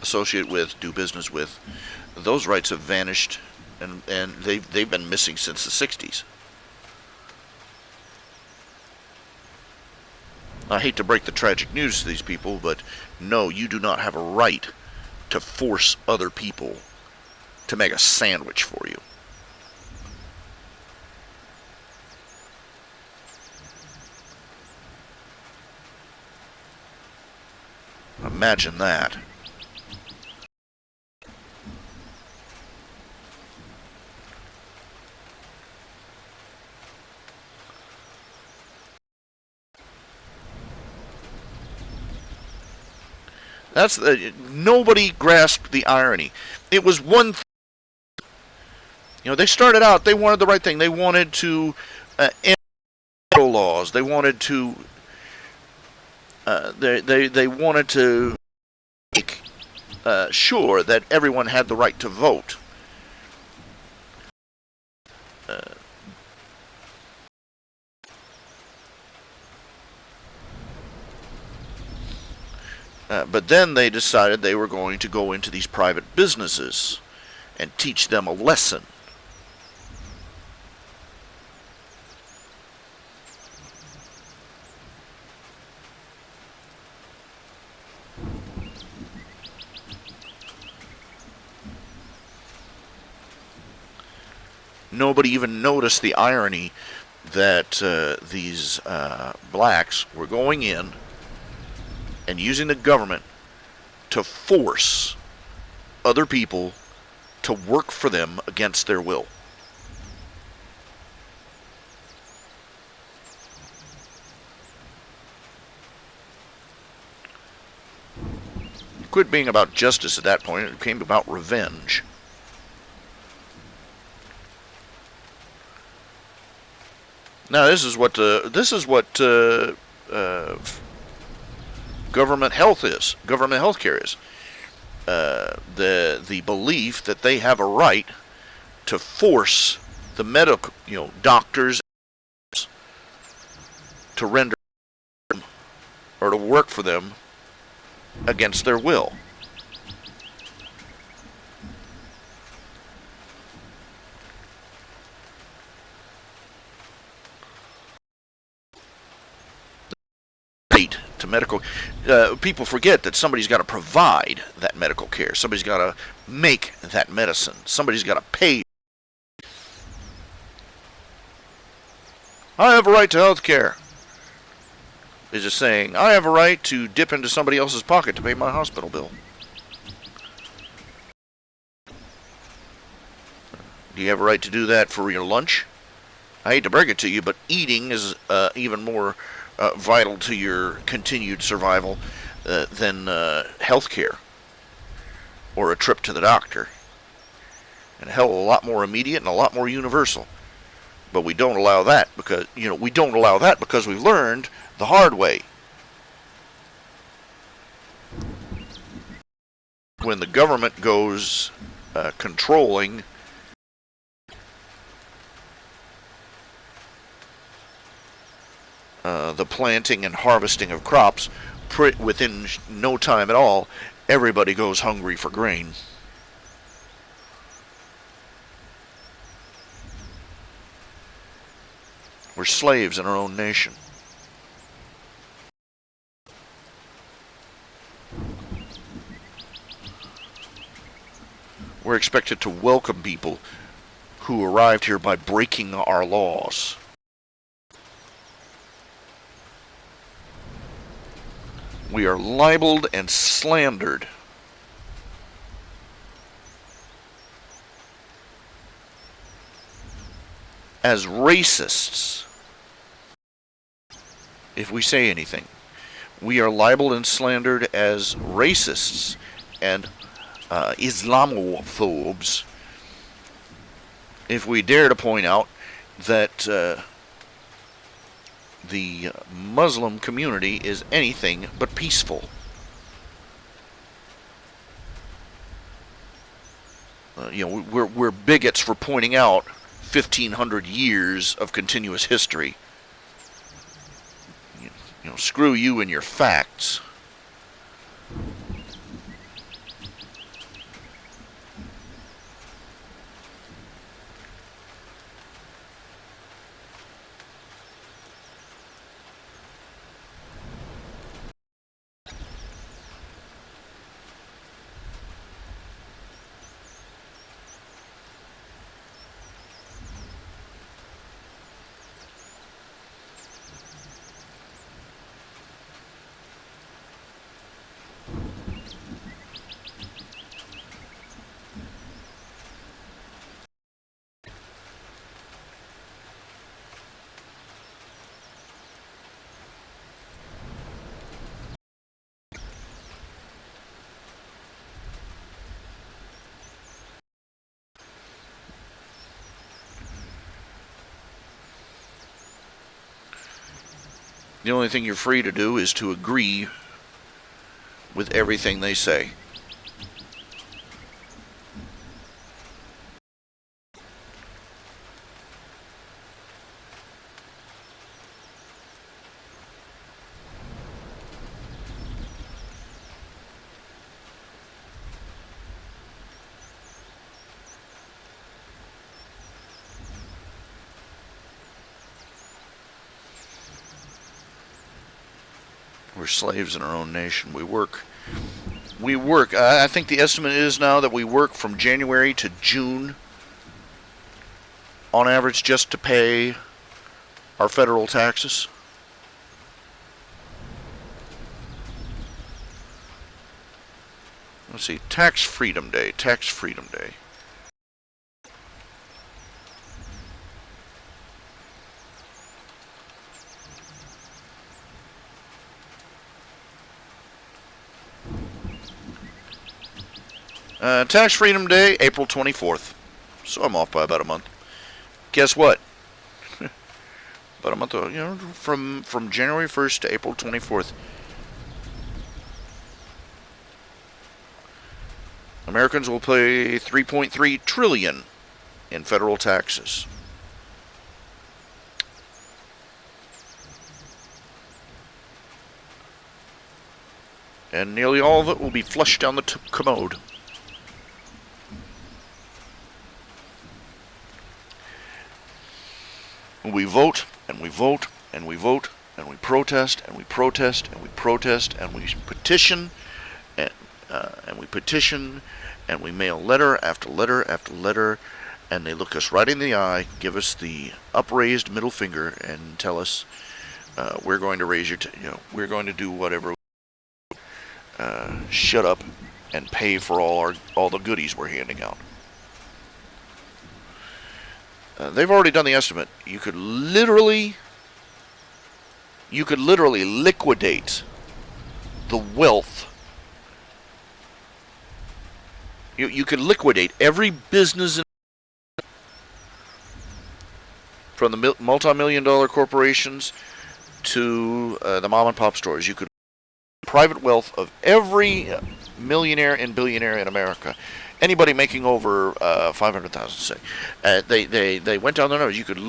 associate with, do business with. Those rights have vanished, and they've been missing since the 60s. I hate to break the tragic news to these people, but no, you do not have a right to force other people to make a sandwich for you. Imagine that. Nobody grasped the irony. It was one thing They started out, they wanted the right thing. They wanted to end laws. They wanted to they wanted to make sure that everyone had the right to vote. But then they decided they were going to go into these private businesses and teach them a lesson. Nobody even noticed the irony that these blacks were going in and using the government to force other people to work for them against their will. It quit being about justice at that point. It became about revenge. Now this is what government health is. Government health care is. The belief that they have a right to force the medical, doctors to render or to work for them against their will. To medical, people forget that somebody's got to provide that medical care. Somebody's got to make that medicine. Somebody's got to pay. I have a right to health care. Is just saying, I have a right to dip into somebody else's pocket to pay my hospital bill. Do you have a right to do that for your lunch? I hate to break it to you, but eating is even more vital to your continued survival than health care or a trip to the doctor. And hell, a lot more immediate and a lot more universal. But we don't allow that because we've learned the hard way. When the government goes controlling the planting and harvesting of crops, within no time at all, everybody goes hungry for grain. We're slaves in our own nation. We're expected to welcome people who arrived here by breaking our laws. We are libeled and slandered as racists if we say anything. We are libeled and slandered as racists and Islamophobes if we dare to point out that the Muslim community is anything but peaceful. We're bigots for pointing out 1,500 years of continuous history. Screw you and your facts. The only thing you're free to do is to agree with everything they say. We're slaves in our own nation. We work. I think the estimate is now that we work from January to June on average just to pay our federal taxes. Let's see, Tax Freedom Day. Tax Freedom Day, April 24th. So I'm off by about a month. Guess what? About a month, from January 1st to April 24th. Americans will pay $3.3 trillion in federal taxes. And nearly all of it will be flushed down the commode. We vote, and we vote, and we vote, and we protest, and we protest, and we protest, and we petition, and we petition, and we mail letter after letter after letter, and they look us right in the eye, give us the upraised middle finger, and tell us we're going to raise your, we're going to do whatever. Shut up and pay for all the goodies we're handing out. They've already done the estimate. You could literally liquidate the wealth. You could liquidate every business from the multi-million-dollar corporations to the mom-and-pop stores. You could private wealth of every millionaire and billionaire in America. Anybody making over 500,000, say, they went down their numbers. You could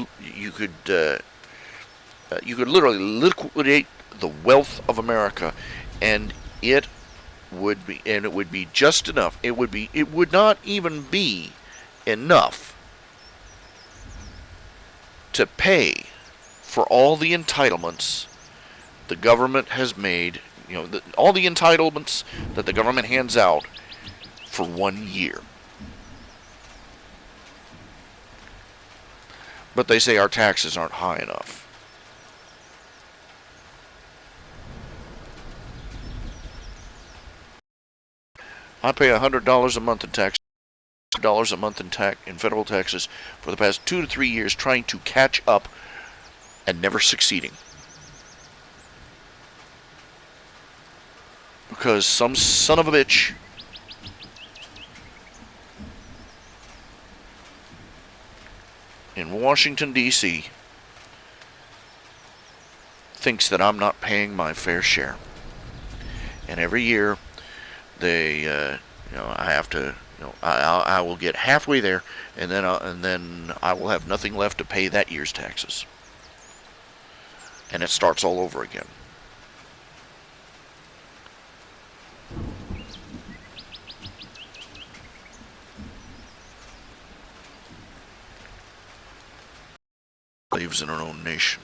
literally liquidate the wealth of America, and it would be just enough. It would not even be enough to pay for all the entitlements the government has made. All the entitlements that the government hands out for 1 year. But they say our taxes aren't high enough. I pay $100 a month in tax, $100 a month in federal taxes for the past 2 to 3 years, trying to catch up and never succeeding. Because some son of a bitch in Washington, D.C. thinks that I'm not paying my fair share. And every year, I have to, I will get halfway there, and then I will have nothing left to pay that year's taxes. And it starts all over again. Slaves in our own nation.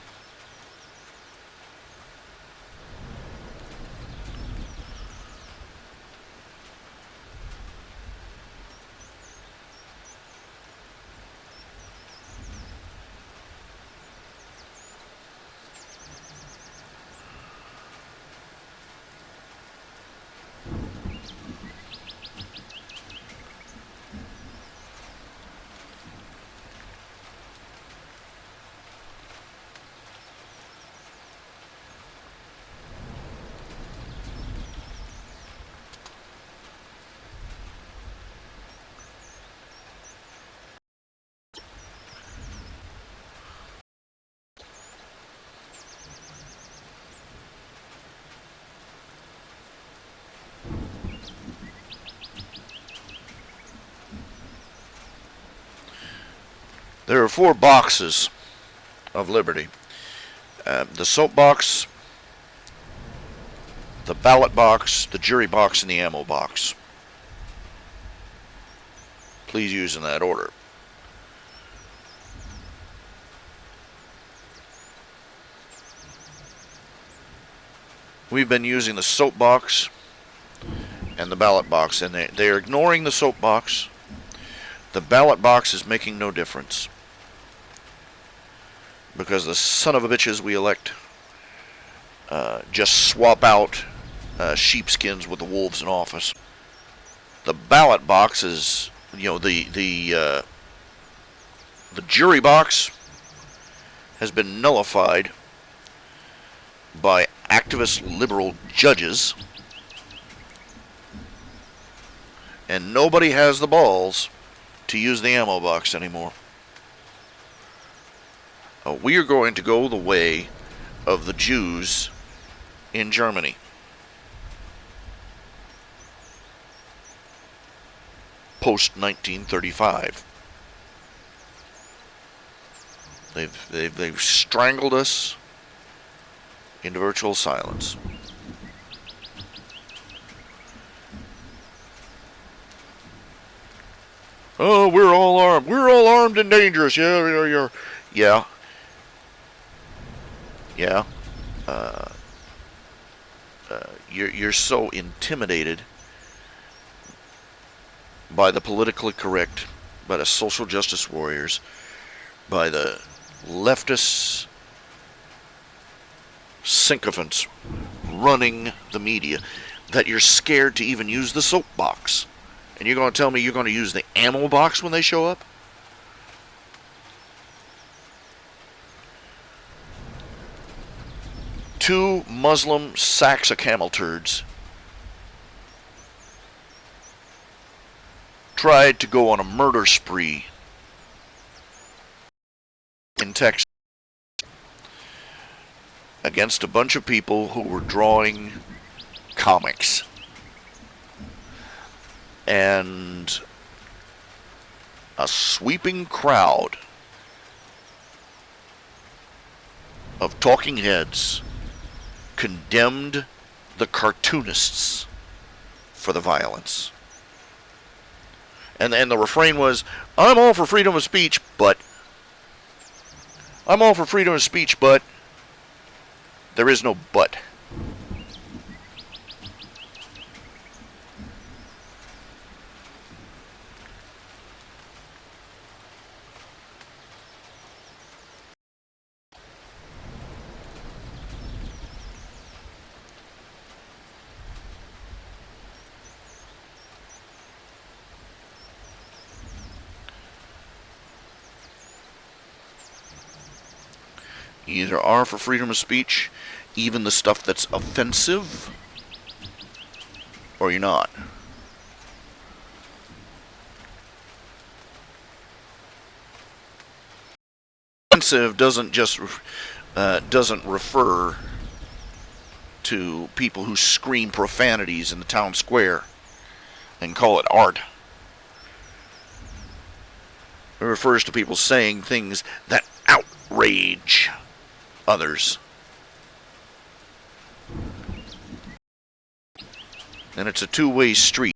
There are 4 boxes of liberty. The soap box, the ballot box, the jury box, and the ammo box. Please use in that order. We've been using the soap box and the ballot box, and they are ignoring the soap box. The ballot box is making no difference because the son of a bitches we elect just swap out sheepskins with the wolves in office. The ballot box is, the jury box has been nullified by activist liberal judges, and nobody has the balls to use the ammo box anymore. We are going to go the way of the Jews in Germany. Post 1935. They've strangled us into virtual silence. Oh, we're all armed. We're all armed and dangerous. Yeah. You're so intimidated by the politically correct, by the social justice warriors, by the leftists, sycophants running the media, that you're scared to even use the soapbox. And you're going to tell me you're going to use the ammo box when they show up? Two Muslim sacks of camel turds tried to go on a murder spree in Texas against a bunch of people who were drawing comics. And a sweeping crowd of talking heads condemned the cartoonists for the violence. And the refrain was, I'm all for freedom of speech, but there is no but. You either are for freedom of speech, even the stuff that's offensive, or you're not. Offensive doesn't refer to people who scream profanities in the town square and call it art. It refers to people saying things that outrage others. And it's a two-way street.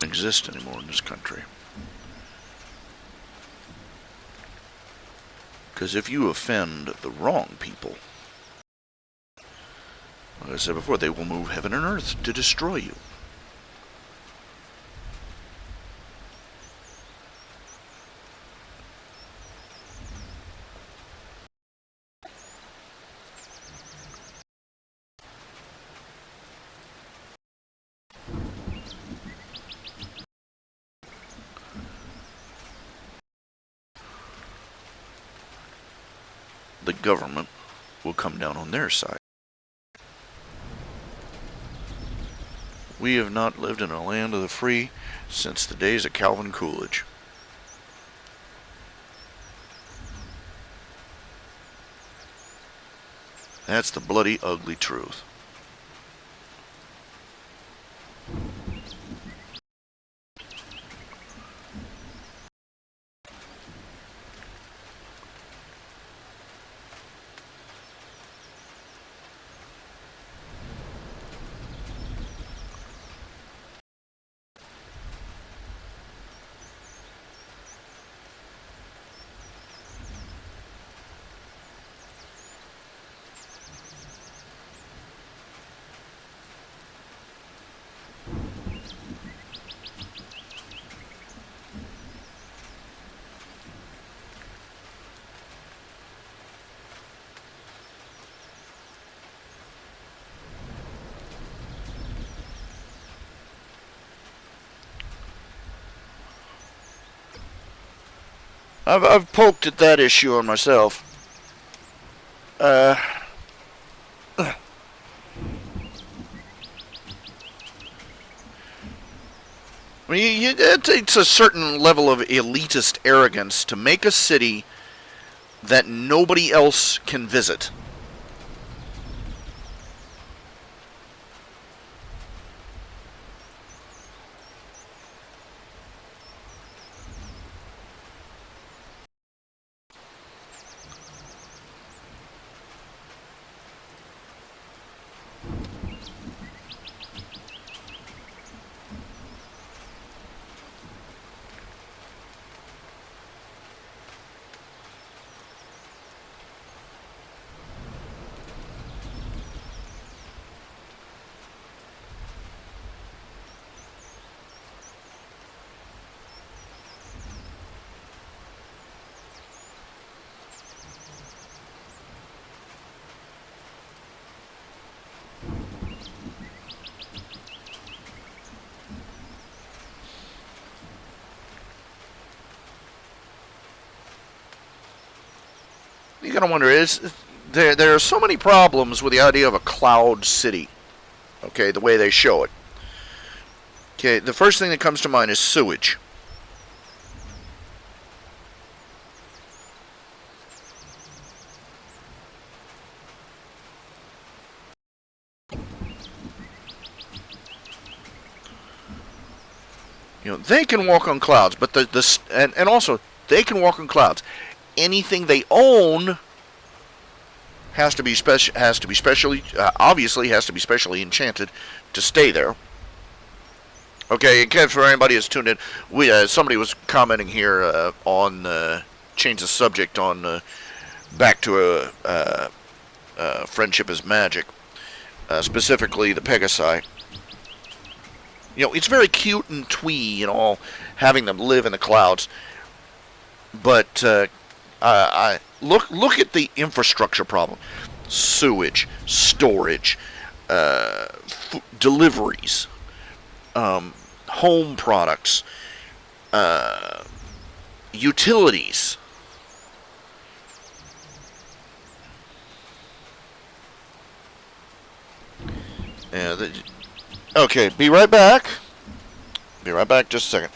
Exist anymore in this country. Because if you offend the wrong people, like I said before, they will move heaven and earth to destroy you. The government will come down on their side. We have not lived in a land of the free since the days of Calvin Coolidge. That's the bloody, ugly truth. I've poked at that issue on myself. I mean, it takes a certain level of elitist arrogance to make a city that nobody else can visit. You gotta wonder, there are so many problems with the idea of a cloud city. Okay, the way they show it. Okay, the first thing that comes to mind is sewage. You know, they can walk on clouds, but and also they can walk on clouds. Anything they own has to be specially obviously has to be specially enchanted to stay there. Okay, and for anybody who's tuned in, somebody was commenting here on change the subject on back to friendship is magic, specifically the Pegasi. You know, it's very cute and twee and all having them live in the clouds, but I look at the infrastructure problem: sewage, storage, deliveries, home products, utilities. Okay, be right back. Be right back. Just a second.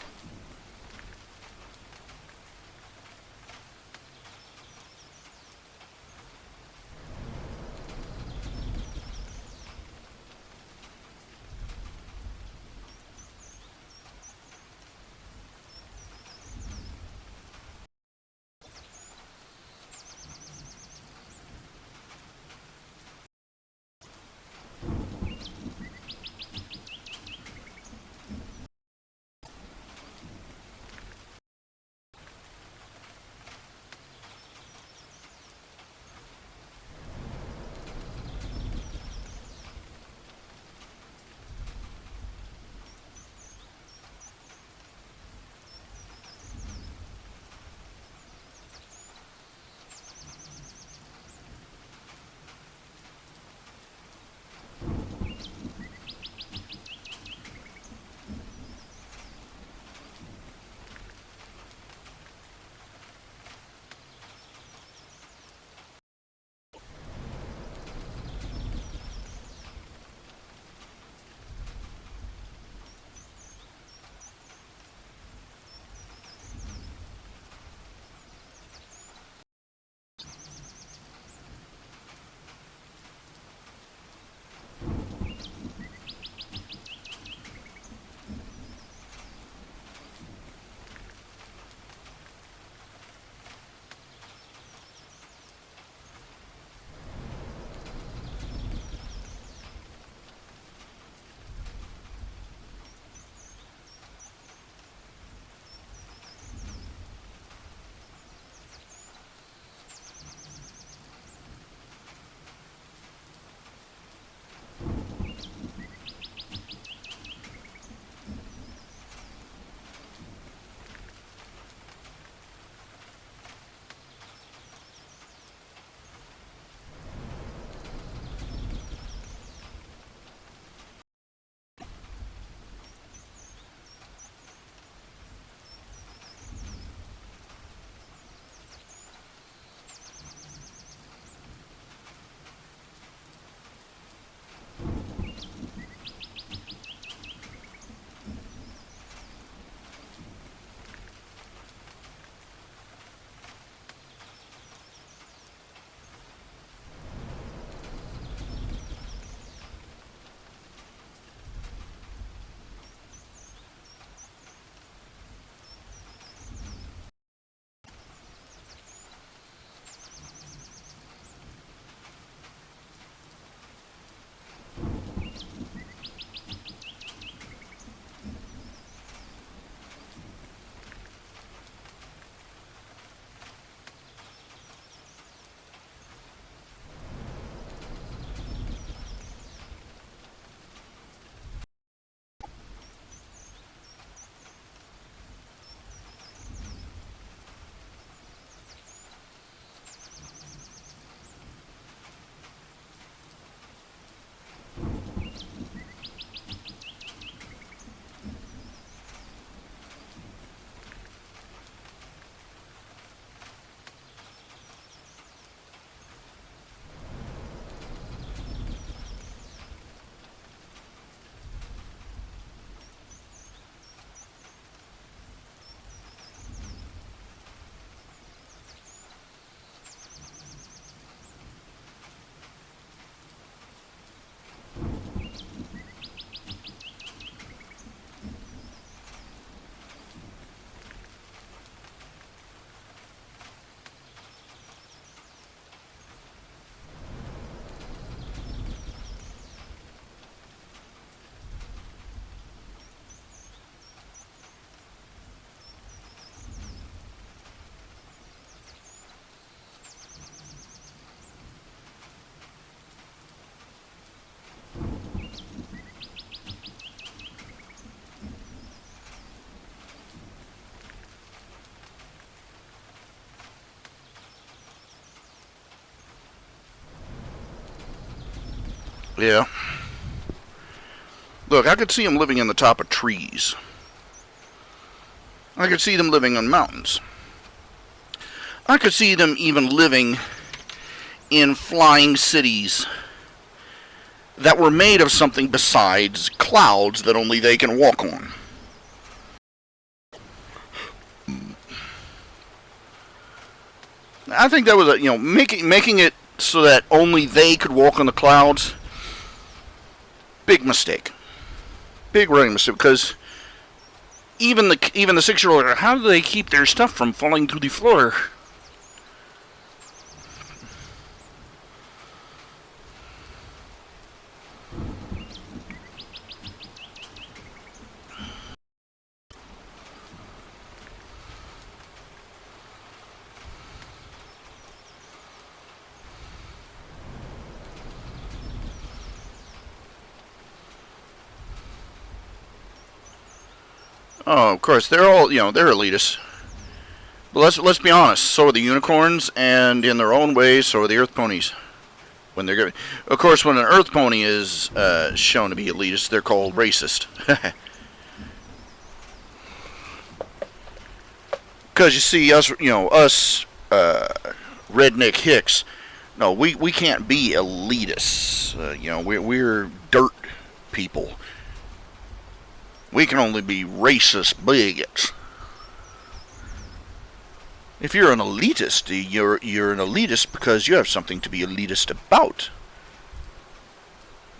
Yeah. Look, I could see them living in the top of trees. I could see them living on mountains. I could see them even living in flying cities that were made of something besides clouds that only they can walk on. I think that was making it so that only they could walk on the clouds. Big mistake. Big running mistake, because even the 6-year-old, how do they keep their stuff from falling to the floor? Oh, of course, they're all, they're elitists. But let's be honest, so are the unicorns, and in their own way, so are the earth ponies. When they're given, of course, when an earth pony is shown to be elitist, they're called racist. Because you see, us redneck hicks, no, we can't be elitists. We're dirt people. We can only be racist bigots. If you're an elitist, you're an elitist because you have something to be elitist about.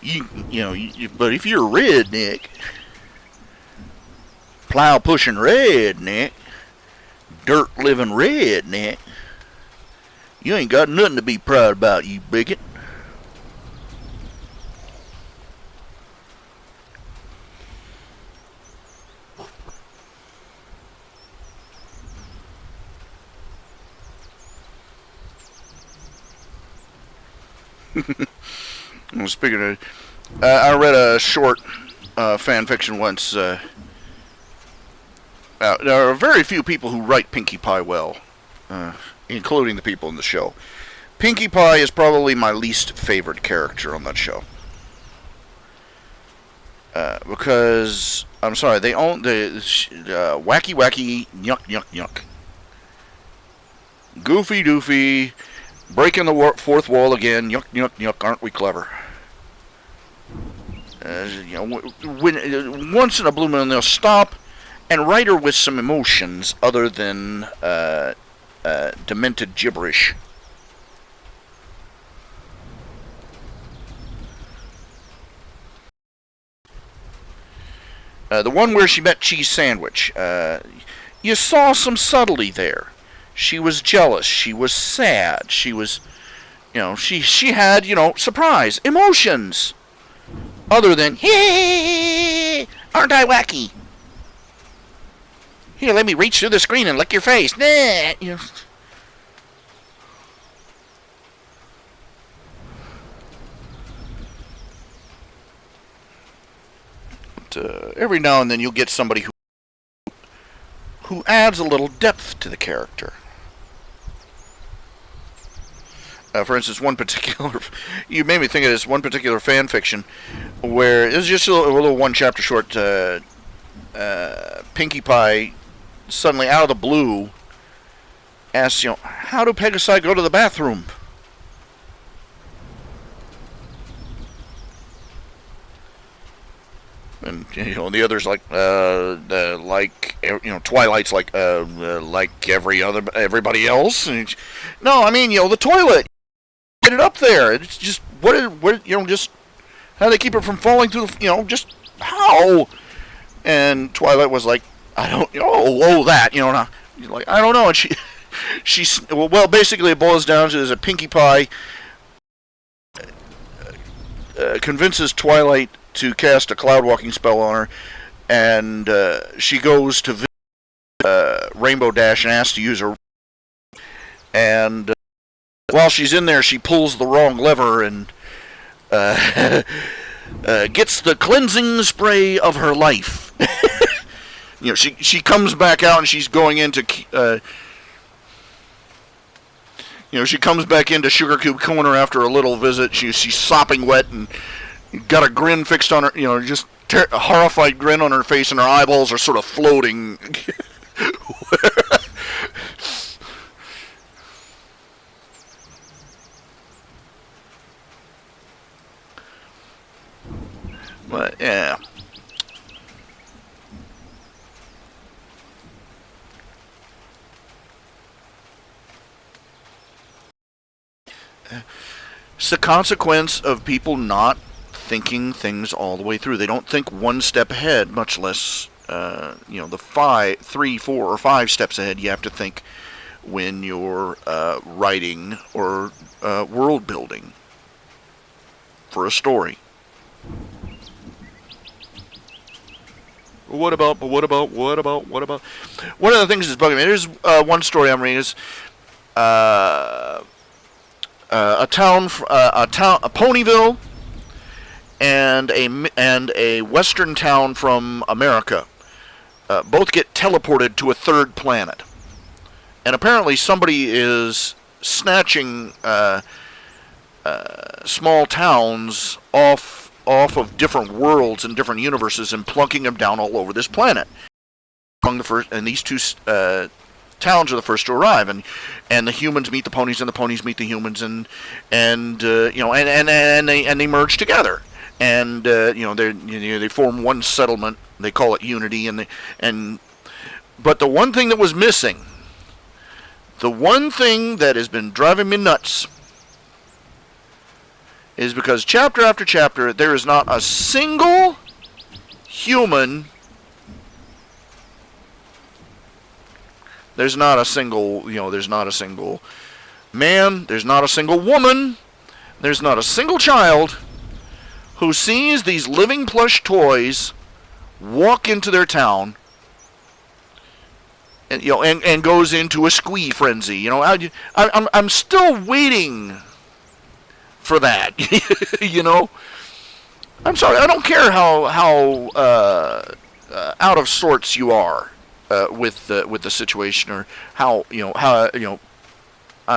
But if you're a redneck, plow pushing redneck, dirt living redneck, you ain't got nothing to be proud about, you bigot. Speaking of, I read a short fan fiction once. There are very few people who write Pinkie Pie well, including the people in the show. Pinkie Pie is probably my least favorite character on that show. Because, I'm sorry, they own the wacky yuck yuck yuck. Goofy doofy, breaking the fourth wall again, yuck yuck yuck, aren't we clever? Once in a blue moon they'll stop and write her with some emotions other than demented gibberish. The one where she met Cheese Sandwich, you saw some subtlety there. She was jealous. She was sad. She was, she had, surprise, emotions. Other than, hey, aren't I wacky? Here, let me reach through the screen and lick your face. Nah, But, every now and then you'll get somebody who adds a little depth to the character. For instance, you made me think of this one particular fan fiction where it was just a little one chapter short. Pinkie Pie suddenly out of the blue asks, how do Pegasi go to the bathroom? And the others Twilight's like everybody else. And no, I mean the toilet. Get it up there. It's just just how do they keep it from falling through the just how? And Twilight was like, I don't that like I don't know. And she's basically it boils down to is a Pinkie Pie convinces Twilight to cast a cloud walking spell on her, and she goes to visit Rainbow Dash and asks to use her. And while she's in there, she pulls the wrong lever and gets the cleansing spray of her life. She comes back out and she's going into she comes back into Sugar Cube Corner after a little visit. She's sopping wet and got a grin fixed on her, just a horrified grin on her face, and her eyeballs are sort of floating. But yeah. It's the consequence of people not thinking things all the way through. They don't think one step ahead, much less, the 3, 4, or 5 steps ahead you have to think when you're writing or world building for a story. What about? One of the things that's bugging me. There's one story I'm reading is a Ponyville, and a western town from America both get teleported to a third planet, and apparently somebody is snatching small towns off of different worlds and different universes and plunking them down all over this planet. And these two towns are the first to arrive, and the humans meet the ponies, and the ponies meet the humans, and they merge together, and they form one settlement. They call it Unity, but the one thing that was missing, the one thing that has been driving me nuts, is because chapter after chapter there is not a single human. There's not a single man, there's not a single woman, there's not a single child who sees these living plush toys walk into their town and goes into a squee frenzy. I'm still waiting for that. I'm sorry, I don't care how out of sorts you are with the situation, or how I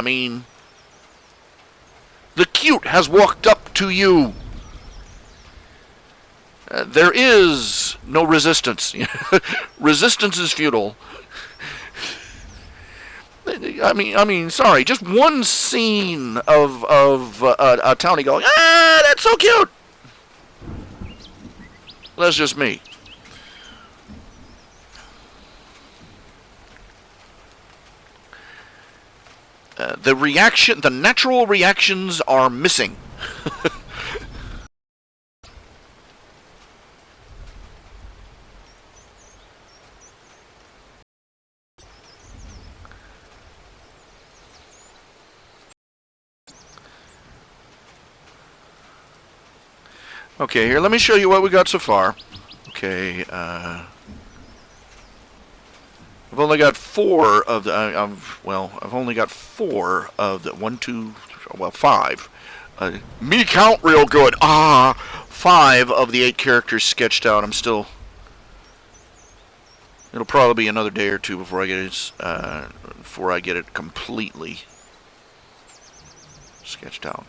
mean, the cute has walked up to you. There is no resistance. Resistance is futile. I mean, sorry. Just one scene of a townie going, that's so cute. That's just me. The natural reactions are missing. Okay, here, let me show you what we got so far. Okay, I've only got 4 of the, I've only got 4 of the, 5. Me count real good. 5 of the 8 characters sketched out. It'll probably be another day or 2 before I get it completely sketched out.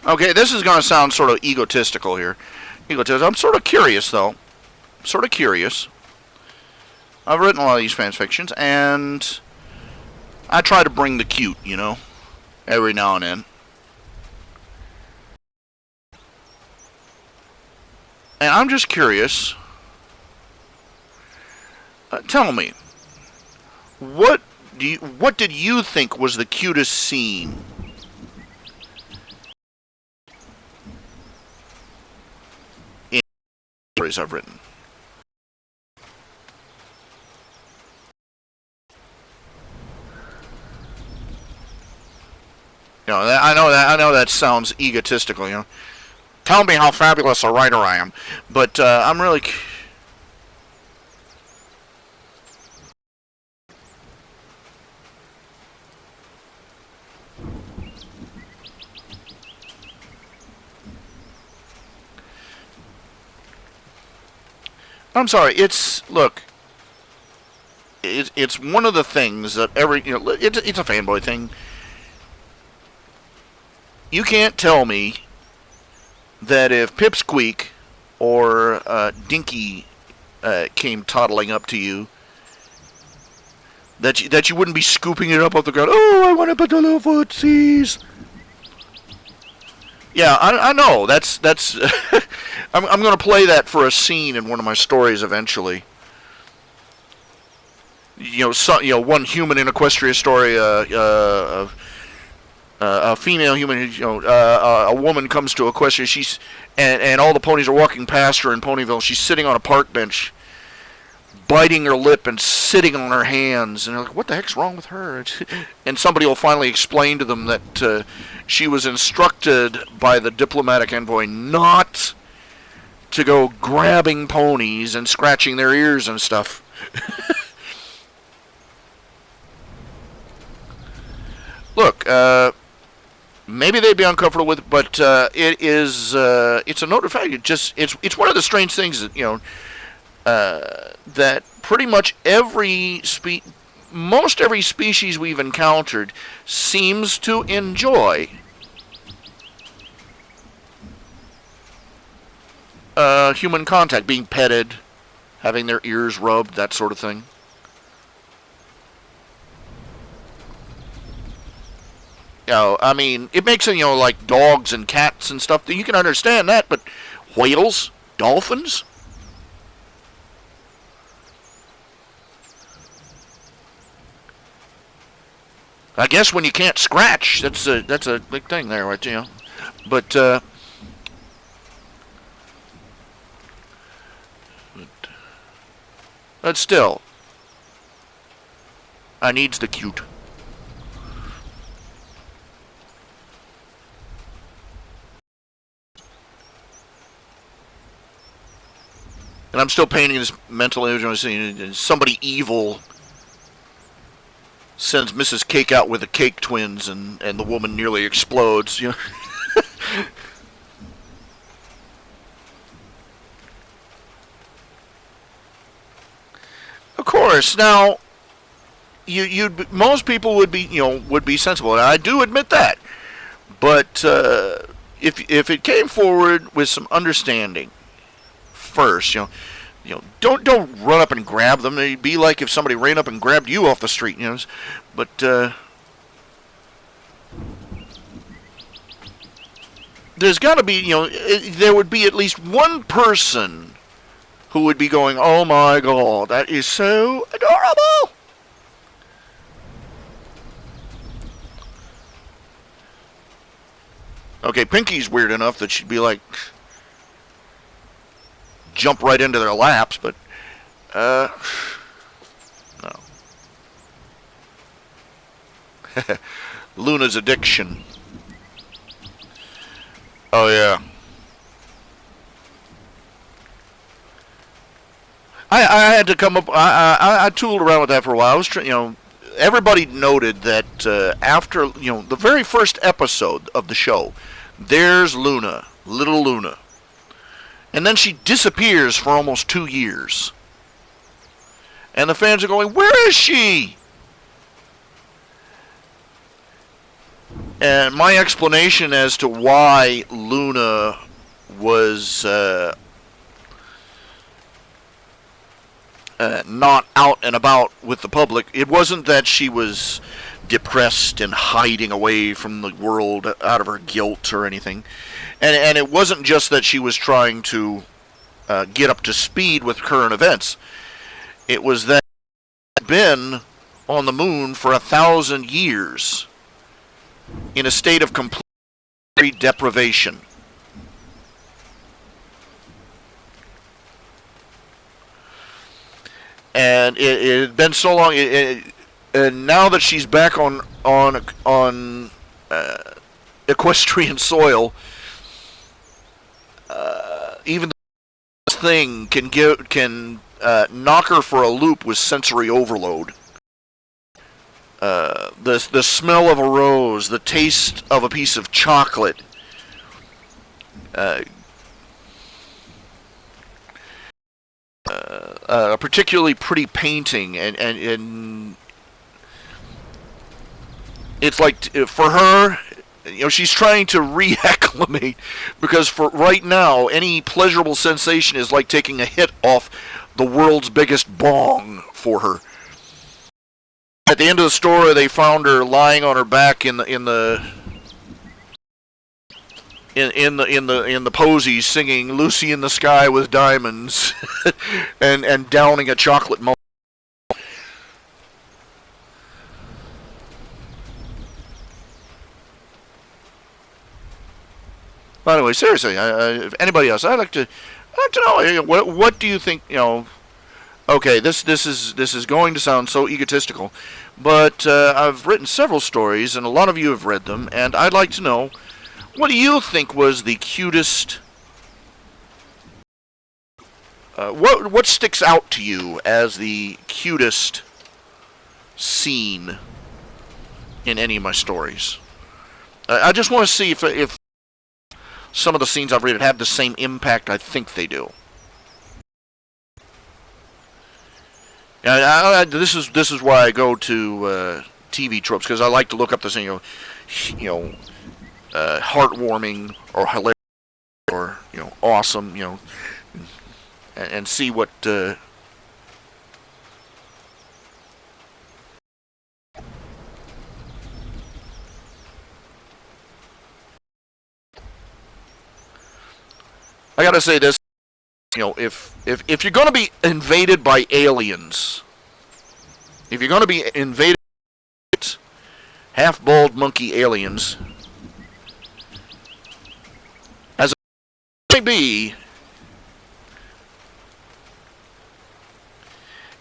Okay, this is going to sound sort of egotistical here. I'm sort of curious, though. Sort of curious. I've written a lot of these fan fictions, and I try to bring the cute, every now and then. And I'm just curious. Tell me, what did you think was the cutest scene in stories I've written? I know that sounds egotistical. Tell me how fabulous a writer I am, but I'm really. I'm sorry. It's one of the things that it's a fanboy thing. You can't tell me that if Pipsqueak or Dinky came toddling up to you, that you wouldn't be scooping it up off the ground. Oh, I want to put the little footsies. Yeah, I know. That's. I'm going to play that for a scene in one of my stories eventually. One human in Equestria story. A female human, a woman comes to Equestria. And all the ponies are walking past her in Ponyville. She's sitting on a park bench, biting her lip and sitting on her hands. And they're like, what the heck's wrong with her? And somebody will finally explain to them that she was instructed by the diplomatic envoy not to go grabbing ponies and scratching their ears and stuff. Look, maybe they'd be uncomfortable with it, but it's a note of fact. It's one of the strange things that that pretty much most every species we've encountered seems to enjoy human contact, being petted, having their ears rubbed, that sort of thing. It makes it, like dogs and cats and stuff. You can understand that, but whales, dolphins. I guess when you can't scratch, that's a big thing there, right? But still, I needs the cute. And I'm still painting this mental image. I'm seeing somebody evil sends Mrs. Cake out with the Cake Twins, and the woman nearly explodes. Of course. Now, most people would be sensible, and I do admit that. But if it came forward with some understanding first, don't run up and grab them. It'd be like if somebody ran up and grabbed you off the street, But there's got to be, there would be at least one person who would be going, "Oh my God, that is so adorable." Okay, Pinky's weird enough that she'd be like, jump right into their laps, but no. Luna's addiction. Oh yeah. I had to come up. I tooled around with that for a while. I was everybody noted that after the very first episode of the show, there's Luna, little Luna. And then she disappears for almost 2 years. And the fans are going, "Where is she?" And my explanation as to why Luna was not out and about with the public, it wasn't that she was depressed and hiding away from the world out of her guilt or anything. And it wasn't just that she was trying to get up to speed with current events. It was that she had been on the moon for 1,000 years in a state of complete deprivation. And it had been so long, and now that she's back on equestrian soil, even this thing can knock her for a loop with sensory overload. The smell of a rose, the taste of a piece of chocolate, a particularly pretty painting, and it's like for her, she's trying to reacclimate, because for right now, any pleasurable sensation is like taking a hit off the world's biggest bong for her. At the end of the story, they found her lying on her back in the posies, singing "Lucy in the Sky with Diamonds," and downing a chocolate malt. By the way, seriously, if anybody else, I'd like to know what do you think? Okay, this is going to sound so egotistical, but I've written several stories, and a lot of you have read them, and I'd like to know, what do you think was the cutest? What sticks out to you as the cutest scene in any of my stories? I just want to see if some of the scenes I've read have the same impact I think they do. This is why I go to TV tropes, because I like to look up this, heartwarming or hilarious or awesome, and see what. I gotta say this, if you're gonna be invaded by aliens, if you're gonna be invaded by half-bald monkey aliens, as it may be,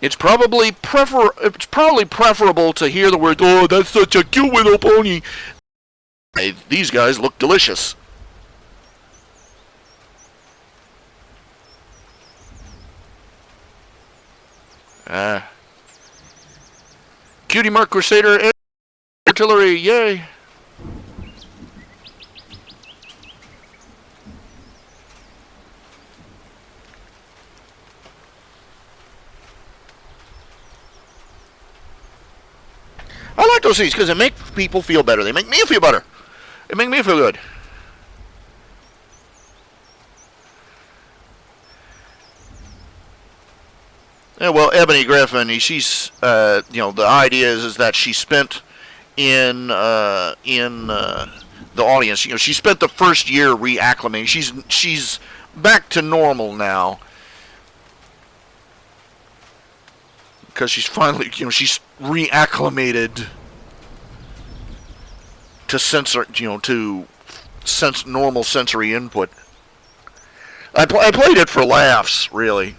it's probably preferable to hear the word, "Oh, that's such a cute little pony." Hey, these guys look delicious. Cutie Mark Crusader artillery, yay! I like those scenes because they make people feel better. They make me feel better. They make me feel good. Yeah, well, Ebony Griffin, she's, the idea is that she spent in the audience. She spent the first year reacclimating. She's back to normal now because she's finally, she's reacclimated to normal sensory input. I played it for laughs, really.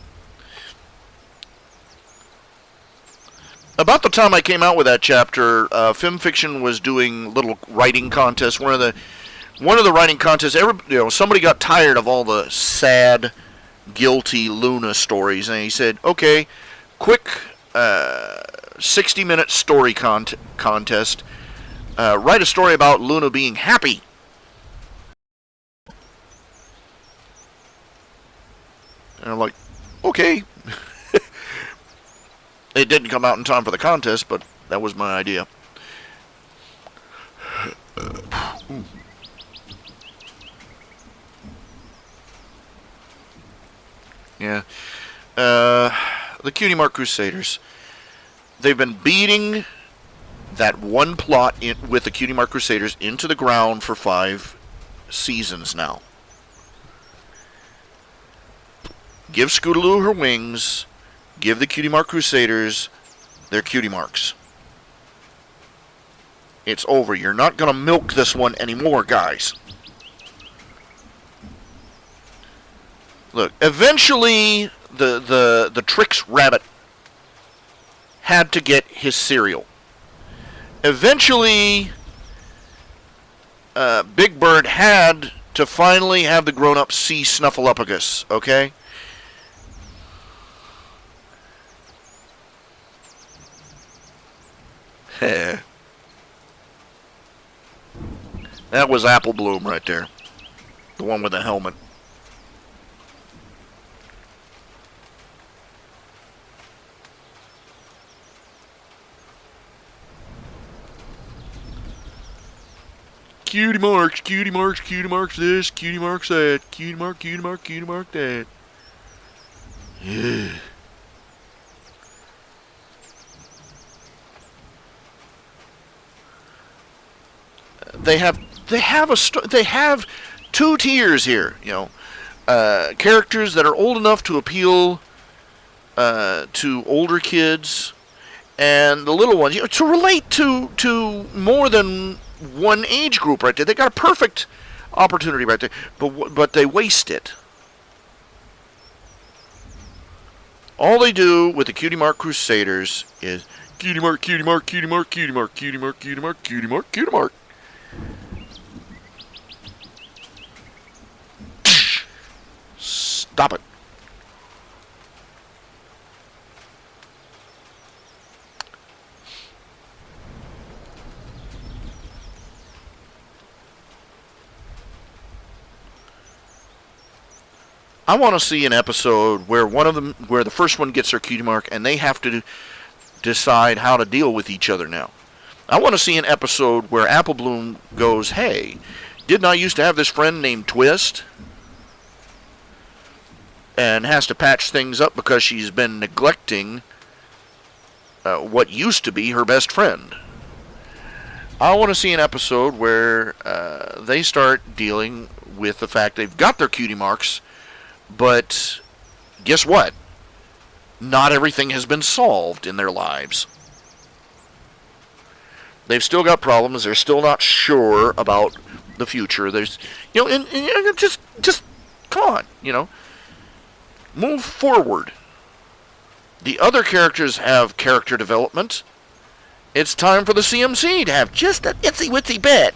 About the time I came out with that chapter, Film Fiction was doing little writing contests. One of the writing contests, somebody got tired of all the sad, guilty Luna stories, and he said, "Okay, quick 60-minute story contest. Write a story about Luna being happy." And I'm like, okay. It didn't come out in time for the contest, but that was my idea. Yeah. The Cutie Mark Crusaders. They've been beating that one plot with the Cutie Mark Crusaders into the ground for 5 seasons now. Give Scootaloo her wings. Give the Cutie Mark Crusaders their cutie marks. It's over. You're not going to milk this one anymore, guys. Look, eventually the Trix Rabbit had to get his cereal. Eventually, Big Bird had to finally have the grown-up see Snuffleupagus, okay? That was Apple Bloom right there. The one with the helmet. Cutie marks, cutie marks, cutie marks this, cutie marks that, cutie mark that. Yeah. They have 2 tiers here, you know, characters that are old enough to appeal to older kids, and the little ones, you know, to relate to more than one age group right there. They got a perfect opportunity right there, but they waste it. All they do with the Cutie Mark Crusaders is cutie mark, cutie mark, cutie mark, cutie mark, cutie mark, cutie mark, cutie mark, cutie mark. Stop it. I want to see an episode where where the first one gets their cutie mark and they have to decide how to deal with each other now. I want to see an episode where Apple Bloom goes, hey, didn't I used to have this friend named Twist? And has to patch things up because she's been neglecting what used to be her best friend. I want to see an episode where they start dealing with the fact they've got their cutie marks, but guess what? Not everything has been solved in their lives. They've still got problems. They're still not sure about the future. There's, you know, and just come on, you know. Move forward. The other characters have character development. It's time for the CMC to have just an itsy-witsy bit.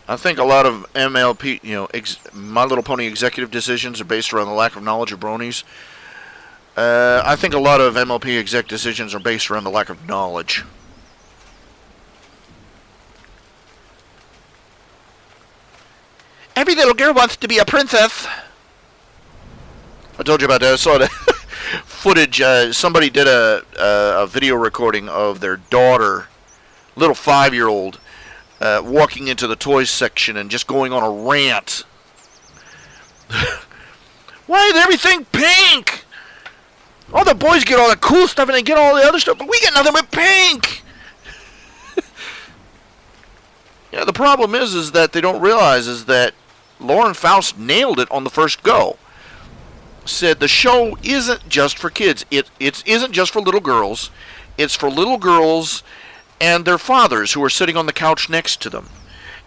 I think a lot of MLP, you know, My Little Pony executive decisions are based around the lack of knowledge of bronies. I think a lot of MLP exec decisions are based around the lack of knowledge. Every little girl wants to be a princess. I told you about that. I saw the footage. Somebody did a video recording of their daughter, little 5-year-old, walking into the toys section and just going on a rant. Why is everything pink? All the boys get all the cool stuff and they get all the other stuff, but we get nothing but pink. Yeah, the problem is that they don't realize is that Lauren Faust nailed it on the first go. Said the show isn't just for kids. It isn't just for little girls. It's for little girls and their fathers who are sitting on the couch next to them,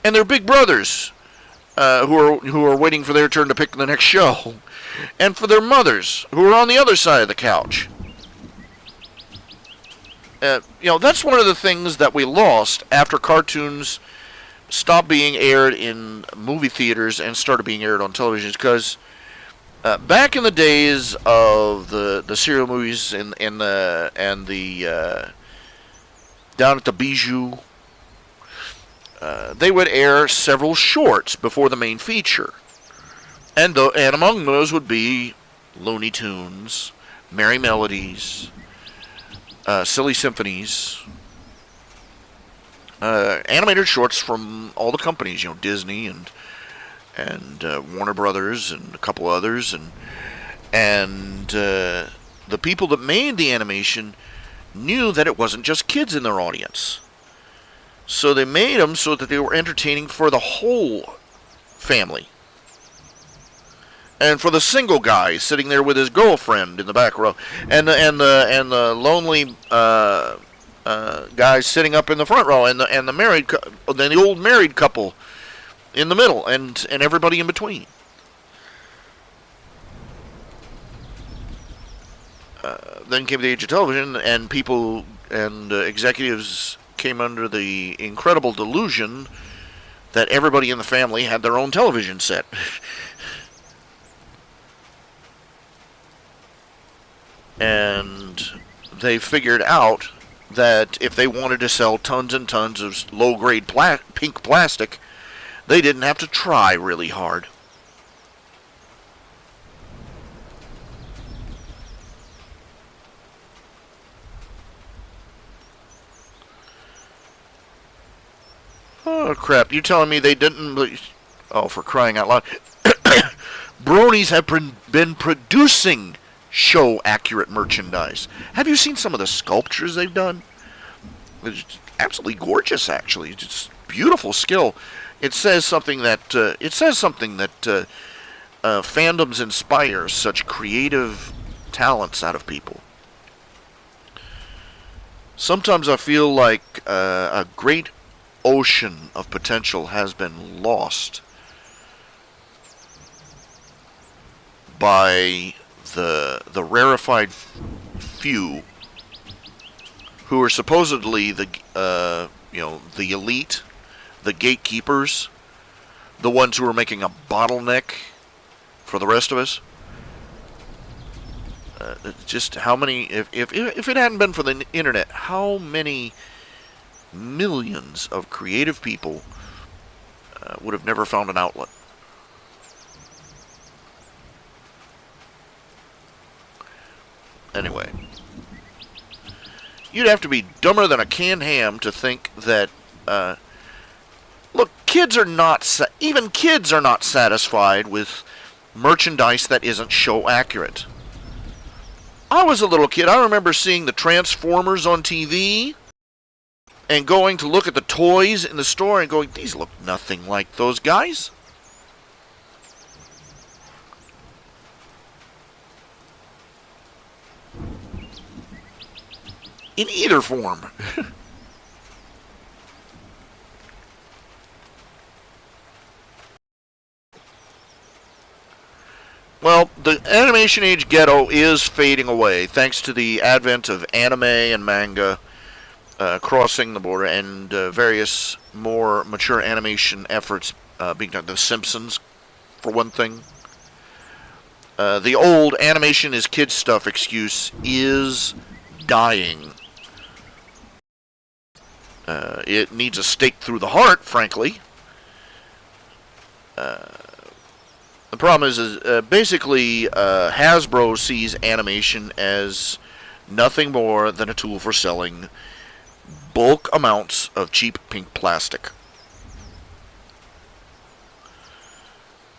and their big brothers who are waiting for their turn to pick the next show, and for their mothers who are on the other side of the couch. You know, that's one of the things that we lost after cartoons stopped being aired in movie theaters and started being aired on television, because Back in the days of the serial movies and the down at the Bijou, they would air several shorts before the main feature, and among those would be Looney Tunes, Merry Melodies, Silly Symphonies, animated shorts from all the companies, Disney and Warner Brothers and a couple others, and the people that made the animation knew that it wasn't just kids in their audience. So they made them so that they were entertaining for the whole family. And for the single guy sitting there with his girlfriend in the back row, and the lonely guy sitting up in the front row, and the old married couple in the middle, and everybody in between. Then came the age of television, and people and executives came under the incredible delusion that everybody in the family had their own television set. And they figured out that if they wanted to sell tons and tons of low-grade pink plastic, they didn't have to try really hard. Oh, crap. You telling me they didn't... Oh, for crying out loud. Bronies have been producing show-accurate merchandise. Have you seen some of the sculptures they've done? It's absolutely gorgeous, actually. It's beautiful skill. It says something that fandoms inspire such creative talents out of people. Sometimes I feel like a great ocean of potential has been lost by the rarefied few who are supposedly the elite, the gatekeepers, the ones who are making a bottleneck for the rest of us. Just how many? If it hadn't been for the internet, how many millions of creative people would have never found an outlet? Anyway, you'd have to be dumber than a canned ham to think that. Look, even kids are not satisfied with merchandise that isn't show accurate. I was a little kid. I remember seeing the Transformers on TV and going to look at the toys in the store and going, these look nothing like those guys. In either form. Well, the animation age ghetto is fading away thanks to the advent of anime and manga crossing the border, and various more mature animation efforts being done. The Simpsons, for one thing. The old animation is kid stuff excuse is dying. It needs a stake through the heart, frankly. The problem is basically Hasbro sees animation as nothing more than a tool for selling bulk amounts of cheap pink plastic.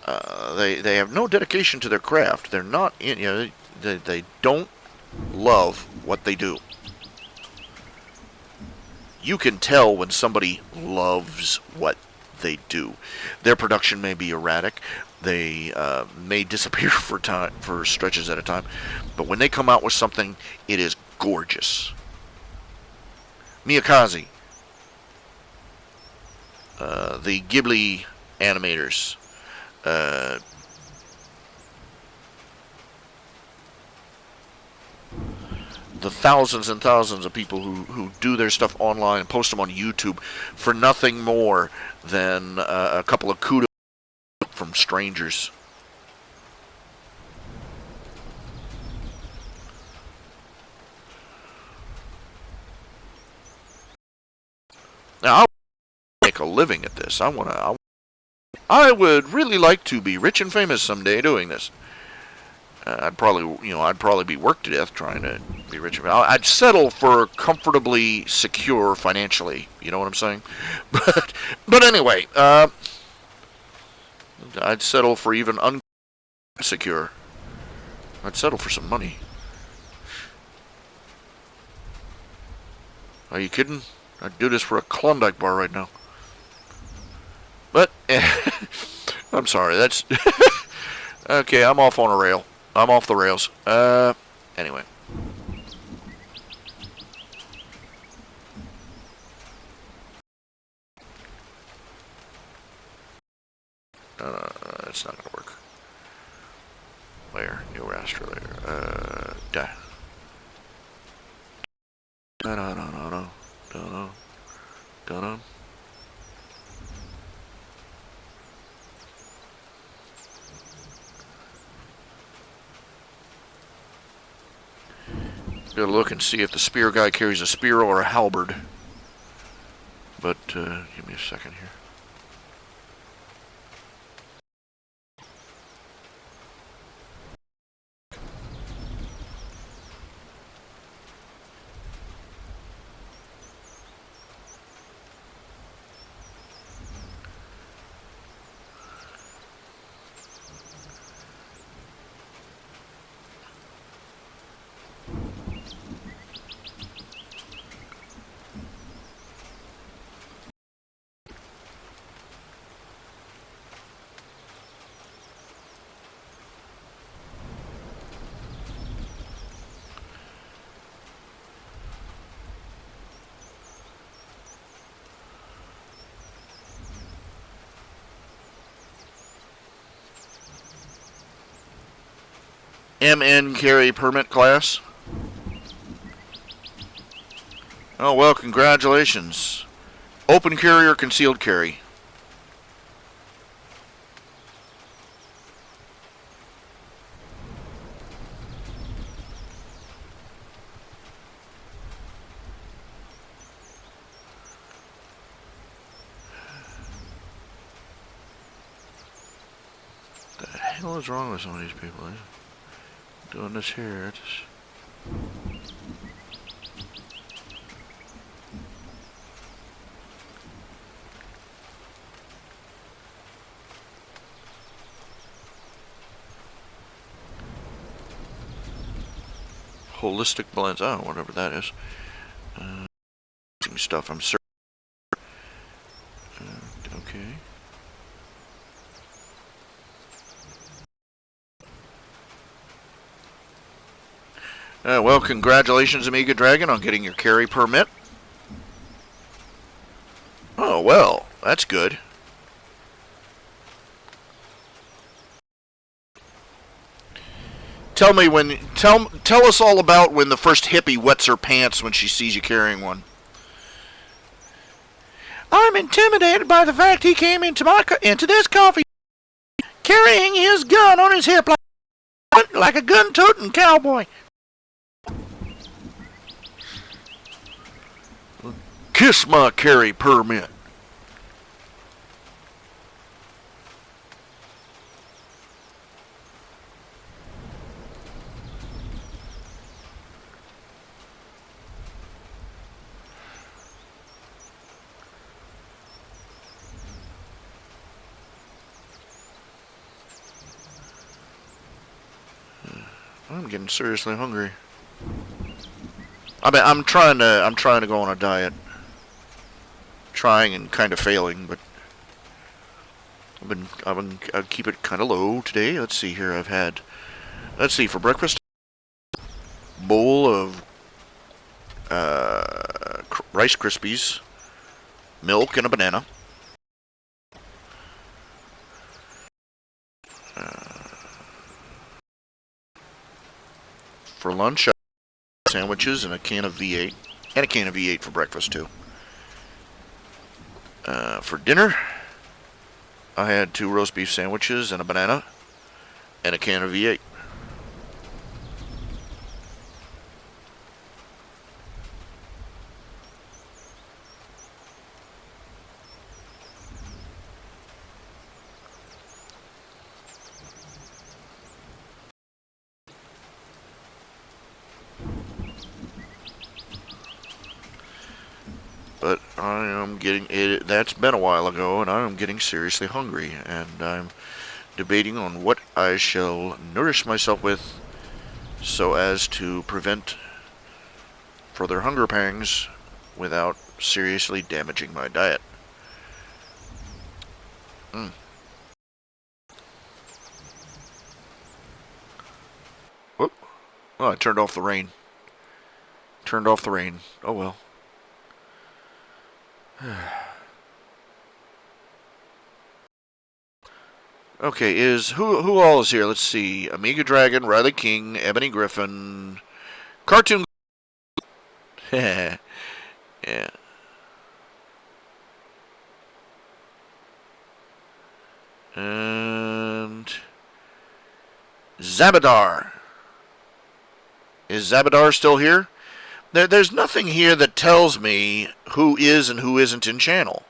They have no dedication to their craft. They're not, they don't love what they do. You can tell when somebody loves what they do. Their production may be erratic. They may disappear for stretches at a time, but when they come out with something, it is gorgeous. Miyakaze, the Ghibli animators, the thousands and thousands of people who do their stuff online and post them on YouTube for nothing more than a couple of kudos from strangers. living at this. I would really like to be rich and famous someday doing this. I'd probably be worked to death trying to be rich. I'd settle for comfortably secure financially. You know what I'm saying? But anyway, I'd settle for even unsecure. I'd settle for some money. Are you kidding? I'd do this for a Klondike bar right now. But I'm sorry. That's okay. I'm off on a rail. I'm off the rails. Anyway. That's not gonna work. Layer, new raster layer. Da. Da. Gotta look and see if the spear guy carries a spear or a halberd. But, give me a second here. MN carry permit class. Oh, well, congratulations. Open carry or concealed carry? What the hell is wrong with some of these people? Doing this here. Holistic blends. Oh, whatever that is. Stuff I'm certain. Okay. Well, congratulations, Amiga Dragon, on getting your carry permit. Oh, well, that's good. Tell us all about when the first hippie wets her pants when she sees you carrying one. I'm intimidated by the fact he came into this coffee carrying his gun on his hip like a gun-toting cowboy. Kiss my carry permit. I'm getting seriously hungry. I mean, I'm trying to go on a diet. Trying and kind of failing, but I'll keep it kind of low today. Let's see here. Let's see, for breakfast, bowl of Rice Krispies, milk, and a banana. For lunch, sandwiches and a can of V8, and a can of V8 for breakfast too. For dinner, I had 2 roast beef sandwiches and a banana and a can of V8. But I am getting it. That's been a while ago, and I am getting seriously hungry, and I'm debating on what I shall nourish myself with so as to prevent further hunger pangs without seriously damaging my diet. Mm. Whoop. Oh, I turned off the rain. Turned off the rain. Oh well. Okay, who all is here? Let's see. Amiga Dragon, Riley King, Ebony Griffin, Cartoon. Yeah. And Zabadar. Is Zabadar still here? There's nothing here that tells me who is and who isn't in channel.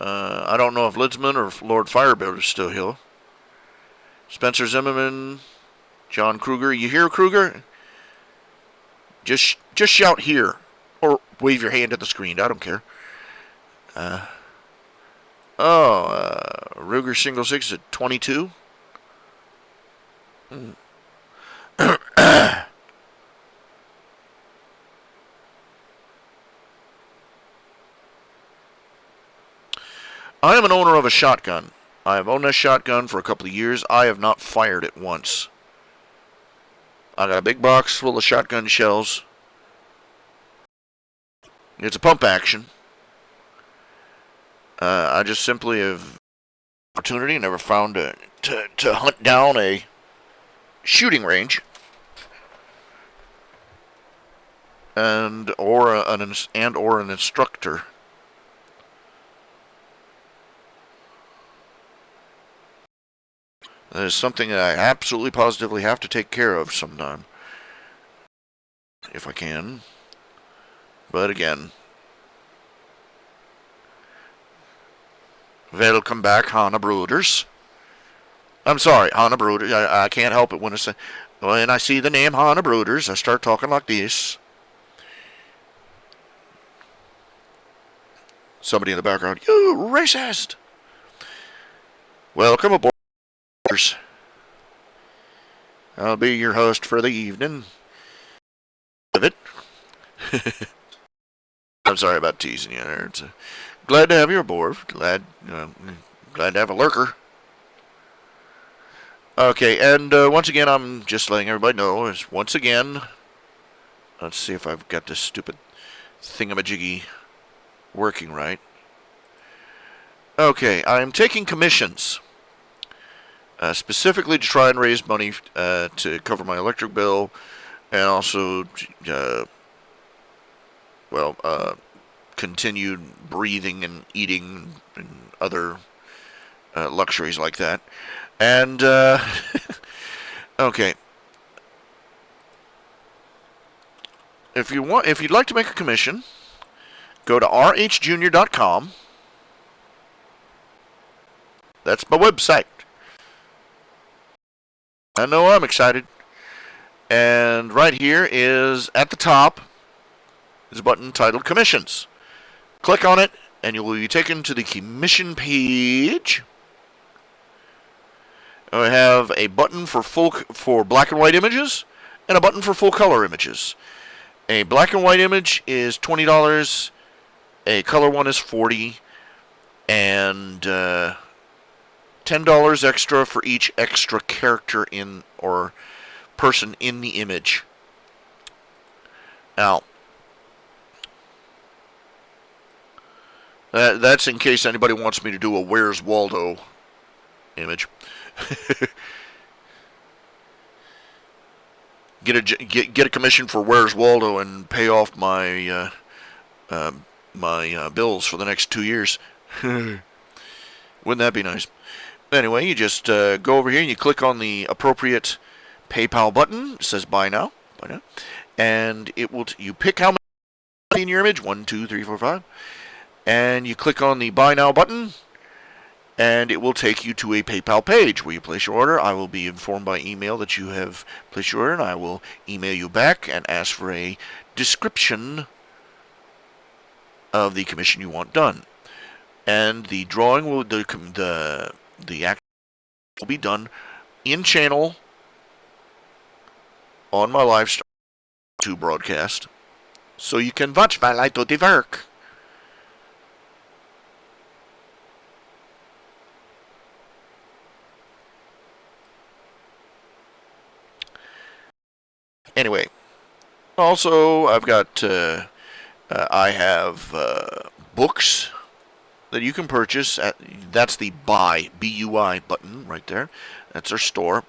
I don't know if Lidsman or if Lord Firebeard is still here. Spencer Zimmerman, John Kruger. You hear, Kruger? Just shout here. Or wave your hand at the screen. I don't care. Ruger Single 6 at 22. I am an owner of a shotgun. I have owned a shotgun for a couple of years. I have not fired it once. I got a big box full of shotgun shells. It's a pump action. I just simply have opportunity, never found to hunt down a shooting range or an instructor. That is something that I absolutely positively have to take care of sometime. If I can. But again. Welcome back, Hanna Brothers. I'm sorry, Hanna Brothers. I can't help it when I see the name Hanna Brothers, I start talking like this. Somebody in the background, you racist! Welcome aboard. I'll be your host for the evening. Of it. I'm sorry about teasing you there. Glad to have you aboard. Glad to have a lurker. Okay, and once again, I'm just letting everybody know. Is once again, let's see if I've got this stupid thingamajiggy working right. Okay, I'm taking commissions. Specifically to try and raise money to cover my electric bill, and also, continued breathing and eating and other luxuries like that. And okay, if you'd like to make a commission, go to rhjunior.com. That's my website. I know I'm excited. And right here is, at the top, is a button titled Commissions. Click on it, and you will be taken to the commission page. I have a button for black and white images, and a button for full color images. A black and white image is $20. A color one is $40, and $10 extra for each extra character in or person in the image. Now, that's in case anybody wants me to do a Where's Waldo image. Get a commission for Where's Waldo and pay off my bills for the next 2 years. Wouldn't that be nice? Anyway, you just go over here and you click on the appropriate PayPal button. It says buy now, and it will. You pick how many in your image, 1, 2, 3, 4, 5, and you click on the buy now button, and it will take you to a PayPal page where you place your order. I will be informed by email that you have placed your order, and I will email you back and ask for a description of the commission you want done. And the drawing will the act will be done in channel on my live stream to broadcast, so you can watch while I do the work. Anyway, also I've got I have books that you can purchase. That's the buy BUI button right there. That's our store.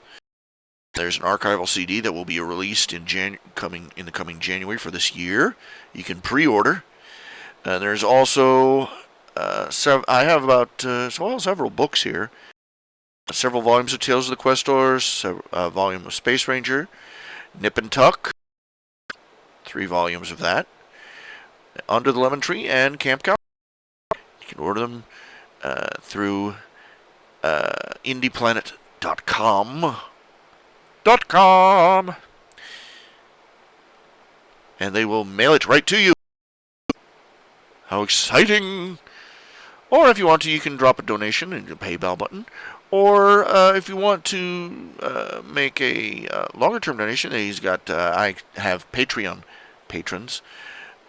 There's an archival CD that will be released in the coming January for this year. You can pre-order. There's also I have about several books here. Several volumes of Tales of the Questors, a volume of Space Ranger, Nip and Tuck, 3 volumes of that, Under the Lemon Tree, and Camp Cow. You can order them through indieplanet.com. And they will mail it right to you. How exciting! Or if you want to, you can drop a donation in the PayPal button. Or if you want to make a longer-term donation, I have Patreon patrons.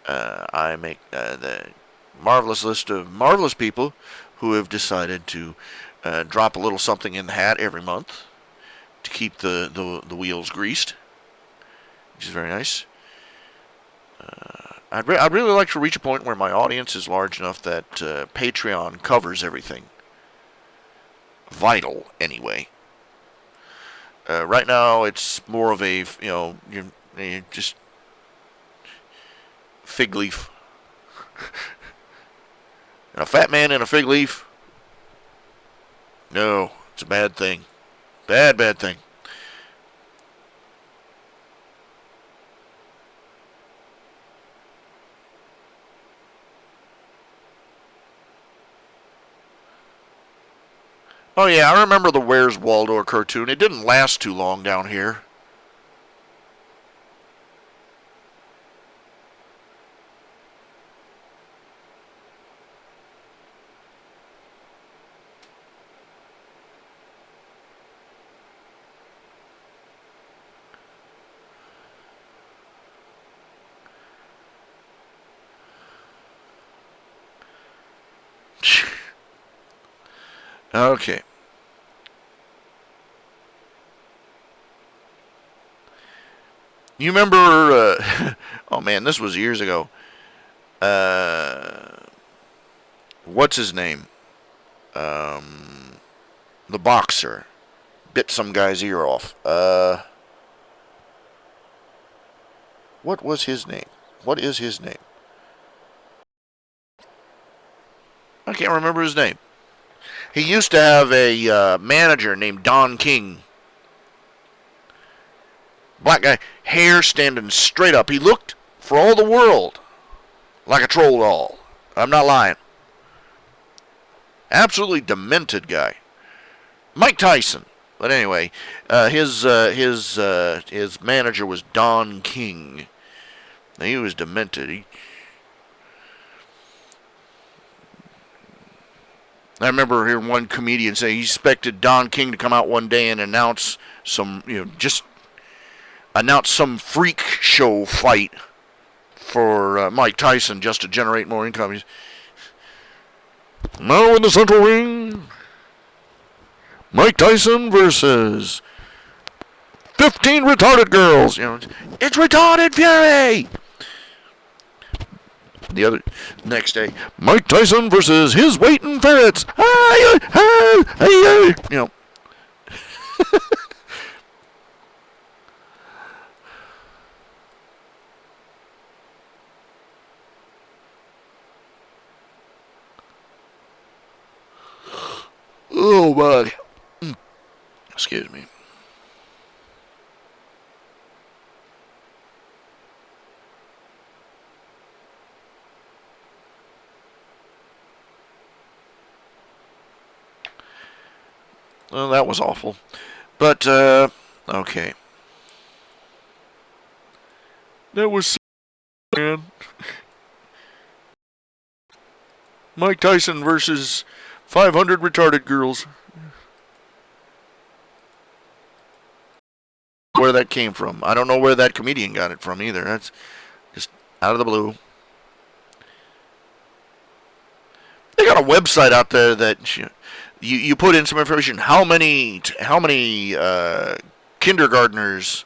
I make the marvelous list of marvelous people who have decided to drop a little something in the hat every month to keep the wheels greased, which is very nice. I'd really like to reach a point where my audience is large enough that Patreon covers everything. Vital, anyway. Right now, it's more of a, you're just fig leaf. And a fat man in a fig leaf? No, it's a bad thing. Bad thing. Oh yeah, I remember the Where's Waldo cartoon. It didn't last too long down here. Okay. You remember, oh man, this was years ago. What's his name? The boxer. Bit some guy's ear off. What was his name? What is his name? I can't remember his name. He used to have a manager named Don King. Black guy, hair standing straight up. He looked, for all the world, like a troll doll. I'm not lying. Absolutely demented guy. Mike Tyson. But anyway, his manager was Don King. He was demented. I remember hearing one comedian say he expected Don King to come out one day and announce some freak show fight for Mike Tyson just to generate more income. Now in the central ring, Mike Tyson versus 15 retarded girls. It's retarded fury. The other next day, Mike Tyson versus his waiting ferrets. Oh, buddy. Excuse me. Well, that was awful. But, okay. That was so man. Mike Tyson versus 500 retarded girls. Where that came from. I don't know where that comedian got it from either. That's just out of the blue. They got a website out there that you put in some information. How many kindergartners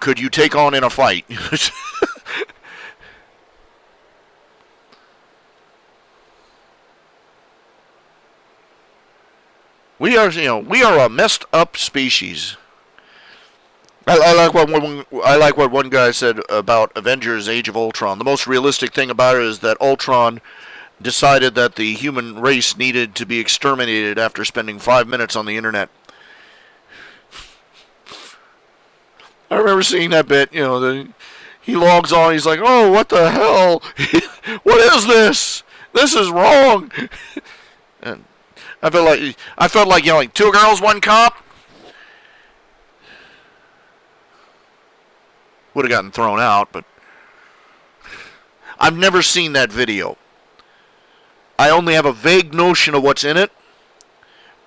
could you take on in a fight? We are a messed up species. I like what one guy said about Avengers: Age of Ultron. The most realistic thing about it is that Ultron decided that the human race needed to be exterminated after spending 5 minutes on the internet. I remember seeing that bit. He logs on. He's like, "Oh, what the hell? What is this? This is wrong." And I felt like yelling, "Two girls, one cop." Would have gotten thrown out, but I've never seen that video. I only have a vague notion of what's in it,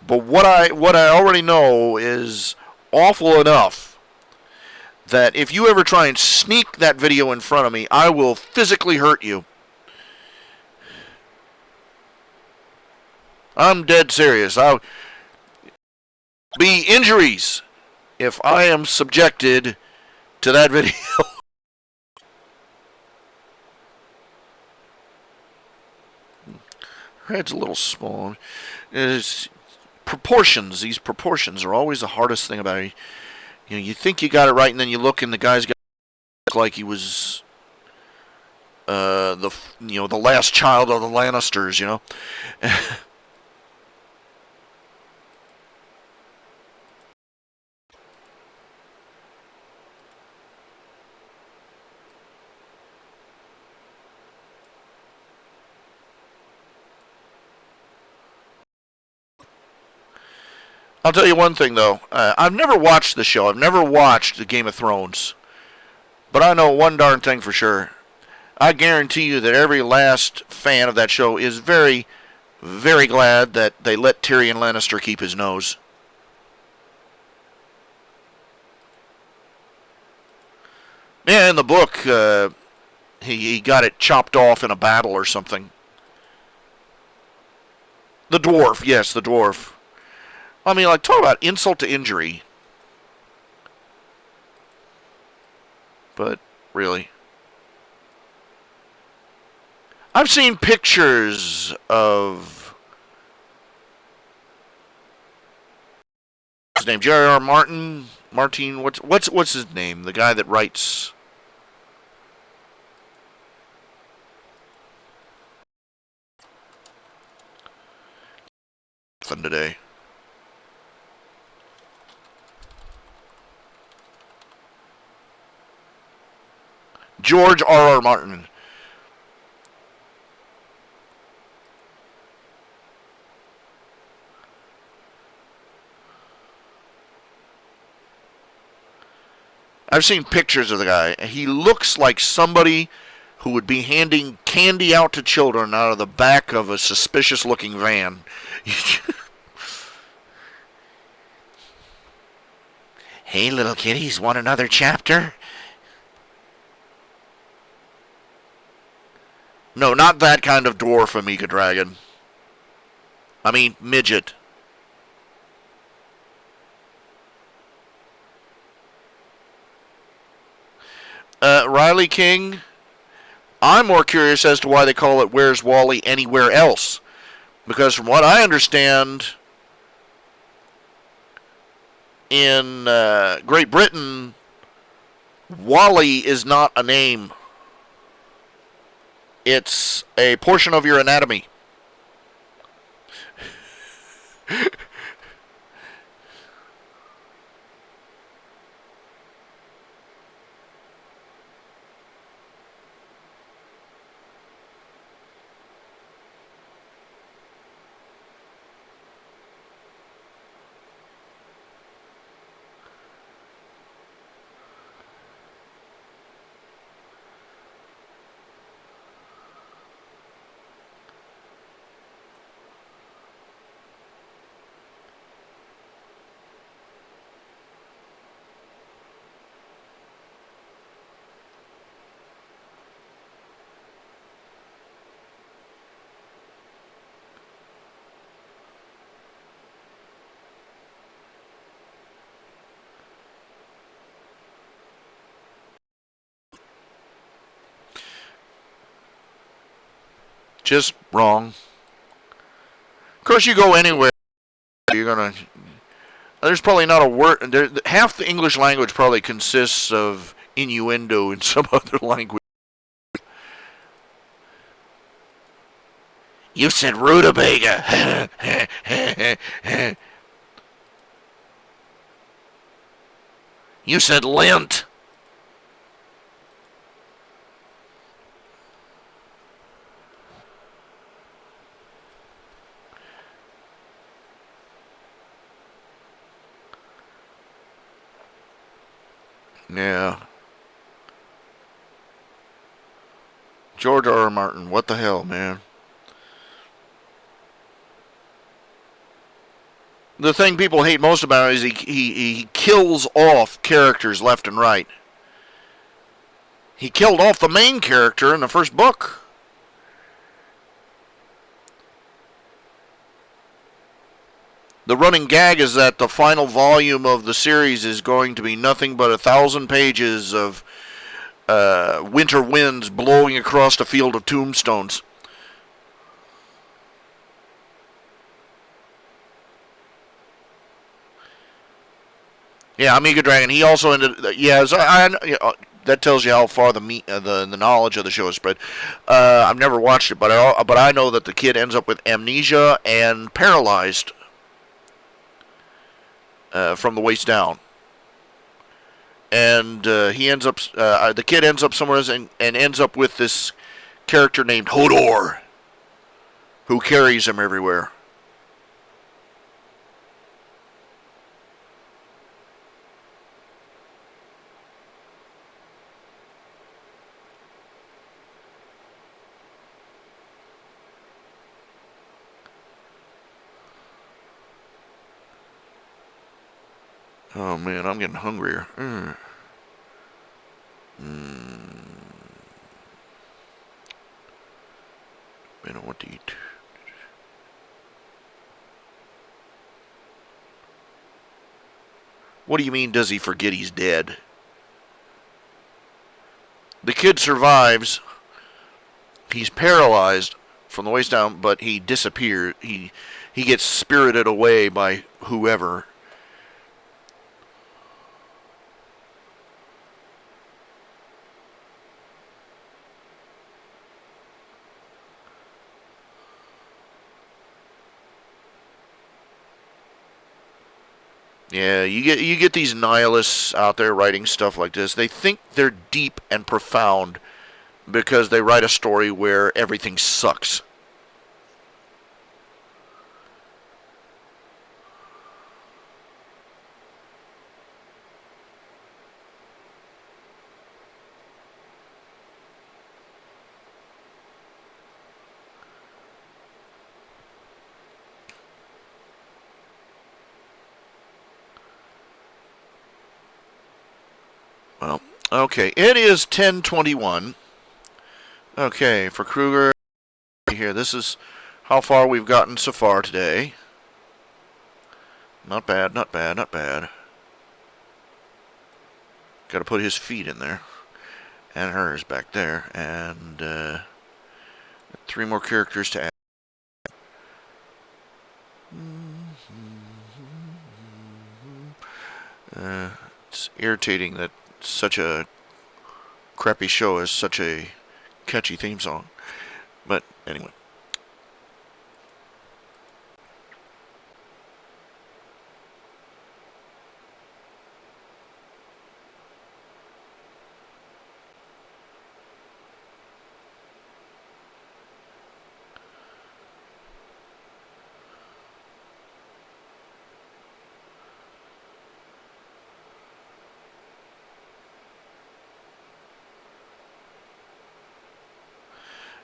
but what I already know is awful enough that if you ever try and sneak that video in front of me, I will physically hurt you. I'm dead serious. I'll be injuries if I am subjected to that video. Her head's a little small. It's proportions. These proportions are always the hardest thing about it. You think you got it right, and then you look, and the guy's got to look like he was the last child of the Lannisters. I'll tell you one thing, though. I've never watched the show. I've never watched the Game of Thrones. But I know one darn thing for sure. I guarantee you that every last fan of that show is very, very glad that they let Tyrion Lannister keep his nose. Yeah, in the book, he got it chopped off in a battle or something. The dwarf, yes, the dwarf. I mean, talk about insult to injury. But, really. I've seen pictures of... What's his name? J.R.R. Martin? What's his name? The guy that writes... today. George R.R. Martin. I've seen pictures of the guy. He looks like somebody who would be handing candy out to children out of the back of a suspicious-looking van. Hey, little kiddies, want another chapter? No, not that kind of dwarf Amiga Dragon. I mean, midget. Riley King, I'm more curious as to why they call it Where's Wally anywhere else. Because from what I understand, in Great Britain, Wally is not a name. It's a portion of your anatomy. Just wrong. Of course, you go anywhere, you're gonna. There's probably not a word. Half the English language probably consists of innuendo in some other language. You said rutabaga. You said lint. Yeah. George R. R. Martin, what the hell, man? The thing people hate most about it is he kills off characters left and right. He killed off the main character in the first book. The running gag is that the final volume of the series is going to be nothing but 1,000 pages of winter winds blowing across a field of tombstones. Yeah, Amiga Dragon. He also ended. Yeah, that tells you how far the knowledge of the show is spread. I've never watched it, but I know that the kid ends up with amnesia and paralyzed from the waist down, and he ends up. The kid ends up somewhere and ends up with this character named Hodor, who carries him everywhere. Oh man, I'm getting hungrier. I don't want to eat. What do you mean, does he forget he's dead? The kid survives. He's paralyzed from the waist down, but he disappears. He gets spirited away by whoever. Yeah, you get these nihilists out there writing stuff like this. They think they're deep and profound because they write a story where everything sucks. Well, okay, it is 10:21. Okay, for Kruger here, this is how far we've gotten so far today. Not bad, not bad, not bad. Got to put his feet in there, and hers back there, and 3 more characters to add. It's irritating that such a crappy show has such a catchy theme song. But anyway.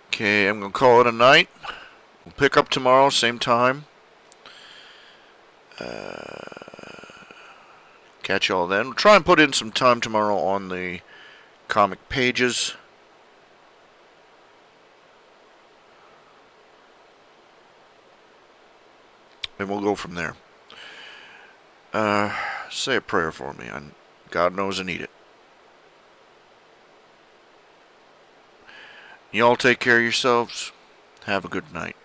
Okay, I'm going to call it a night. We'll pick up tomorrow, same time. Catch y'all then. We'll try and put in some time tomorrow on the comic pages. And we'll go from there. Say a prayer for me. God knows I need it. Y'all take care of yourselves. Have a good night.